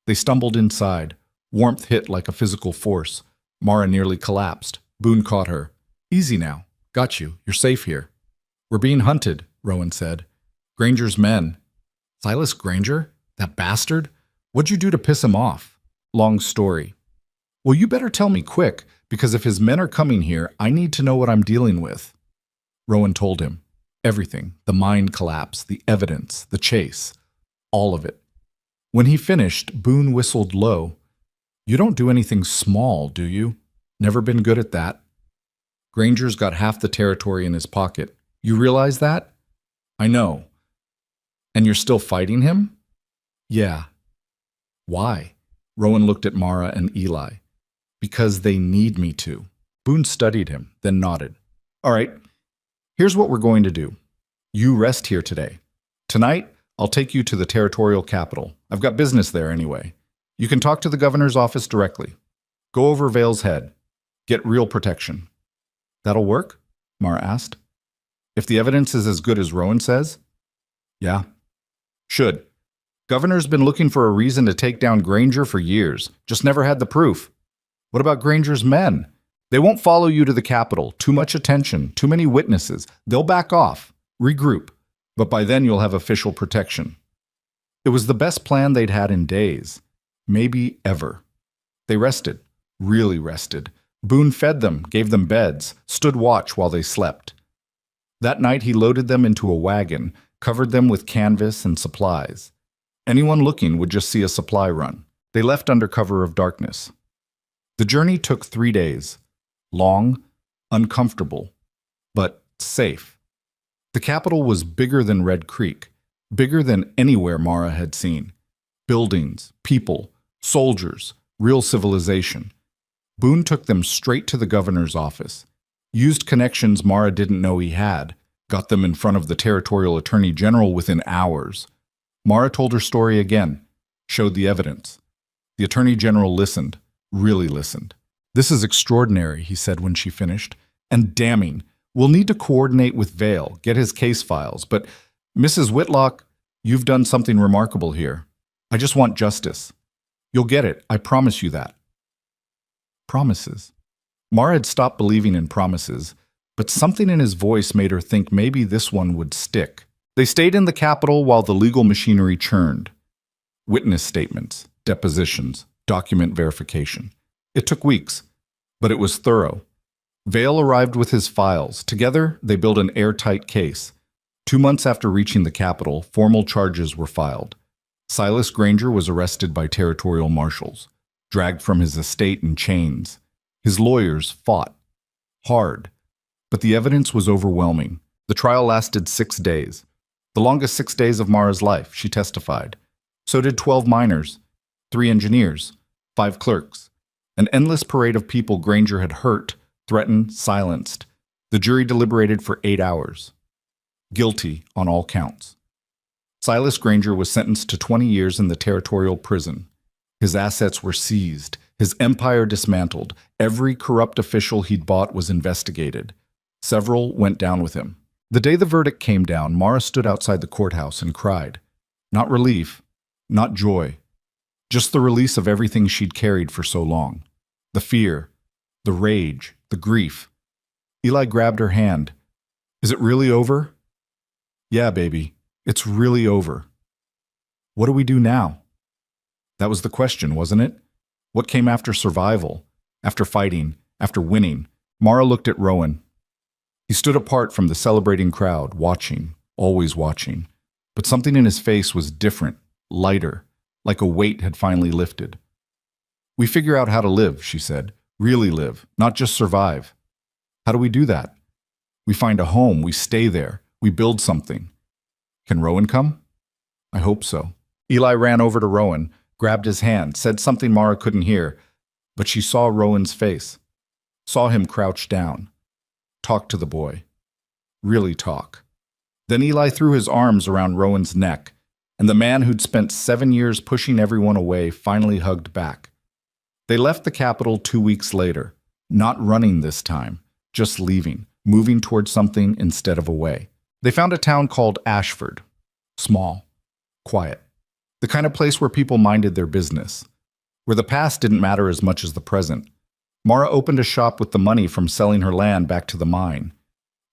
Speaker 1: They stumbled inside. Warmth hit like a physical force. Mara nearly collapsed. Boone caught her. "Easy now. Got you. You're safe here." "We're being hunted," Rowan said. "Granger's men." "Silas Granger? That bastard? What'd you do to piss him off?" "Long story." "Well, you better tell me quick, because if his men are coming here, I need to know what I'm dealing with." Rowan told him. Everything. The mine collapse, the evidence, the chase. All of it. When he finished, Boone whistled low. "You don't do anything small, do you? Never been good at that." "Granger's got half the territory in his pocket. You realize that?" "I know." "And you're still fighting him?" "Yeah." "Why?" Rowan looked at Mara and Eli. "Because they need me to." Boone studied him, then nodded. "All right, here's what we're going to do. You rest here today. Tonight, I'll take you to the territorial capital. I've got business there anyway. You can talk to the governor's office directly. Go over Vale's Head. Get real protection." "That'll work?" Mara asked. "If the evidence is as good as Rowan says?" "Yeah." "Should. Governor's been looking for a reason to take down Granger for years, just never had the proof." "What about Granger's men?" "They won't follow you to the capital. Too much attention, too many witnesses. They'll back off, regroup, but by then you'll have official protection." It was the best plan they'd had in days, maybe ever. They rested, really rested. Boone fed them, gave them beds, stood watch while they slept. That night he loaded them into a wagon, covered them with canvas and supplies. Anyone looking would just see a supply run. They left under cover of darkness. The journey took 3 days. Long, uncomfortable, but safe. The capital was bigger than Red Creek, bigger than anywhere Mara had seen. Buildings, people, soldiers, real civilization. Boone took them straight to the governor's office. Used connections Mara didn't know he had. Got them in front of the territorial attorney general within hours. Mara told her story again, showed the evidence. The attorney general listened, really listened. "This is extraordinary," he said when she finished, "and damning. We'll need to coordinate with Vale, get his case files, but Mrs. Whitlock, you've done something remarkable here. I just want justice. You'll get it, I promise you that." Promises. Mara had stopped believing in promises, but something in his voice made her think maybe this one would stick. They stayed in the capital while the legal machinery churned. Witness statements, depositions, document verification. It took weeks, but it was thorough. Vale arrived with his files. Together, they built an airtight case. 2 months after reaching the capital, formal charges were filed. Silas Granger was arrested by territorial marshals, dragged from his estate in chains. His lawyers fought. Hard. But the evidence was overwhelming. The trial lasted 6 days. The longest 6 days of Mara's life, she testified. So did 12 miners, 3 engineers, 5 clerks. An endless parade of people Granger had hurt, threatened, silenced. The jury deliberated for 8 hours. Guilty on all counts. Silas Granger was sentenced to 20 years in the territorial prison. His assets were seized, his empire dismantled. Every corrupt official he'd bought was investigated. Several went down with him. The day the verdict came down, Mara stood outside the courthouse and cried. Not relief, not joy, just the release of everything she'd carried for so long. The fear, the rage, the grief. Eli grabbed her hand. "Is it really over?" "Yeah, baby, it's really over." "What do we do now?" That was the question, wasn't it? What came after survival, after fighting, after winning? Mara looked at Rowan. He stood apart from the celebrating crowd, watching, always watching. But something in his face was different, lighter, like a weight had finally lifted. "We figure out how to live," she said. "Really live, not just survive." "How do we do that?" "We find a home, we stay there, we build something." "Can Rowan come?" "I hope so." Eli ran over to Rowan, grabbed his hand, said something Mara couldn't hear, but she saw Rowan's face, saw him crouch down. Talk to the boy. Really talk. Then Eli threw his arms around Rowan's neck, and the man who'd spent 7 years pushing everyone away finally hugged back. They left the capital 2 weeks later, not running this time, just leaving, moving towards something instead of away. They found a town called Ashford. Small, quiet. The kind of place where people minded their business, where the past didn't matter as much as the present. Mara opened a shop with the money from selling her land back to the mine.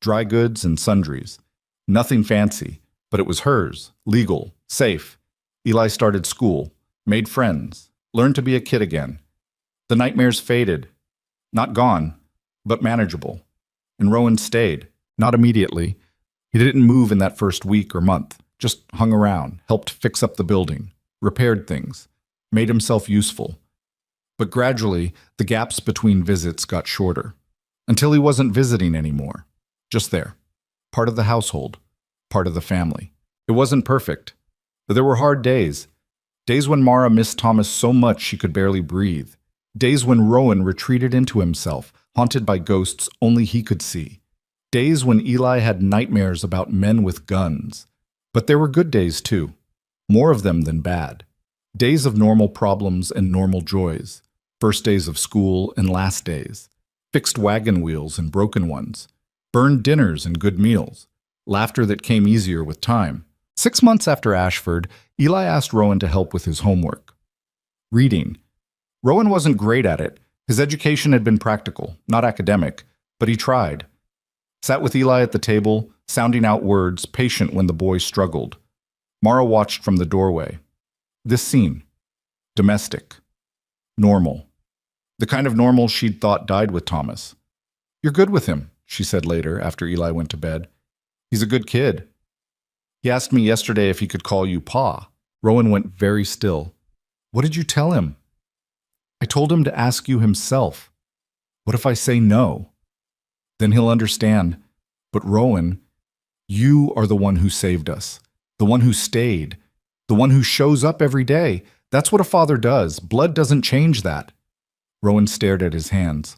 Speaker 1: Dry goods and sundries. Nothing fancy, but it was hers, legal, safe. Eli started school, made friends, learned to be a kid again. The nightmares faded. Not gone, but manageable. And Rowan stayed. Not immediately. He didn't move in that first week or month. Just hung around, helped fix up the building, repaired things, made himself useful. But gradually, the gaps between visits got shorter, until he wasn't visiting anymore. Just there. Part of the household. Part of the family. It wasn't perfect, but there were hard days. Days when Mara missed Thomas so much she could barely breathe. Days when Rowan retreated into himself, haunted by ghosts only he could see. Days when Eli had nightmares about men with guns. But there were good days too. More of them than bad. Days of normal problems and normal joys. First days of school and last days. Fixed wagon wheels and broken ones. Burned dinners and good meals. Laughter that came easier with time. 6 months after Ashford, Eli asked Rowan to help with his homework. Reading. Rowan wasn't great at it. His education had been practical, not academic, but he tried. Sat with Eli at the table, sounding out words, patient when the boy struggled. Mara watched from the doorway. This scene. Domestic. Normal. The kind of normal she'd thought died with Thomas. "You're good with him," she said later, after Eli went to bed. "He's a good kid." "He asked me yesterday if he could call you Pa." Rowan went very still. "What did you tell him?" "I told him to ask you himself." "What if I say no?" "Then he'll understand. But Rowan, you are the one who saved us. The one who stayed. The one who shows up every day. That's what a father does. Blood doesn't change that." Rowan stared at his hands.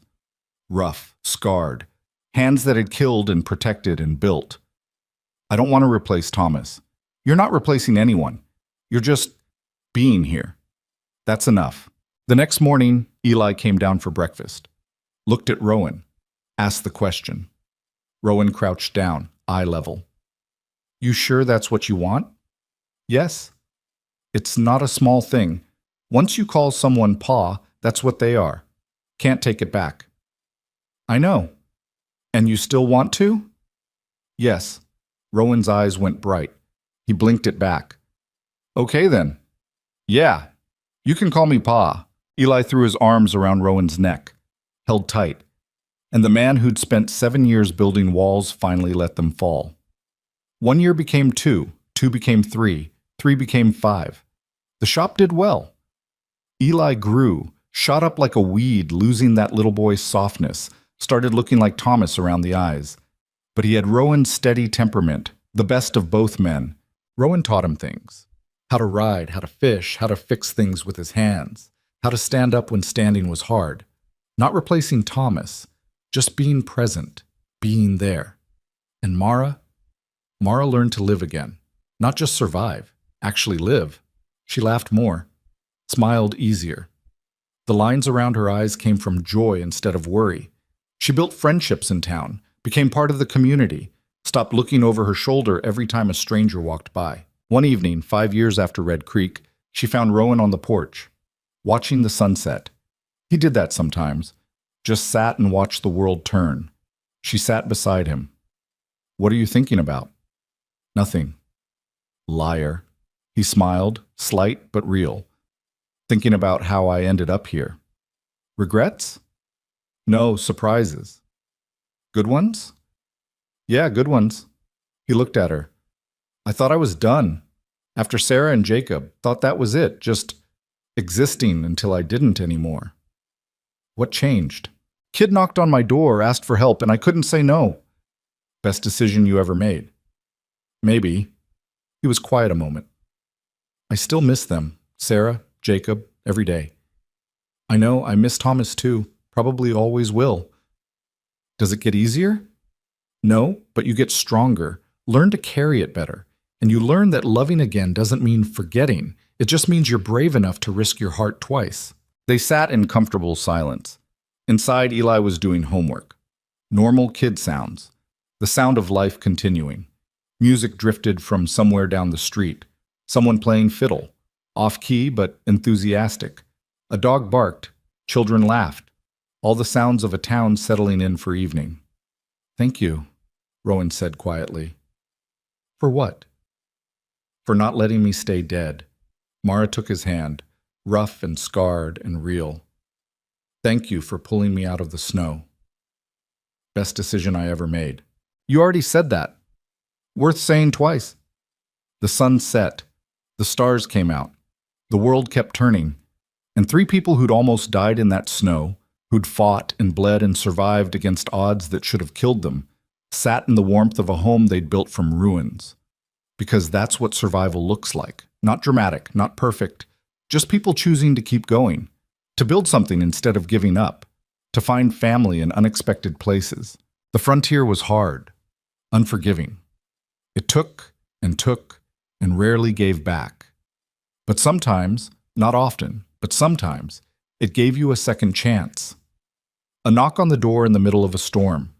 Speaker 1: Rough, scarred. Hands that had killed and protected and built. "I don't want to replace Thomas. You're not replacing anyone. You're just being here. That's enough." The next morning, Eli came down for breakfast. Looked at Rowan. Asked the question. Rowan crouched down, eye level. "You sure that's what you want?" "Yes." "It's not a small thing. Once you call someone Pa, that's what they are. Can't take it back." "I know. And you still want to?" "Yes." Rowan's eyes went bright. He blinked it back. "Okay then. Yeah, you can call me Pa." Eli threw his arms around Rowan's neck, held tight, and the man who'd spent 7 years building walls finally let them fall. 1 year became 2, 2 became 3, 3 became 5. The shop did well. Eli grew, shot up like a weed, losing that little boy's softness, started looking like Thomas around the eyes. But he had Rowan's steady temperament, the best of both men. Rowan taught him things. How to ride, how to fish, how to fix things with his hands, how to stand up when standing was hard. Not replacing Thomas, just being present, being there. And Mara learned to live again. Not just survive, actually live. She laughed more, smiled easier. The lines around her eyes came from joy instead of worry. She built friendships in town, became part of the community, stopped looking over her shoulder every time a stranger walked by. One evening, 5 years after Red Creek, she found Rowan on the porch, watching the sunset. He did that sometimes, just sat and watched the world turn. She sat beside him. "What are you thinking about?" "Nothing." "Liar." He smiled, slight but real. "Thinking about how I ended up here." "Regrets?" "No, surprises." "Good ones?" "Yeah, good ones." He looked at her. I thought I was done. After Sarah and Jacob, thought that was it, just existing until I didn't anymore. What changed? Kid knocked on my door, asked for help, and I couldn't say no. Best decision you ever made. Maybe. He was quiet a moment. I still miss them, Sarah, Jacob, every day. I know I miss Thomas too, probably always will. Does it get easier? No, but you get stronger, learn to carry it better, and you learn that loving again doesn't mean forgetting. It just means you're brave enough to risk your heart twice. They sat in comfortable silence. Inside, Eli was doing homework. Normal kid sounds. The sound of life continuing. Music drifted from somewhere down the street. Someone playing fiddle. Off-key but enthusiastic. A dog barked. Children laughed. All the sounds of a town settling in for evening. Thank you, Rowan said quietly. For what? For not letting me stay dead. Mara took his hand, rough and scarred and real. Thank you for pulling me out of the snow. Best decision I ever made. You already said that. Worth saying twice. The sun set. The stars came out. The world kept turning. And 3 people who'd almost died in that snow, who'd fought and bled and survived against odds that should have killed them, sat in the warmth of a home they'd built from ruins. Because that's what survival looks like. Not dramatic, not perfect, just people choosing to keep going, to build something instead of giving up, to find family in unexpected places. The frontier was hard, unforgiving. It took and rarely gave back. But sometimes, not often, but sometimes, it gave you a second chance. A knock on the door in the middle of a storm,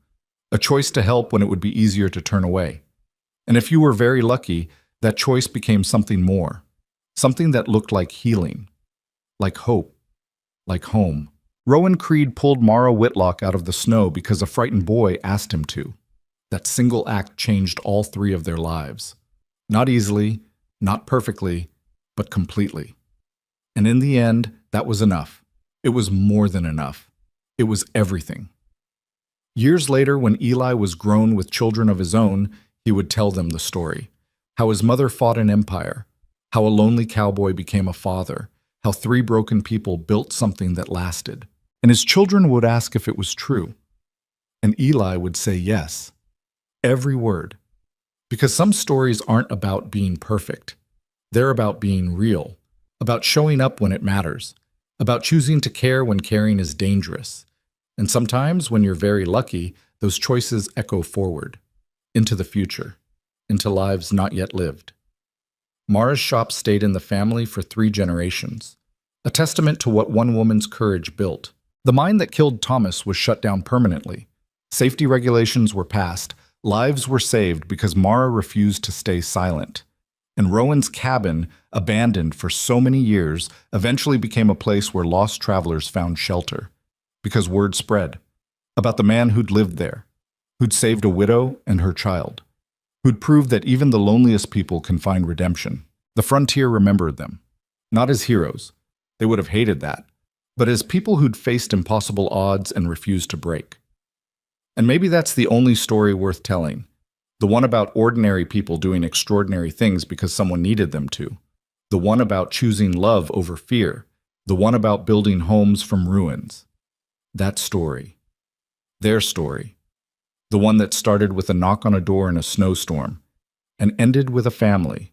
Speaker 1: a choice to help when it would be easier to turn away. And if you were very lucky, that choice became something more, something that looked like healing, like hope, like home. Rowan Creed pulled Mara Whitlock out of the snow because a frightened boy asked him to. That single act changed all 3 of their lives. Not easily, not perfectly, but completely. And in the end, that was enough. It was more than enough. It was everything. Years later, when Eli was grown with children of his own, he would tell them the story. How his mother fought an empire. How a lonely cowboy became a father. How 3 broken people built something that lasted. And his children would ask if it was true. And Eli would say yes. Every word. Because some stories aren't about being perfect. They're about being real. About showing up when it matters. About choosing to care when caring is dangerous. And sometimes, when you're very lucky, those choices echo forward. Into the future. Into lives not yet lived. Mara's shop stayed in the family for 3 generations. A testament to what one woman's courage built. The mine that killed Thomas was shut down permanently. Safety regulations were passed. Lives were saved because Mara refused to stay silent. And Rowan's cabin, abandoned for so many years, eventually became a place where lost travelers found shelter. Because word spread. About the man who'd lived there. Who'd saved a widow and her child. Who'd proved that even the loneliest people can find redemption. The frontier remembered them. Not as heroes. They would have hated that. But as people who'd faced impossible odds and refused to break. And maybe that's the only story worth telling. The one about ordinary people doing extraordinary things because someone needed them to. The one about choosing love over fear. The one about building homes from ruins. That story. Their story. The one that started with a knock on a door in a snowstorm and ended with a family